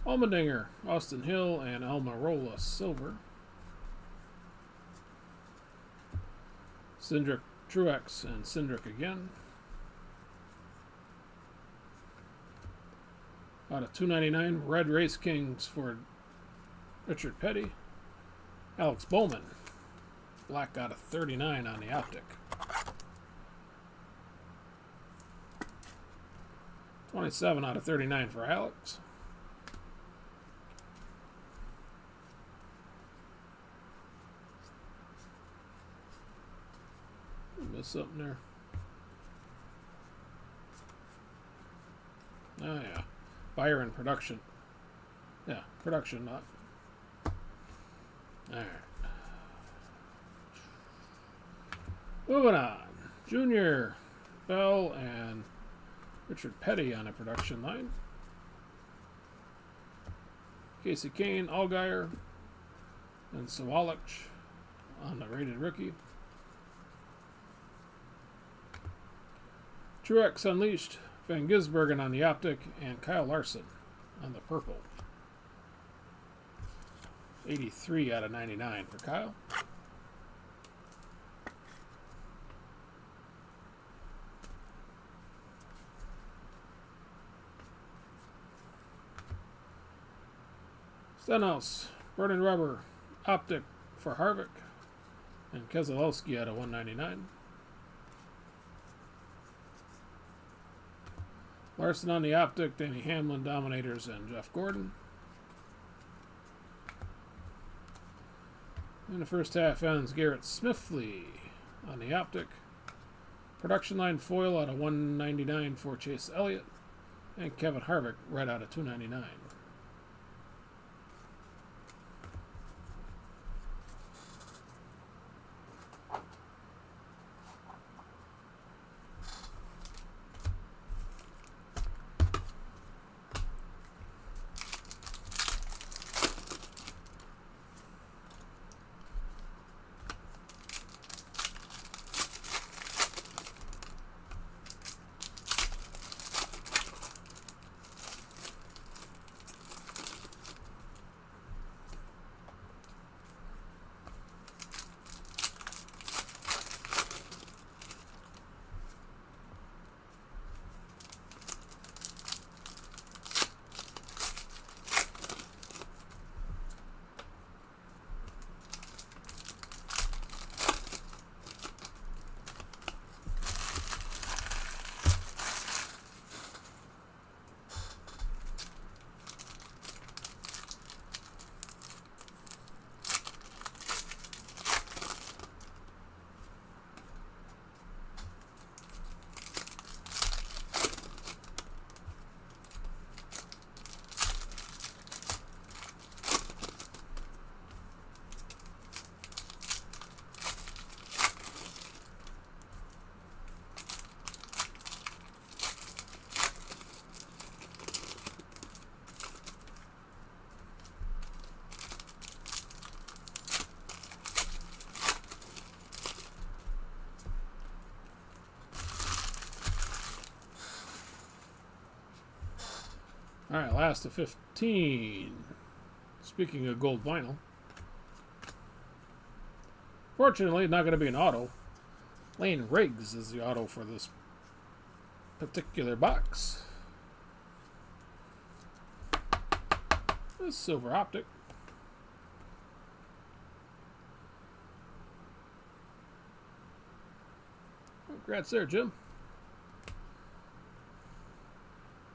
Allmendinger, Austin Hill, and Almirola silver. Cindric, Truex, and Cindric again. Out of 299, Red Race Kings for Richard Petty. Alex Bowman, black out of 39 on the optic. 27 out of 39 for Alex. Missed something there. Oh, yeah. Buyer and production. Yeah, production, not. Alright. Moving on. Junior Bell and Richard Petty on a production line. Casey Kane, Allgaier, and Sawalich on the rated rookie. Truex Unleashed, Van Gisbergen on the optic, and Kyle Larson on the purple. 83 out of 99 for Kyle. Stenhouse, Vernon Rubber, optic for Harvick, and Keselowski out of 199. Larson on the optic, Danny Hamlin, Dominators, and Jeff Gordon. In the first half ends, Garrett Smithley on the optic. Production line foil out of 199 for Chase Elliott, and Kevin Harvick right out of 299. All right, last of 15. Speaking of gold vinyl. Fortunately, not going to be an auto. Lane Riggs is the auto for this particular box. This silver optic. Congrats there, Jim.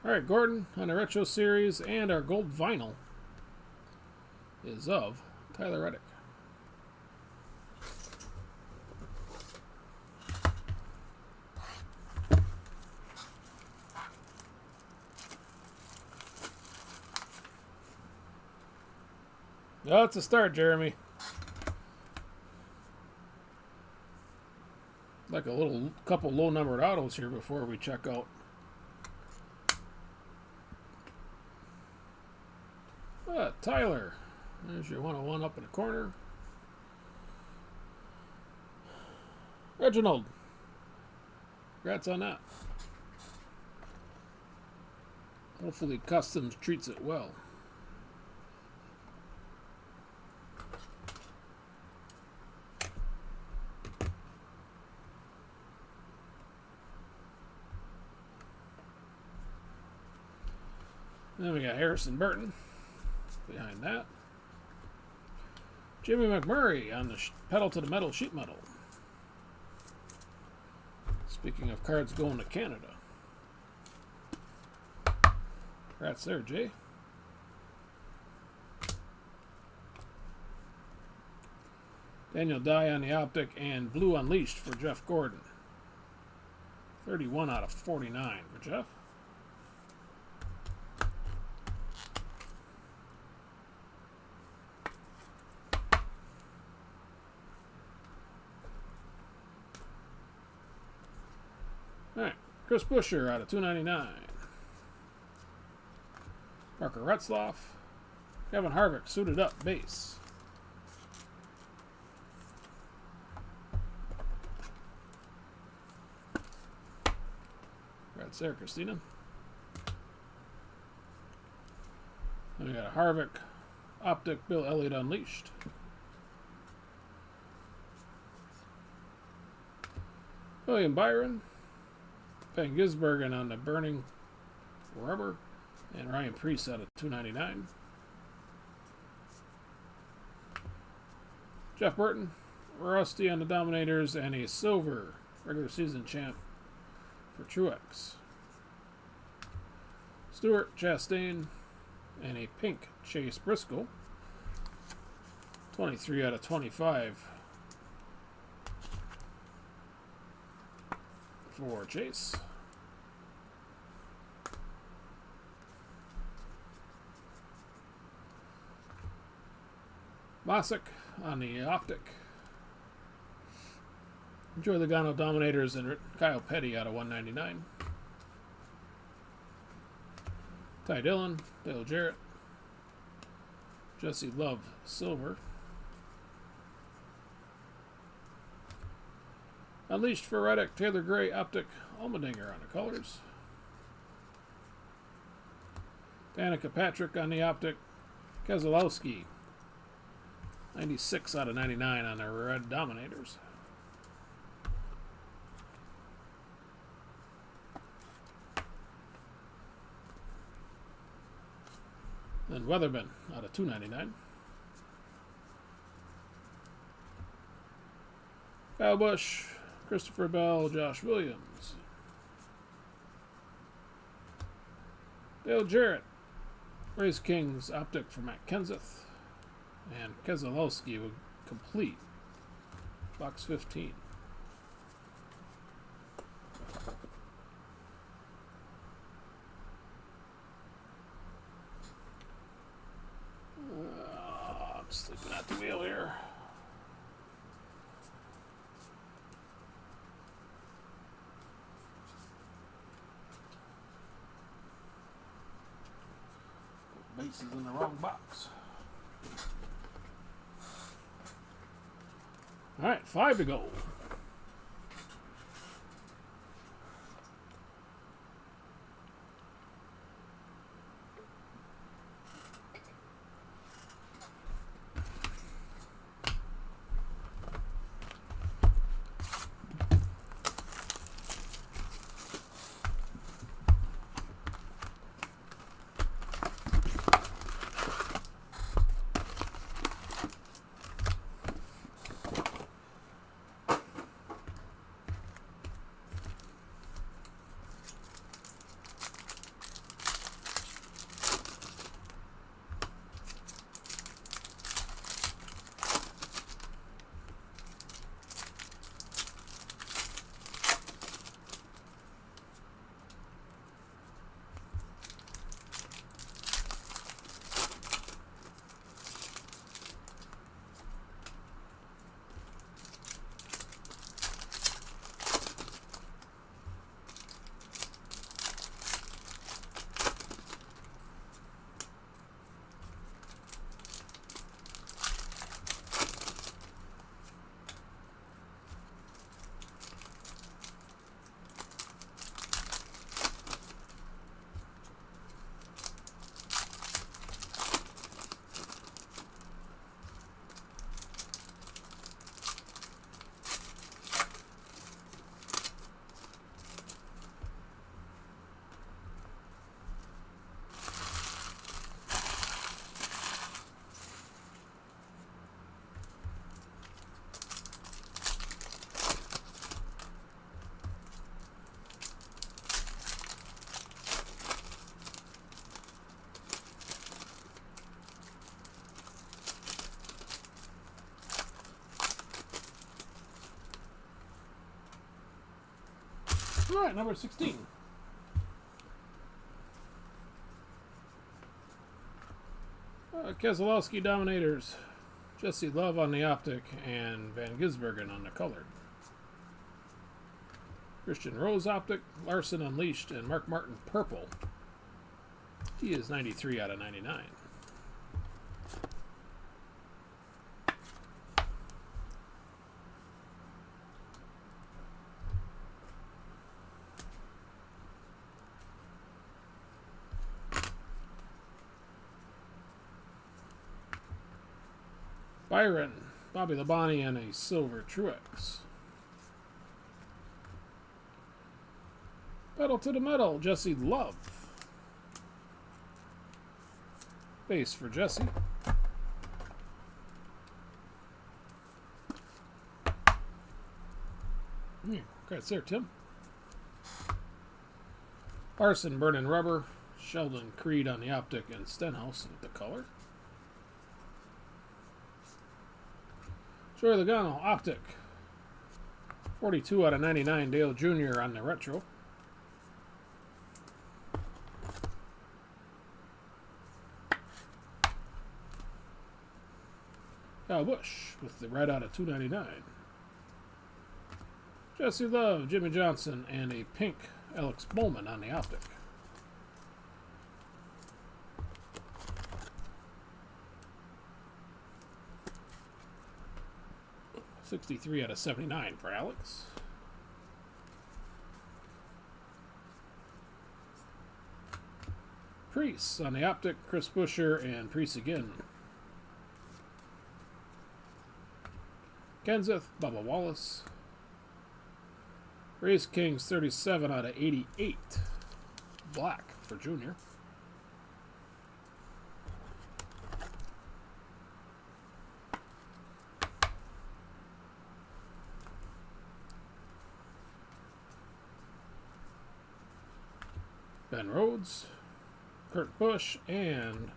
All right, Gordon on the Retro Series, and our gold vinyl is of Tyler Reddick. Oh, it's a start, Jeremy. Like a little couple low-numbered autos here before we check out. Tyler, there's your 101 up in the corner. Reginald, congrats on that. Hopefully Customs treats it well. Then we got Harrison Burton behind that. Jimmy McMurray on the pedal to the metal sheet metal. Speaking of cards going to Canada. Congrats there, Jay. Daniel Dye on the optic and Blue Unleashed for Jeff Gordon. 31 out of 49 for Jeff. Alright, Chris Buescher out of 299. Parker Retzloff. Kevin Harvick suited up base. Right there, Christina. Then we got a Harvick optic Bill Elliott Unleashed. William Byron. Van Gisbergen on the Burning Rubber. And Ryan Preece out of 299. Jeff Burton. Rusty on the Dominators. And a silver regular season champ for Truex. Stuart Chastain. And a pink Chase Briscoe. 23 out of 25 for Chase. Vlasic on the optic. Joey Logano Dominators and Kyle Petty out of 199. Ty Dillon, Dale Jarrett. Jesse Love Silver. Unleashed for Reddick, Taylor Gray Optic Allmendinger on the colors. Danica Patrick on the optic. Keselowski. 96 out of 99 on the Red Dominators. Then Weatherman out of 299. Kyle Busch, Christopher Bell, Josh Williams. Dale Jarrett, Race Kings optic for Matt Kenseth. And Keselowski would complete box 15. I'm sleeping at the wheel here. Base is in the wrong box. All right, 5 to go. All right, number 16. Keselowski Dominators. Jesse Love on the optic and Van Gisbergen on the colored. Christian Rose optic, Larson Unleashed, and Mark Martin purple. He is 93 out of 99. Byron, Bobby Labonte, and a silver Truex. Pedal to the metal, Jesse Love. Base for Jesse. Congrats there, Tim. Larson, Burning Rubber. Sheldon Creed on the optic, and Stenhouse with the color. Joey Logano, optic. 42 out of 99, Dale Jr. on the retro. Kyle Busch with the red out of 299. Jesse Love, Jimmy Johnson, and a pink Alex Bowman on the optic. $63 out of 79 for Alex. Priest on the optic, Chris Buescher, and Priest again. Kenseth, Bubba Wallace. Race Kings 37 out of 88. Black for Junior. Ben Rhodes, Kurt Busch, and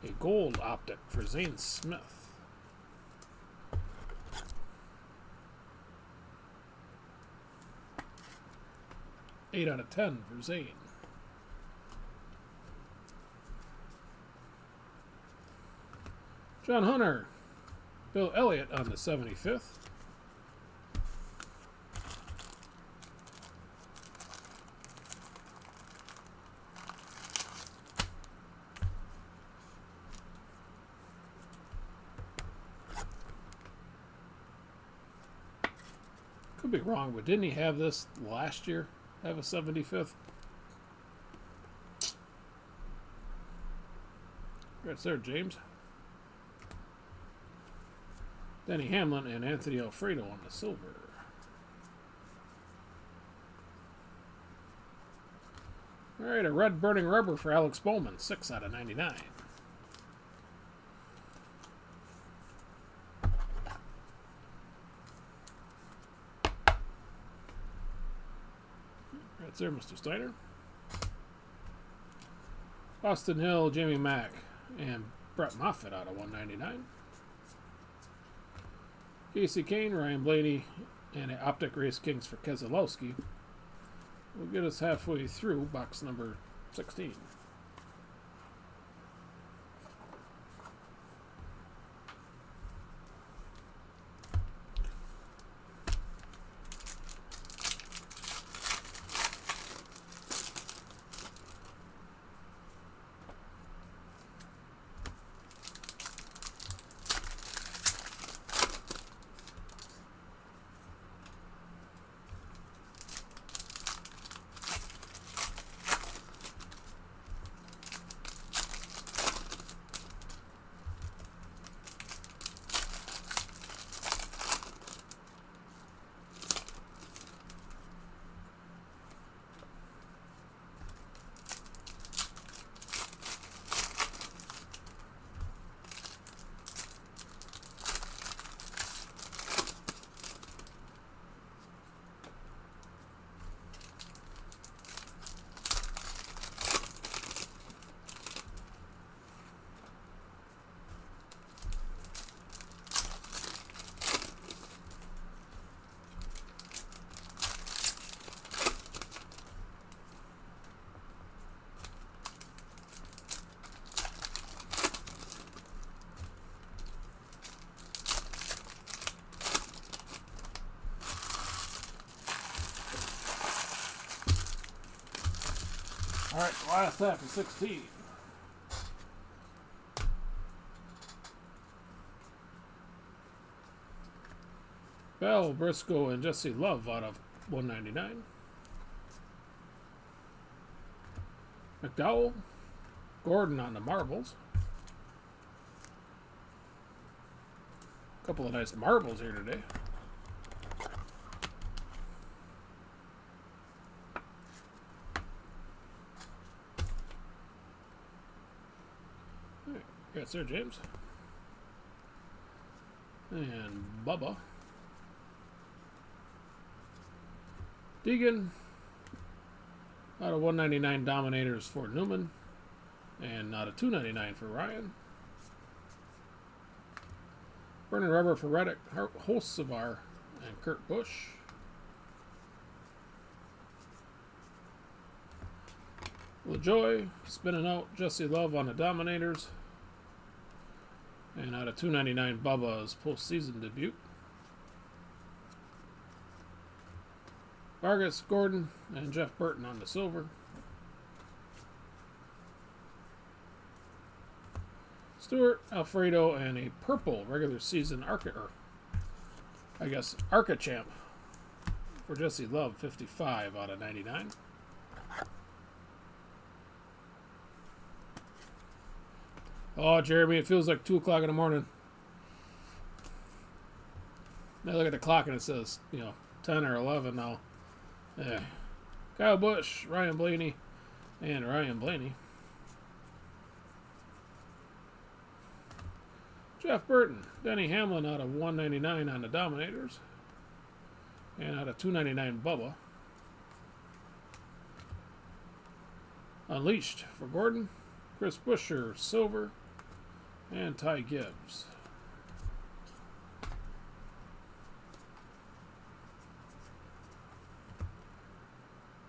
a gold optic for Zane Smith. Eight out of 10 for Zane. John Hunter, Bill Elliott on the 75th. Could be wrong, but didn't he have this last year? Have a 75th? Right there, James. Denny Hamlin and Anthony Alfredo on the silver. All right, a red Burning Rubber for Alex Bowman, 6 out of 99. Right there, Mr. Steiner. Austin Hill, Jamie Mack, and Brett Moffitt out of 199. Casey Kane, Ryan Blaney, and Optic Race Kings for Keselowski will get us halfway through box number 16. All right, last half of 16. Bell, Briscoe, and Jesse Love out of 199. McDowell, Gordon on the marbles. A couple of nice marbles here today. All right, congrats there, James. And Bubba. Deegan. Out of 199 Dominators for Newman. And out of 299 for Ryan. Burning Rubber for Reddick, Holsevar, and Kurt Busch. LaJoy, spinning out Jesse Love on the Dominators. And out of 299 Bubba's postseason debut. Vargas, Gordon, and Jeff Burton on the silver. Stewart, Alfredo, and a purple regular season Arca Champ for Jesse Love, 55 out of 99. Oh, Jeremy, it feels like 2 o'clock in the morning. I look at the clock and it says, 10 or 11 now. Yeah. Kyle Busch, Ryan Blaney, and Ryan Blaney. Jeff Burton, Denny Hamlin out of 199 on the Dominators. And out of 299 Bubba. Unleashed for Gordon, Chris Buescher, silver, and Ty Gibbs.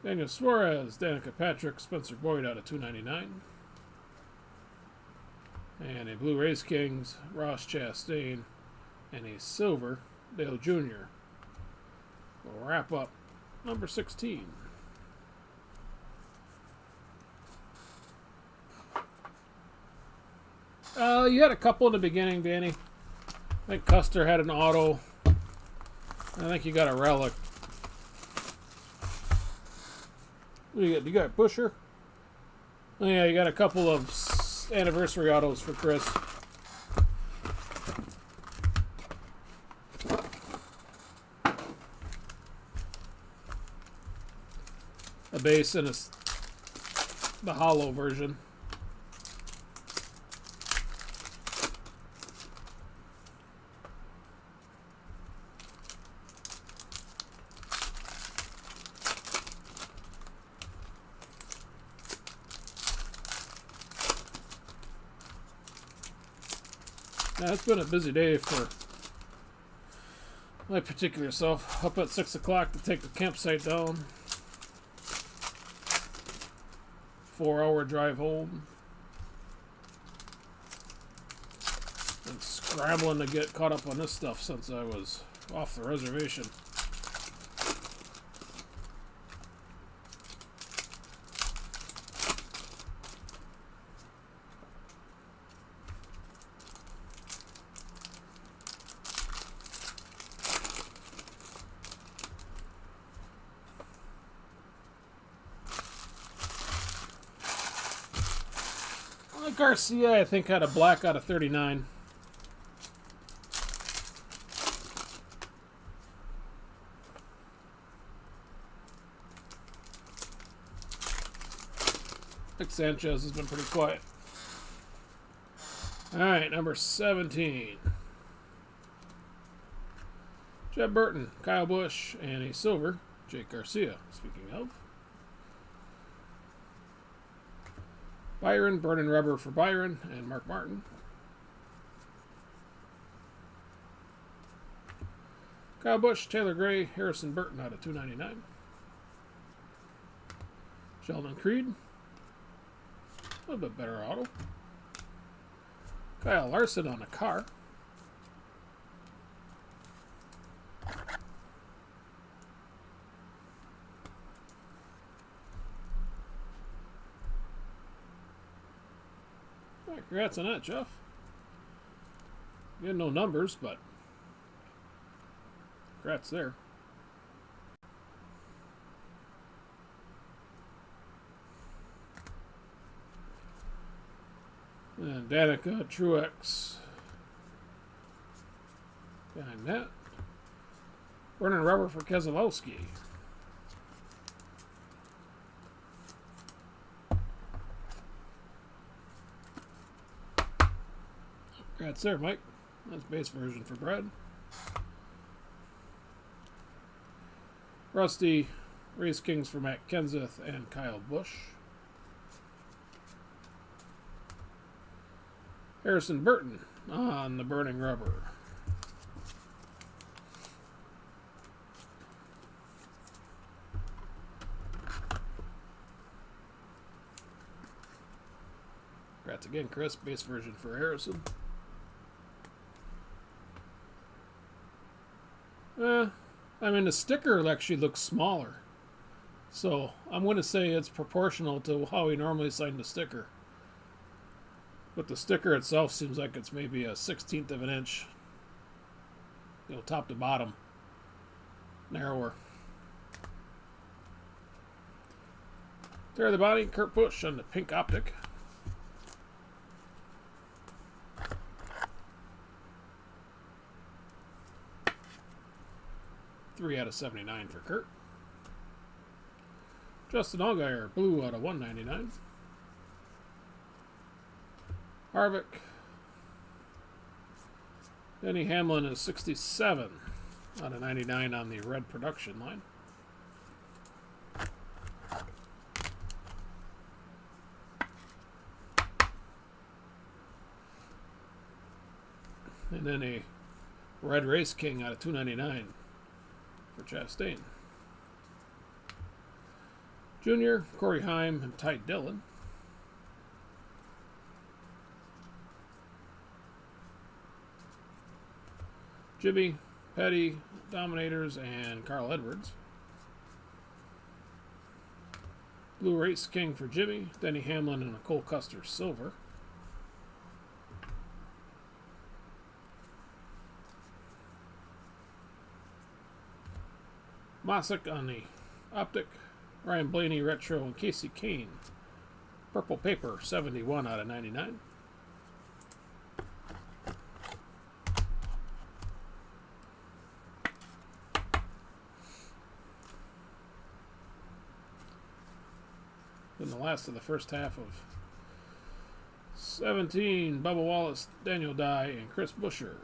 Daniel Suarez, Danica Patrick, Spencer Boyd out of 299. And a blue Race Kings, Ross Chastain, and a silver Dale Jr. We'll wrap up number 16. You had a couple in the beginning, Danny. I think Custer had an auto. I think you got a relic. What do you got? You got Buescher? Oh, yeah, you got a couple of anniversary autos for Chris. A base and the hollow version. Now, it's been a busy day for my particular self. Up at 6 o'clock to take the campsite down. 4-hour drive home. And scrambling to get caught up on this stuff since I was off the reservation. Garcia, I think, had a black out of 39. Nick Sanchez has been pretty quiet. Alright, number 17. Jeb Burton, Kyle Busch, and a silver, Jake Garcia, speaking of. Byron, Burning Rubber for Byron, and Mark Martin. Kyle Busch, Taylor Gray, Harrison Burton out of 299. Sheldon Creed. A little bit better auto. Kyle Larson on a car. Right, congrats on that, Jeff. Getting no numbers, but congrats there. And Danica Truex behind that. Burning rubber for Keselowski. Congrats there, Mike. That's base version for Brad. Rusty Race Kings for Matt Kenseth and Kyle Busch. Harrison Burton on the burning rubber. Congrats again, Chris. Base version for Harrison. I mean, the sticker actually looks smaller. So I'm going to say it's proportional to how he normally signed the sticker. But the sticker itself seems like it's maybe a 1/16 of an inch, you know, top to bottom, narrower. There the body, Kurt Busch on the pink optic. Three out of 79 for Kurt. Justin Allgaier, blue out of 199. Harvick. Denny Hamlin is 67 out of 99 on the red production line. And then a red Race King out of 299 for Chastain. Junior, Corey Heim, and Ty Dillon. Jimmy, Petty, Dominators, and Carl Edwards. Blue Race King for Jimmy, Denny Hamlin, and a Cole Custer silver. Mosick on the optic. Ryan Blaney retro and Casey Kane. Purple paper, 71 out of 99. Then the last of the first half of 17, Bubba Wallace, Daniel Dye, and Chris Buescher.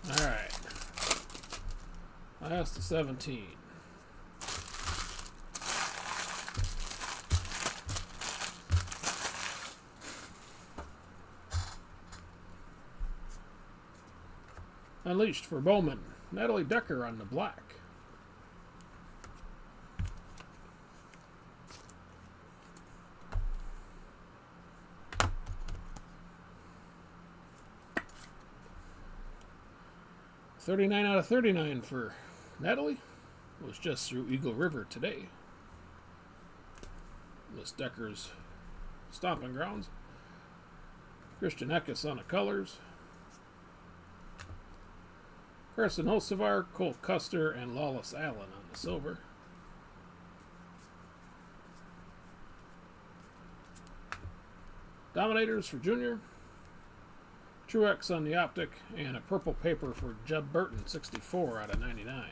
Alright. Last to 17. Unleashed for Bowman. Natalie Decker on the black. $39 out of $39 for Natalie. It was just through Eagle River today. Miss Decker's Stomping Grounds. Christian Eckes on the colors. Carson Hocevar, Cole Custer, and Lawless Allen on the silver. Dominators for Junior. Truex on the optic, and a purple paper for Jeb Burton, 64 out of 99.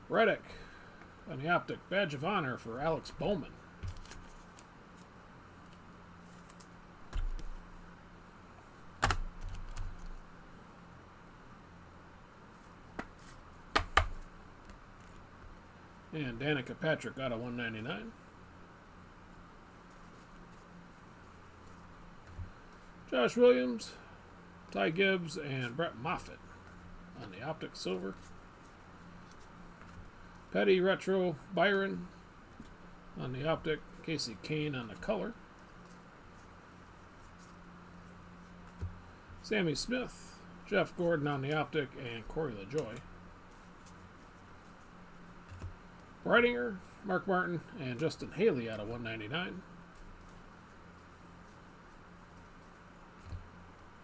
Reddick on the optic, badge of honor for Alex Bowman. And Danica Patrick out of 199. Josh Williams, Ty Gibbs, and Brett Moffitt on the optic silver. Petty Retro Byron on the optic. Casey Kane on the color. Sammy Smith, Jeff Gordon on the optic, and Corey LaJoie. Breidinger, Mark Martin, and Justin Haley out of 199.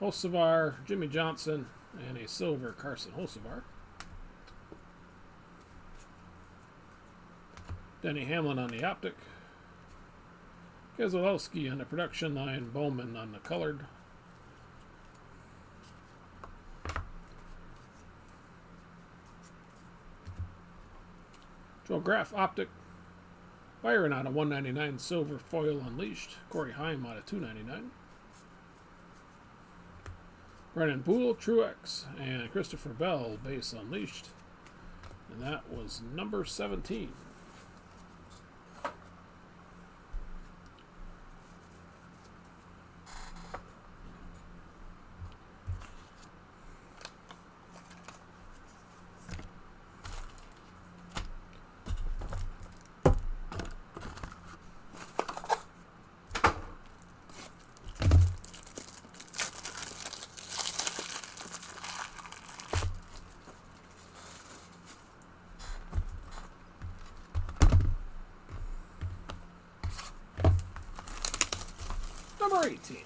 Hocevar, Jimmy Johnson, and a silver Carson Hocevar. Denny Hamlin on the optic. Keselowski on the production line. Bowman on the colored. Joe Graff optic. Byron out of 199 silver foil unleashed. Corey Heim out of 299. Brennan Poole, Truex, and Christopher Bell base unleashed. And that was number 17. Number 18.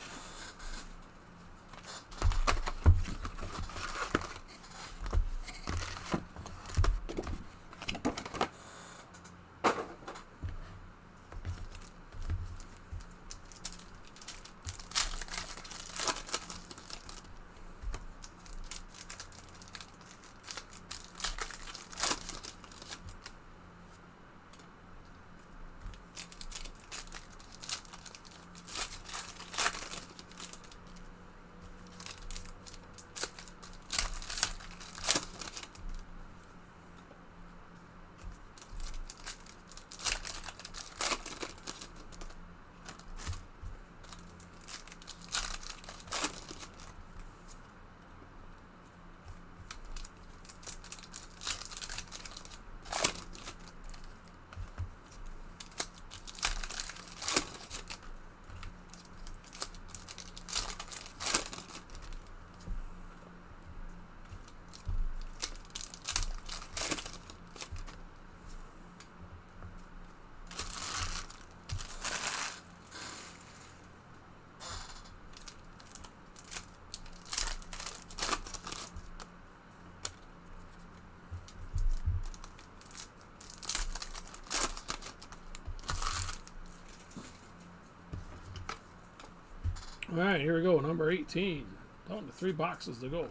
All right, here we go. Number 18. Down to 3 boxes to go.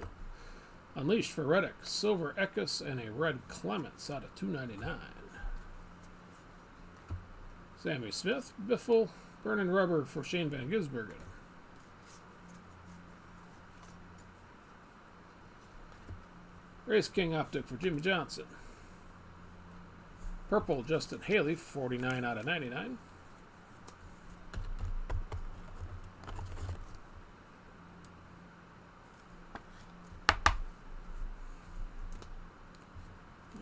Unleashed for Reddick, silver Eckes, and a red Clements out of 299. Sammy Smith, Biffle, Burning Rubber for Shane Van Gisbergen. Race King Optic for Jimmy Johnson. Purple Justin Haley, 49 out of 99.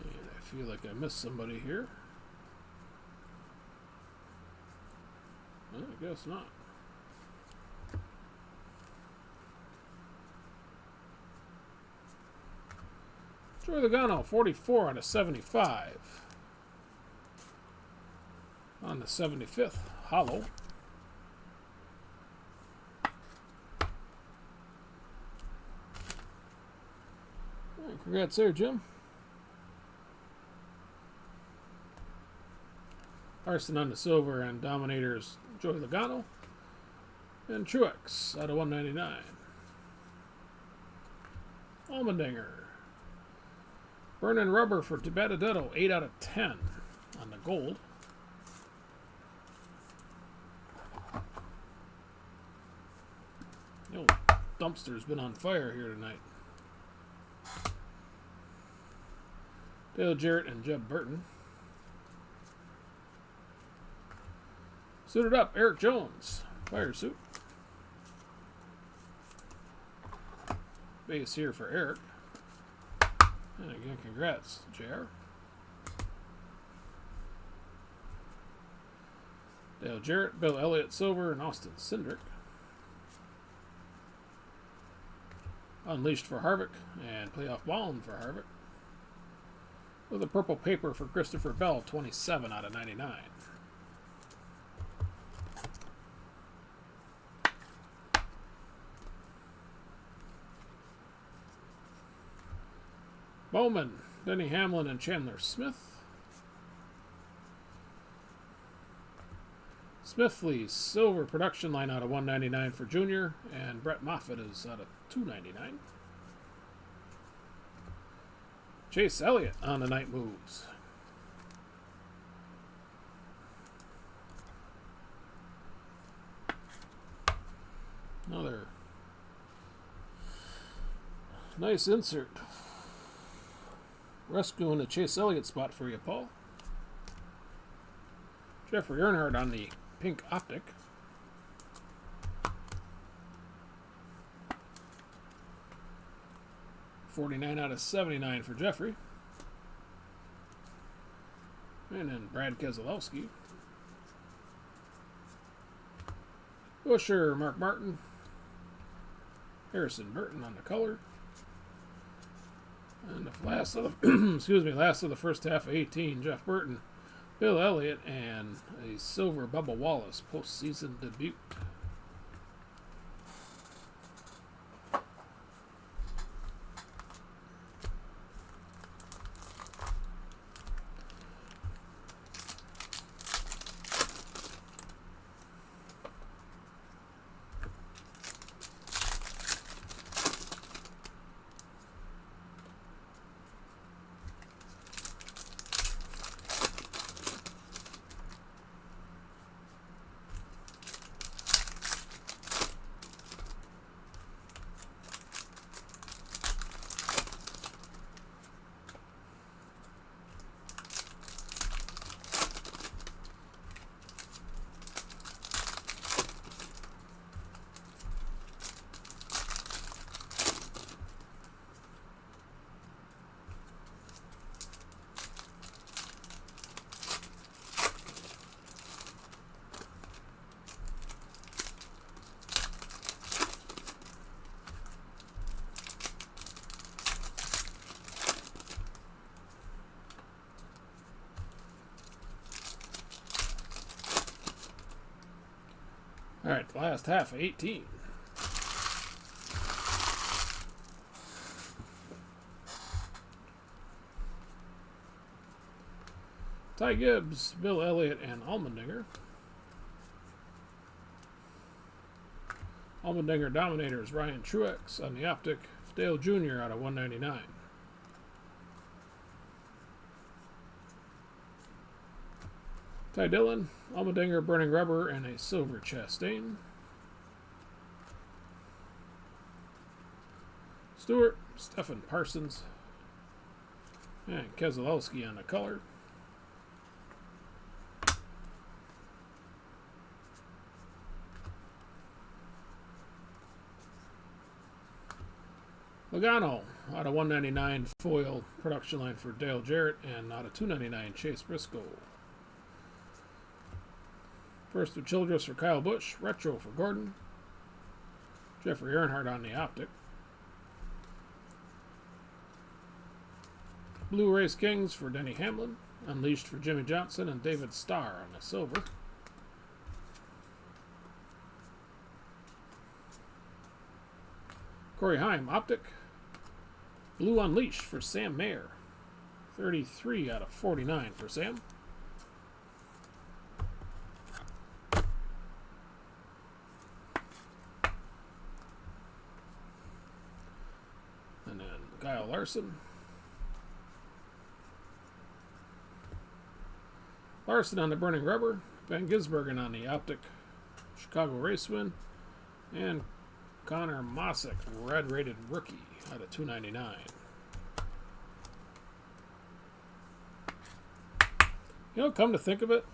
I feel like I missed somebody here. Well, I guess not. Joey Logano, 44 out of 75. On the 75th hollow. Right, congrats there, Jim. Arson on the silver and Dominators Joey Logano. And Truex out of 199. Allmendinger. Burning Rubber for Benedetto, 8 out of 10 on the gold. The old dumpster's been on fire here tonight. Dale Jarrett and Jeb Burton. Suited up, Eric Jones. Fire suit. Base here for Eric. And again, congrats, JR. Dale Jarrett, Bill Elliott Silver, and Austin Cindric. Unleashed for Harvick and Playoff Ballin for Harvick. With a purple paper for Christopher Bell, 27 out of 99. Bowman, Denny Hamlin, and Chandler Smith. Smithley, silver production line out of 199 for Junior, and Brett Moffitt is out of 299. Chase Elliott on the night moves. Another nice insert. Rescuing the Chase Elliott spot for you, Paul. Jeffrey Earnhardt on the pink optic. $49 out of 79 for Jeffrey. And then Brad Keselowski. Busher, Mark Martin. Harrison Burton on the color. And the last of the last of the first half of 18, Jeff Burton, Bill Elliott, and a silver Bubba Wallace postseason debut. All right, the last half of 18. Ty Gibbs, Bill Elliott, and Allmendinger. Allmendinger Dominators, Ryan Truex on the optic. Dale Jr. out of 199. Ty Dillon, Allmendinger, Burning Rubber, and a silver Chastain. Stewart, Stephen Parsons, and Keselowski on the color. Logano out of 199 foil production line for Dale Jarrett, and out of 299 Chase Briscoe. First with Childress for Kyle Busch, retro for Gordon. Jeffrey Earnhardt on the optic. Blue Race Kings for Denny Hamlin. Unleashed for Jimmy Johnson and David Starr on the silver. Corey Heim, Optic. Blue Unleashed for Sam Mayer. 33 out of 49 for Sam. And then Kyle Larson. Larson on the Burning Rubber. Van Gisbergen on the Optic Chicago Race Win. And Connor Mosick, red rated rookie out of 299. You know, come to think of it,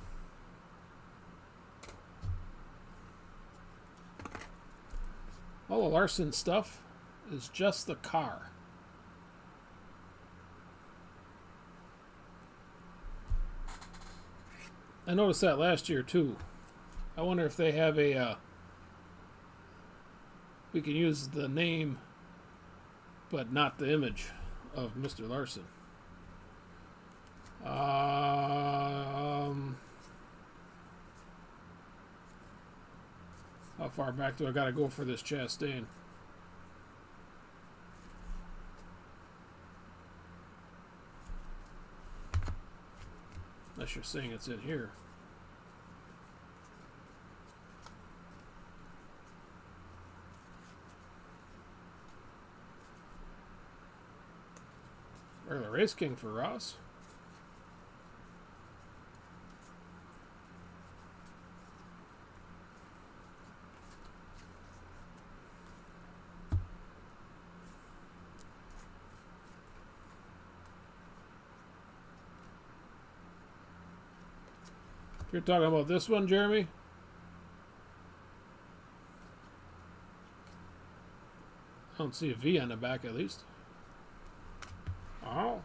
all the Larson stuff is just the car. I noticed that last year too. I wonder if they have a we can use the name but not the image of Mr. Larson. How far back do I gotta go for this Chastain? Unless you're saying it's in here. Regular Race King for Ross. You're talking about this one, Jeremy? I don't see a V on the back, at least. Oh.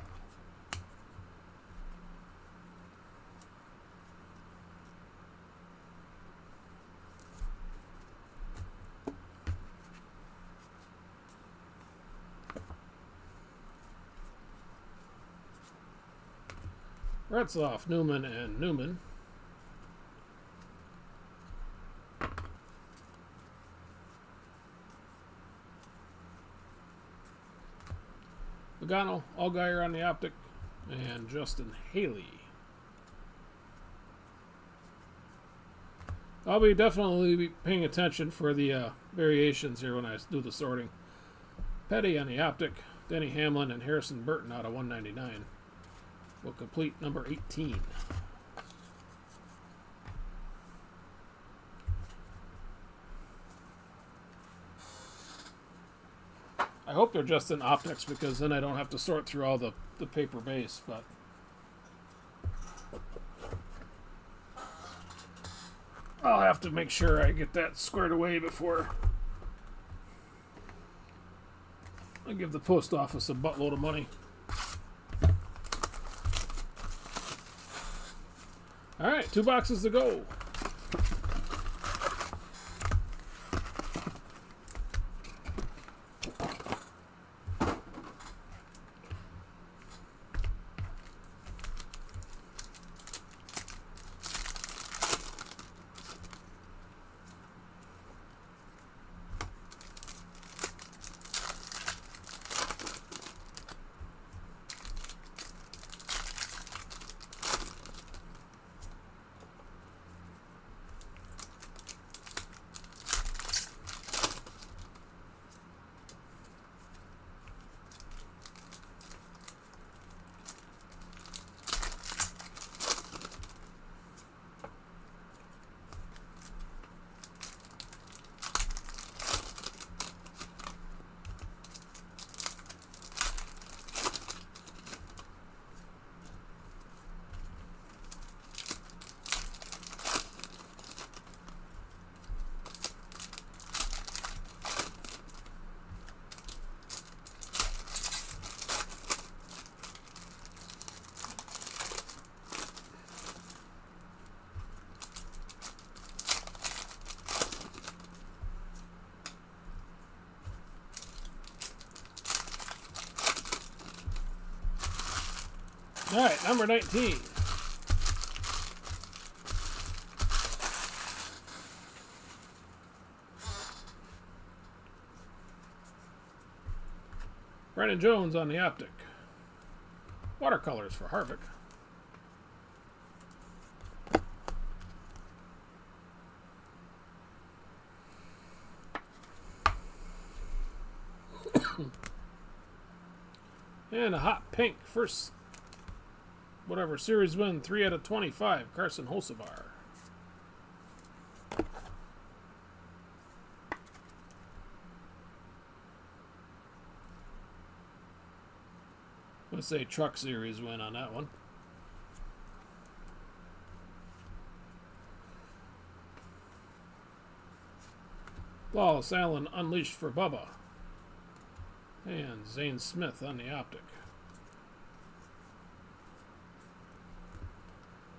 Retzloff, Newman, and Newman. Logano, Allgaier on the Optic, and Justin Haley. I'll be definitely paying attention for the variations here when I do the sorting. Petty on the Optic, Denny Hamlin, and Harrison Burton out of 199 will complete number 18. I hope they're just in optics because then I don't have to sort through all the paper base, but I'll have to make sure I get that squared away before I give the post office a buttload of money. All right, 2 boxes to go. All right, number 19. Brandon Jones on the Optic. Watercolors for Harvick. And a hot pink first, whatever, series win, 3 out of 25, Carson Hocevar. Let's say truck series win on that one. Wallace Allen unleashed for Bubba. And Zane Smith on the Optic.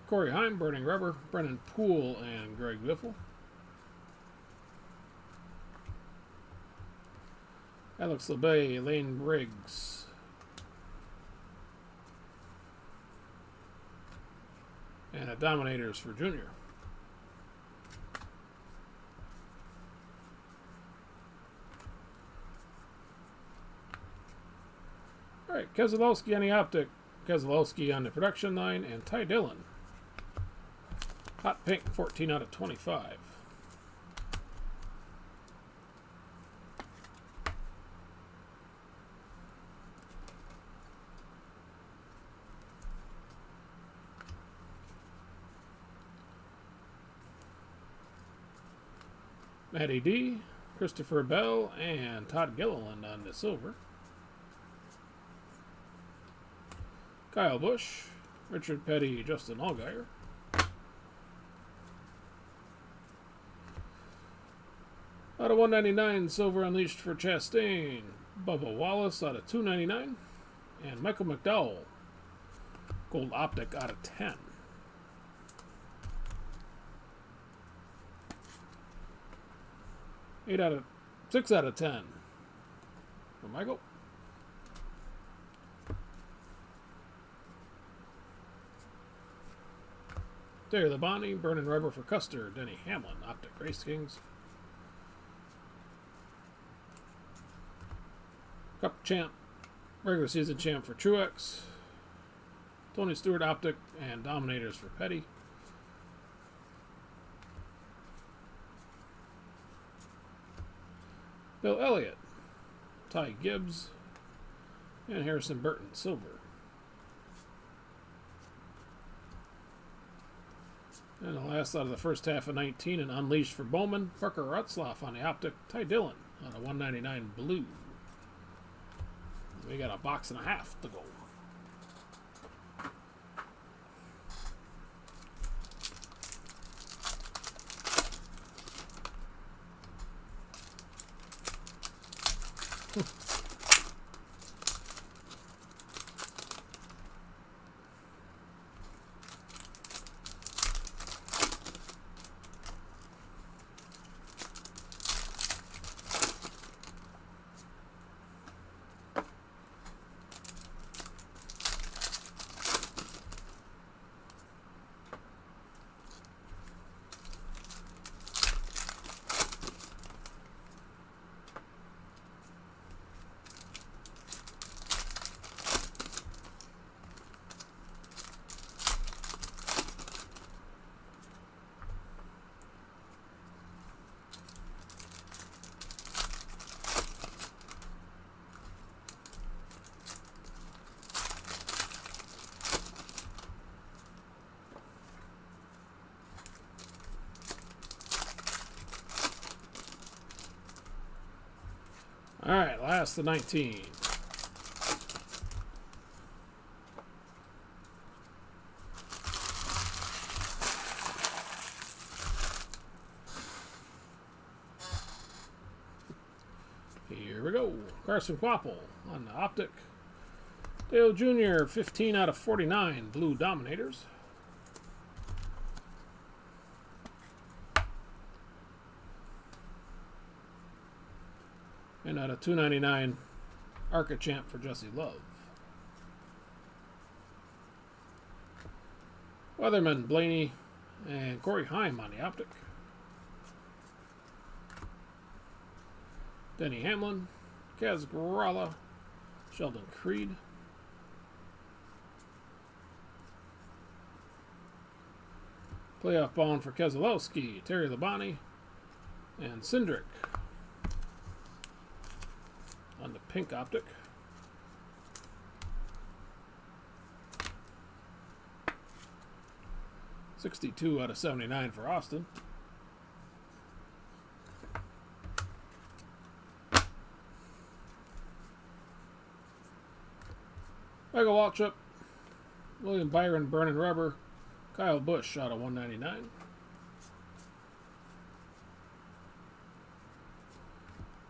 Corey Heim, Burning Rubber, Brennan Poole, and Greg Biffle. Alex LeBay, Lane Briggs. And a Dominators for Junior. All right, Keselowski on the Optic, Keselowski on the production line, and Ty Dillon. Hot pink, 14 out of 25. Matty D, Christopher Bell, and Todd Gilliland on the silver. Kyle Busch, Richard Petty, Justin Allgaier. Out of 199, silver unleashed for Chastain. Bubba Wallace out of 299. And Michael McDowell, gold optic out of 10. Six out of 10 for Michael. Terry Labonte, Burning Rubber for Custer, Denny Hamlin, Optic Race Kings. Cup champ, regular season champ for Truex. Tony Stewart Optic and Dominators for Petty. Bill Elliott, Ty Gibbs, and Harrison Burton silver. And the last out of the first half of 19, and unleashed for Bowman, Parker Rutzlaff on the Optic, Ty Dillon on a 199 blue. We got a box and a half to go. All right, last of 19. Here we go. Carson Quapple on the Optic. Dale Jr., 15 out of 49, Blue Dominators. And out of 299, Arca Champ for Jesse Love. Weatherman, Blaney, and Corey Heim on the optic. Denny Hamlin, Kaz Gralla, Sheldon Creed. Playoff bound for Keselowski, Terry Labonte, and Cindric on the pink optic. $62 out of $79 for Austin. Michael Waltrip, William Byron, Burning Rubber, Kyle Busch out of 199.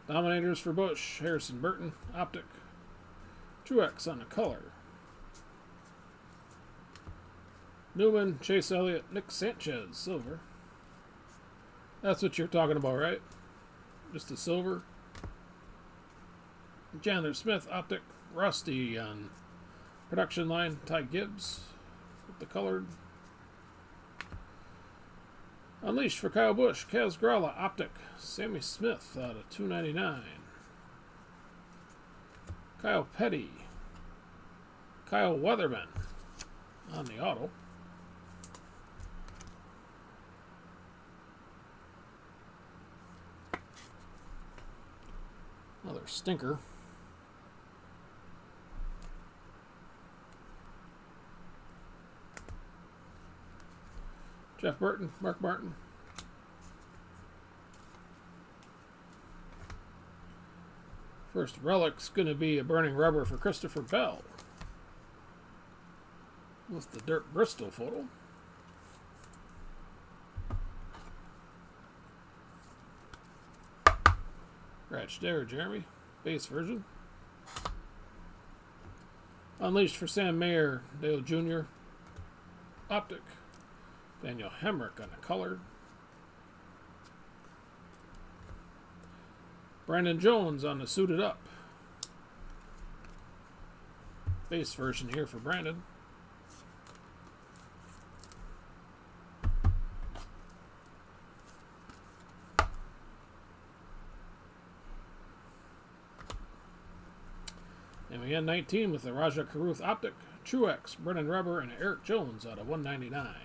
Dominators for Busch, Harrison Burton, optic. Truex on the color. Newman, Chase Elliott, Nick Sanchez, silver. That's what you're talking about, right? Just the silver. Chandler Smith, optic. Rusty on production line. Ty Gibbs with the colored. Unleashed for Kyle Busch, Kaz Gralla, optic. Sammy Smith out of 299. Kyle Petty. Kyle Weatherman on the auto. Another stinker. Jeff Burton, Mark Martin. First relic's going to be a Burning Rubber for Christopher Bell. With the Dirt Bristol photo. Scratch there, Jeremy. Base version. Unleashed for Sam Mayer, Dale Jr. Optic. Daniel Hemrick on the color. Brandon Jones on the suited up. Base version here for Brandon. And we end 19 with the Raja Caruth optic, Truex, Brennan Rubber, and Eric Jones out of 199.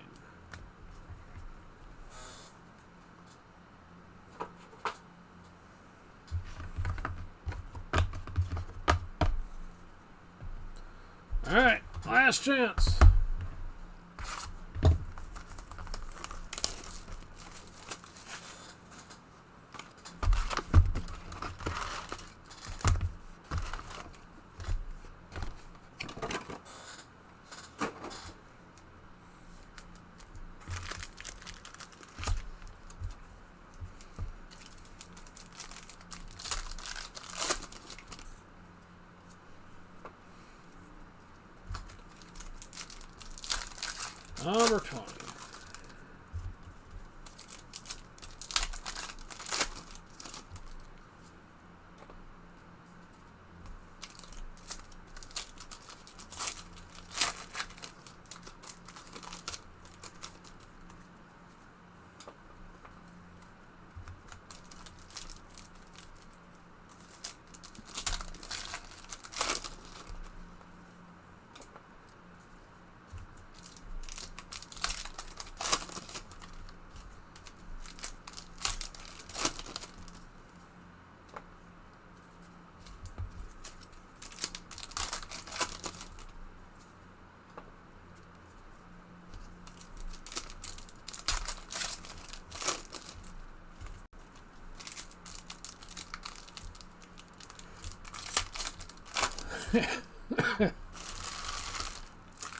All right, last chance. Number 20.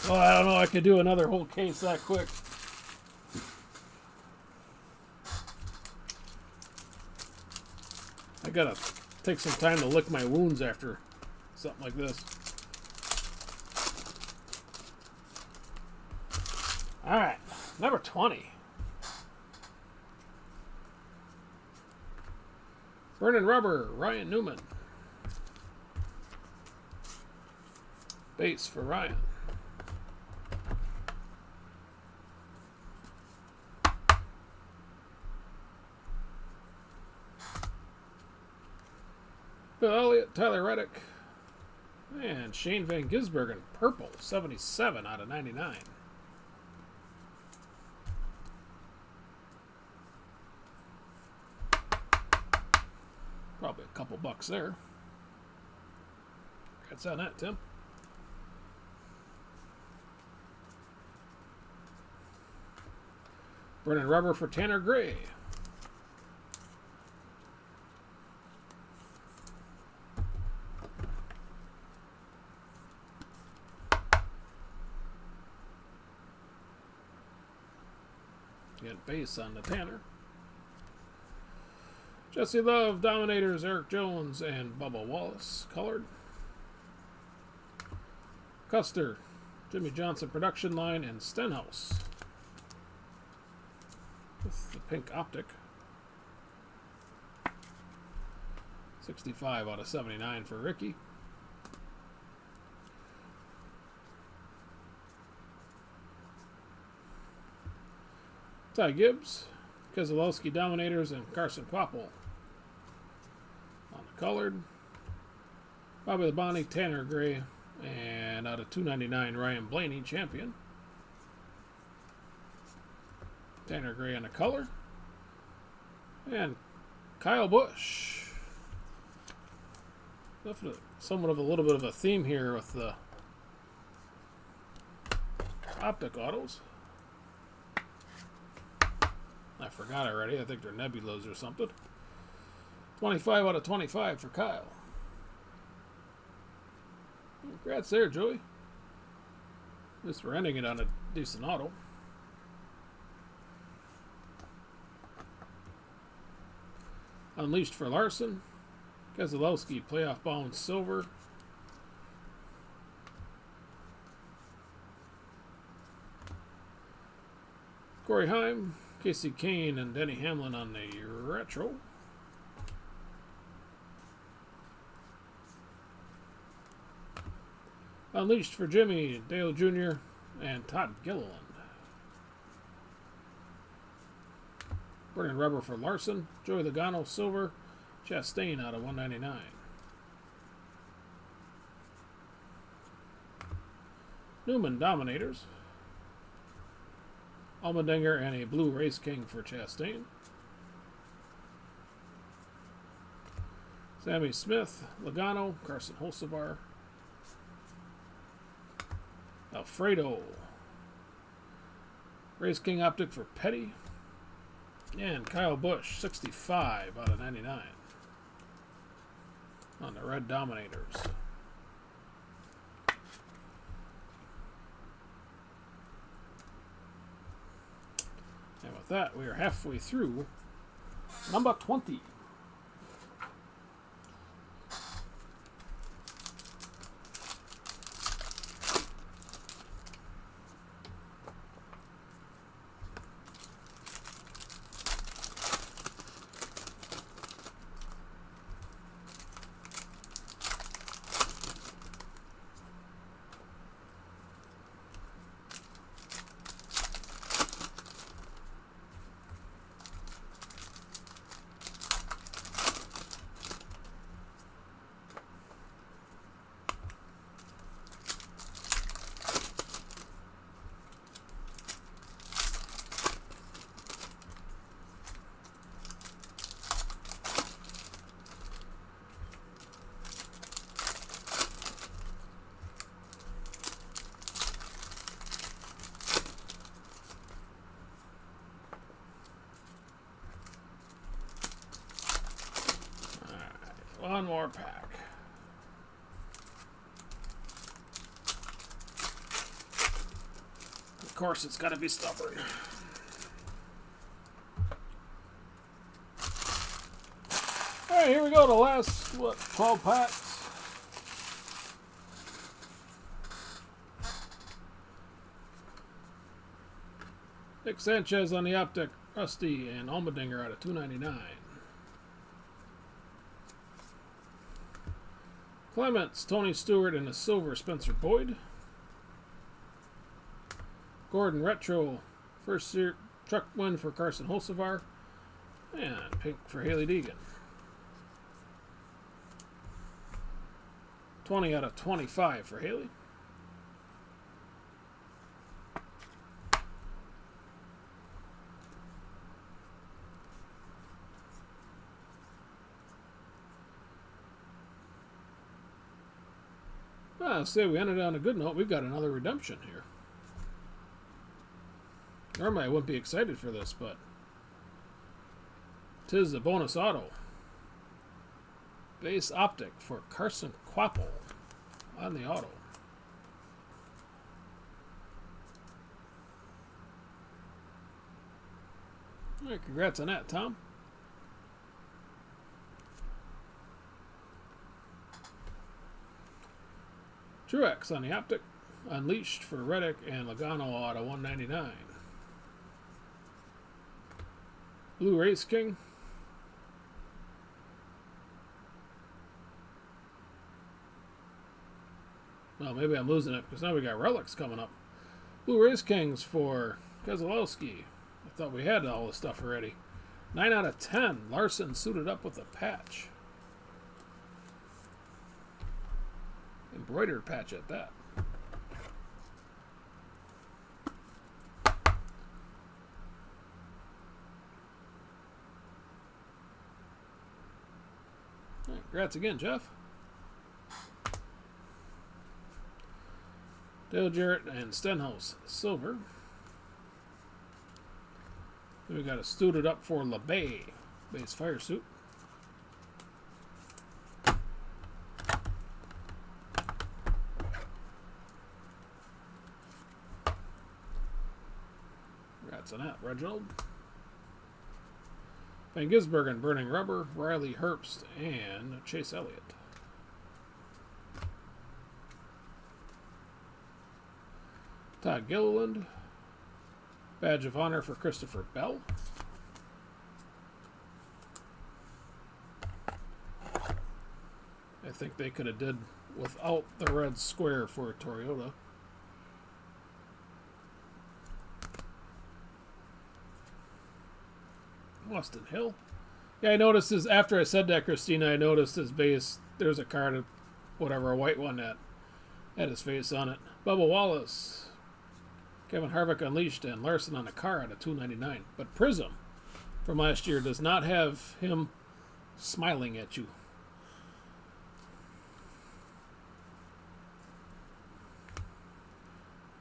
Well, I don't know. I could do another whole case that quick. I gotta take some time to lick my wounds after something like this. All right, number 20. Burning Rubber, Ryan Newman. Base for Ryan. Bill Elliott, Tyler Reddick, and Shane Van Gisbergen, purple, 77 out of 99. Probably a couple bucks there. Congrats on that, Tim. Burning rubber for Tanner Gray. Get base on the Tanner. Jesse Love, Dominators, Eric Jones, and Bubba Wallace, colored. Custer, Jimmy Johnson Production Line, and Stenhouse with the pink optic. 65 out of 79 for Ricky. Ty Gibbs, Keselowski Dominators, and Carson Kvapil on the colored. Bobby Labonte, Tanner Gray, and out of 299, Ryan Blaney, Champion. Tanner Gray on the color. And Kyle Busch. Somewhat of a little bit of a theme here with the optic autos. I forgot already. I think they're Nebulas or something. 25 out of 25 for Kyle. Congrats there, Joey. At least we're ending it on a decent auto. Unleashed for Larson. Keselowski, playoff bound silver. Corey Heim, Casey Kane, and Denny Hamlin on the retro. Unleashed for Jimmy, Dale Jr., and Todd Gilliland. Burning rubber for Larson, Joey Logano, silver, Chastain out of 199. Newman Dominators. Allmendinger and a blue Race King for Chastain. Sammy Smith, Logano, Carson Hocevar. Alfredo. Race King Optic for Petty. And Kyle Busch, 65 out of 99. On the red Dominators. And with that, we are halfway through number 20. One more pack. Of course, it's got to be stubborn. All right, here we go. The last, 12 packs. Nick Sanchez on the optic, Rusty, and Allmendinger out of 299. Clements, Tony Stewart, and a silver Spencer Boyd. Gordon Retro, first year truck win for Carson Hocevar. And pink for Haley Deegan. 20 out of 25 for Haley. Well, say we ended on a good note. We've got another redemption here. Normally I wouldn't be excited for this, but 'tis a bonus auto. Base optic for Carson Quapple on the auto. All right, congrats on that, Tom. Truex on the optic. Unleashed for Reddick and Logano out of 199. Blue Race King. Well, maybe I'm losing it because now we got relics coming up. Blue Race Kings for Keselowski. I thought we had all this stuff already. 9 out of 10. Larson suited up with a patch. Embroidered patch at that. All right, congrats again, Jeff. Dale Jarrett and Stenhouse silver. Then we got a suited up for LeBay base fire suit. Congrats on that, Reginald. Van Gisbergen, Burning Rubber, Riley Herbst, and Chase Elliott. Todd Gilliland. Badge of Honor for Christopher Bell. I think they could have did without the red square for Toyota. Austin Hill. Yeah, I noticed his, after I said that, Christina, I noticed his base, there's a card, whatever, a white one that had his face on it. Bubba Wallace. Kevin Harvick Unleashed and Larson on a car out of $2.99. But Prism from last year does not have him smiling at you.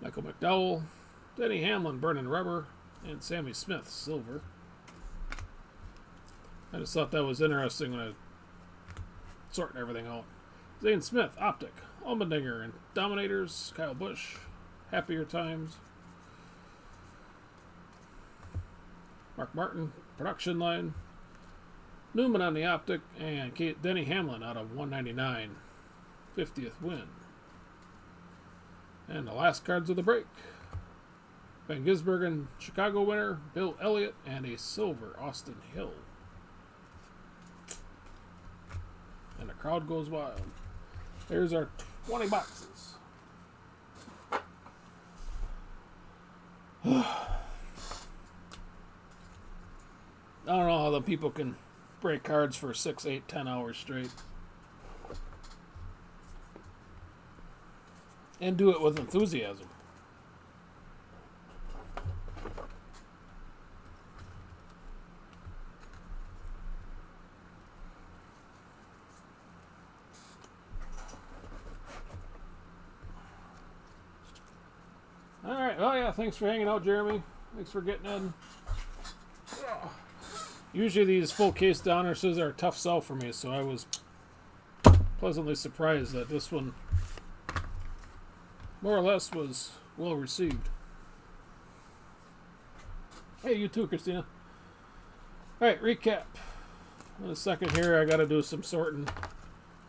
Michael McDowell, Denny Hamlin, Burning Rubber, and Sammy Smith, silver. I just thought that was interesting when I was sorting everything out. Zane Smith, Optic, Allmendinger, and Dominators, Kyle Busch, Happier Times. Mark Martin, Production Line. Newman on the Optic, and Denny Hamlin out of 199. 50th win. And the last cards of the break. Van Gisbergen, Chicago winner, Bill Elliott, and a silver Austin Hill. And the crowd goes wild. There's our 20 boxes. I don't know how the people can break cards for 6, 8, 10 hours straight. And do it with enthusiasm. Alright, well yeah, thanks for hanging out, Jeremy. Thanks for getting in. Usually these full case Donrusses are a tough sell for me, so I was pleasantly surprised that this one more or less was well received. Hey, you too, Christina. Alright, recap. In a second here, I got to do some sorting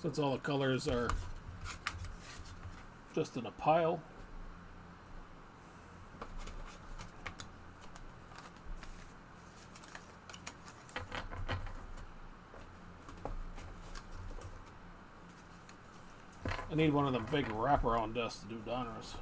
since all the colors are just in a pile. I need one of them big wraparound desks to do Donruss.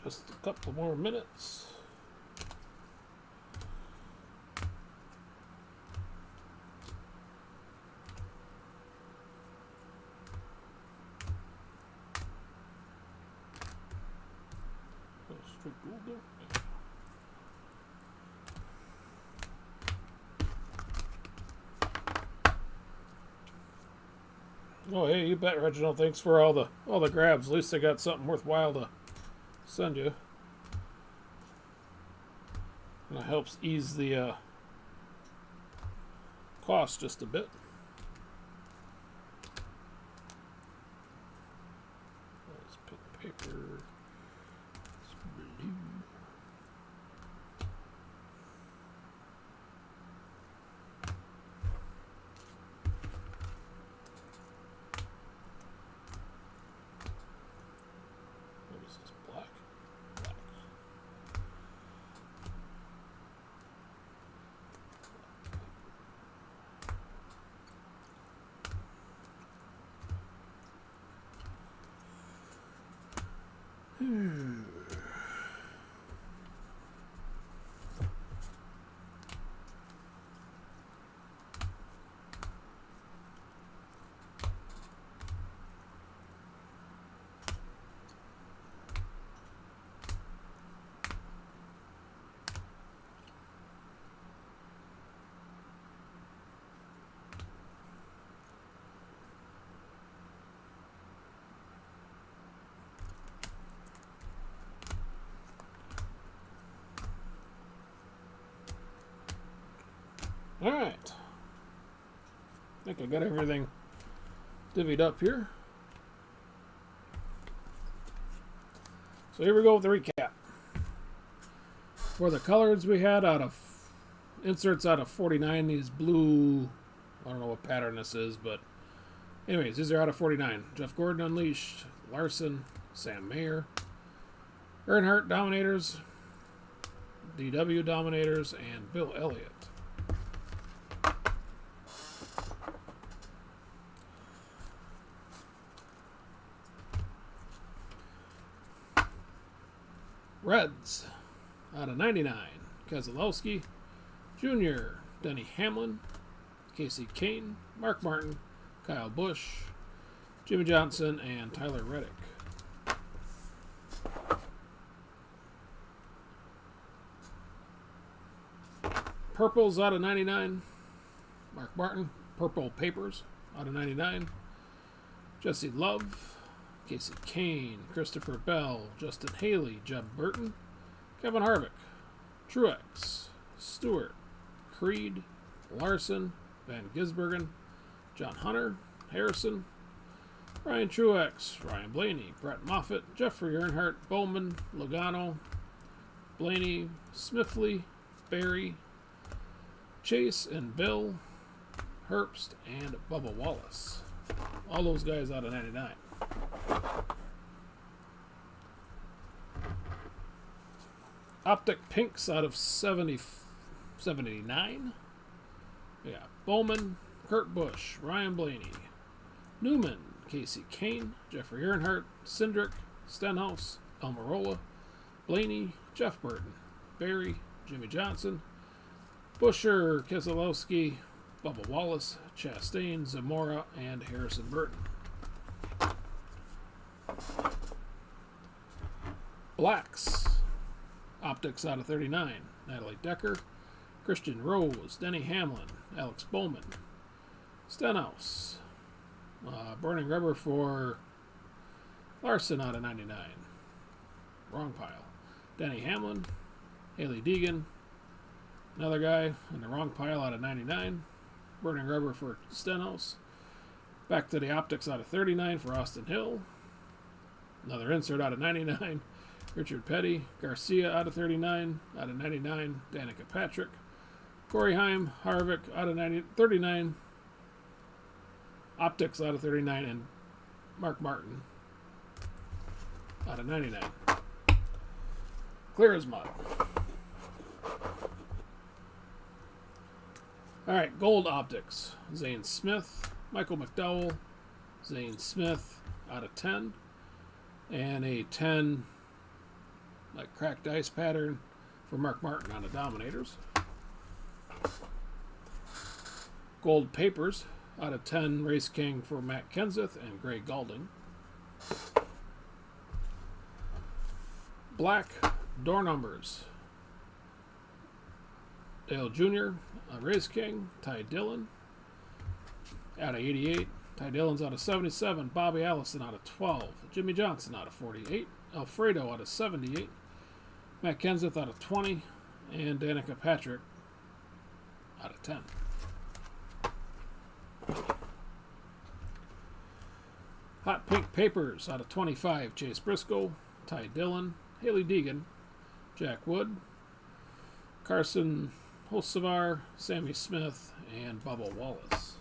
Just a couple more minutes. Straight gold there. Oh, hey, you bet, Reginald. Thanks for all the grabs. At least I got something worthwhile to send you. And it helps ease the cost just a bit. Let's put paper. It's blue. What is this? Black? Black. All right. I think I got everything divvied up here. So here we go with the recap. For the colors we had out of inserts out of 49, these blue, I don't know what pattern this is, but anyways, these are out of 49. Jeff Gordon Unleashed, Larson, Sam Mayer, Earnhardt Dominators, DW Dominators, and Bill Elliott. Reds, out of 99, Keselowski, Jr., Denny Hamlin, Casey Kane, Mark Martin, Kyle Busch, Jimmy Johnson, and Tyler Reddick. Purples out of 99, Mark Martin, Purple Papers out of 99, Jesse Love, Casey Kane, Christopher Bell, Justin Haley, Jeb Burton, Kevin Harvick, Truex, Stewart, Creed, Larson, Van Gisbergen, John Hunter, Harrison, Ryan Truex, Ryan Blaney, Brett Moffitt, Jeffrey Earnhardt, Bowman, Logano, Blaney, Smithley, Barry, Chase and Bill, Herbst, and Bubba Wallace. All those guys out of 99. Optic Pinks out of 79. Yeah, Bowman, Kurt Busch, Ryan Blaney, Newman, Casey Kane, Jeffrey Earnhardt, Cindric, Stenhouse, Almirola, Blaney, Jeff Burton, Barry, Jimmy Johnson, Buescher, Keselowski, Bubba Wallace, Chastain, Zamora, and Harrison Burton. Blacks. Optics out of 39. Natalie Decker, Christian Rose, Denny Hamlin, Alex Bowman, Stenhouse. Burning Rubber for Larson out of 99. Wrong pile. Denny Hamlin, Haley Deegan, another guy in the wrong pile out of 99. Burning Rubber for Stenhouse. Back to the Optics out of 39 for Austin Hill. Another insert out of 99. Richard Petty. Garcia out of 39. Out of 99, Danica Patrick. Corey Heim. Harvick out of 39. Optics out of 39. And Mark Martin out of 99. Clear as mud. Alright, gold optics. Zane Smith, Michael McDowell, Zane Smith out of 10. And a 10 like cracked ice pattern for Mark Martin on the Dominators. Gold Papers out of 10, Race King for Matt Kenseth and Gray Gaulding. Black Door Numbers. Dale Jr., Race King, Ty Dillon out of 88. Ty Dillon's out of 77. Bobby Allison out of 12. Jimmy Johnson out of 48. Alfredo out of 78. Matt Kenseth out of 20. And Danica Patrick out of 10. Hot Pink Papers out of 25. Chase Briscoe, Ty Dillon, Haley Deegan, Jack Wood, Carson Hocevar, Sammy Smith, and Bubba Wallace.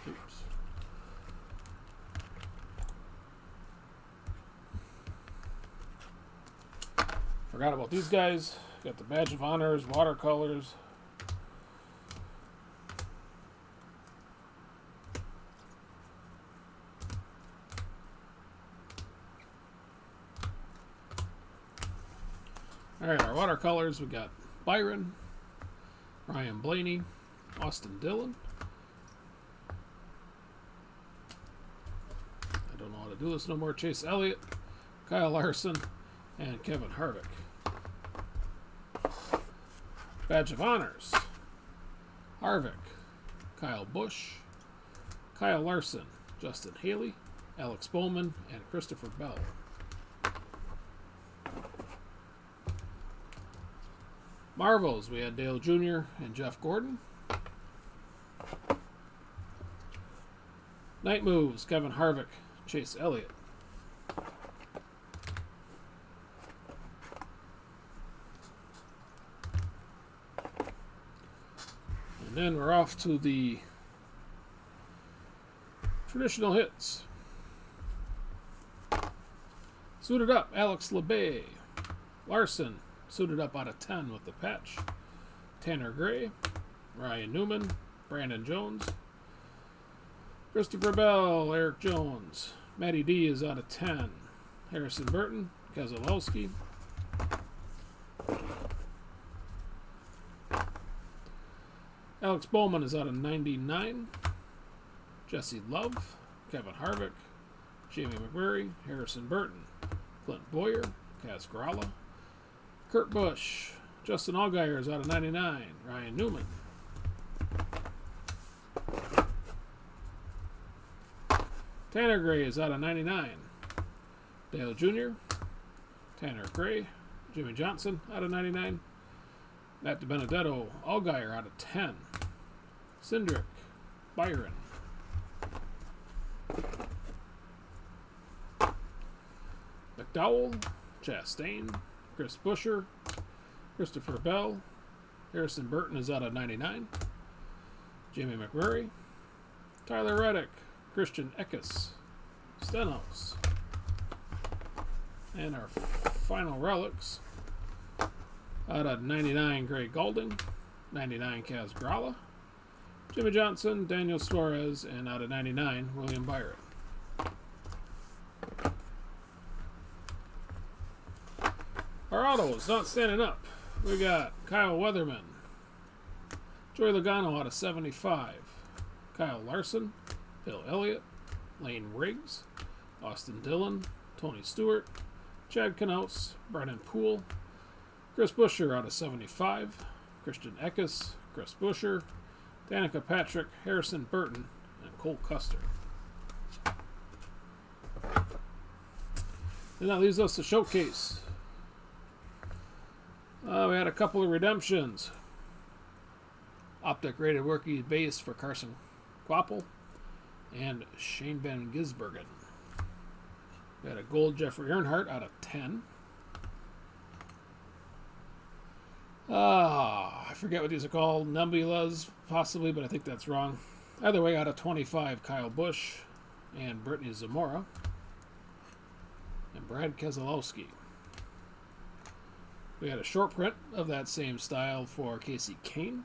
Oops. Forgot about these guys. Got the Badge of Honors, watercolors. Alright, our watercolors, we got Byron, Ryan Blaney, Austin Dillon. I don't know how to do this no more. Chase Elliott, Kyle Larson, and Kevin Harvick. Badge of Honors. Harvick, Kyle Busch, Kyle Larson, Justin Haley, Alex Bowman, and Christopher Bell. Marvels, we had Dale Jr. and Jeff Gordon. Night Moves, Kevin Harvick, Chase Elliott. And then we're off to the traditional hits. Suited Up, Alex LeBay. Larson, suited up out of 10 with the patch. Tanner Gray, Ryan Newman, Brandon Jones, Christopher Bell, Eric Jones. Matty D is out of 10. Harrison Burton, Keselowski. Alex Bowman is out of 99. Jesse Love, Kevin Harvick, Jamie McMurray, Harrison Burton, Clint Boyer, Kaz Gralla, Kurt Busch, Justin Allgaier is out of 99. Ryan Newman. Tanner Gray is out of 99. Dale Jr., Tanner Gray, Jimmy Johnson out of 99. Matt DiBenedetto, Allgaier out of 10. Cindric, Byron. McDowell, Chastain, Chris Buescher, Christopher Bell, Harrison Burton is out of 99. Jamie McMurray, Tyler Reddick, Christian Eckes, Stenhouse. And our final relics, out of 99, Gray Gaulding, 99, Kaz Gralla, Jimmy Johnson, Daniel Suarez, and out of 99, William Byron. Our autos not standing up. We got Kyle Weatherman, Joey Logano out of 75, Kyle Larson, Bill Elliott, Lane Riggs, Austin Dillon, Tony Stewart, Chad Knaus, Brennan Poole, Chris Buescher out of 75, Christian Eckes, Chris Buescher, Danica Patrick, Harrison Burton, and Cole Custer. And that leaves us to showcase. We had a couple of redemptions. Optic rated rookie base for Carson Kvapil and Shane Van Gisbergen. We had a gold Jeffrey Earnhardt out of 10. I forget what these are called. Nebulas, possibly, but I think that's wrong. Either way, out of 25, Kyle Busch and Brittany Zamora. And Brad Keselowski. We had a short print of that same style for Casey Kane.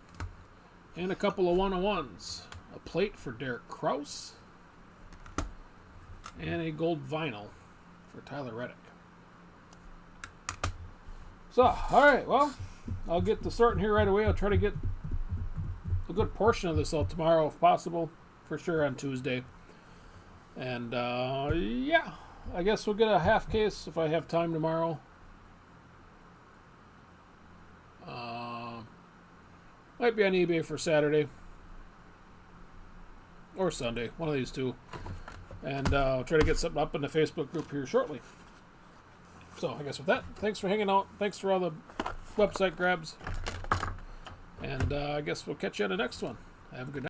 And a couple of 101s. A plate for Derek Kraus. And a gold vinyl for Tyler Reddick. So, alright, well, I'll get to sorting here right away. I'll try to get a good portion of this out tomorrow if possible. For sure on Tuesday. And, yeah, I guess we'll get a half case if I have time tomorrow. Might be on eBay for Saturday. Or Sunday. One of these two. And I'll try to get something up in the Facebook group here shortly. So, I guess with that, thanks for hanging out. Thanks for all the website grabs. And I guess we'll catch you on the next one. Have a good night.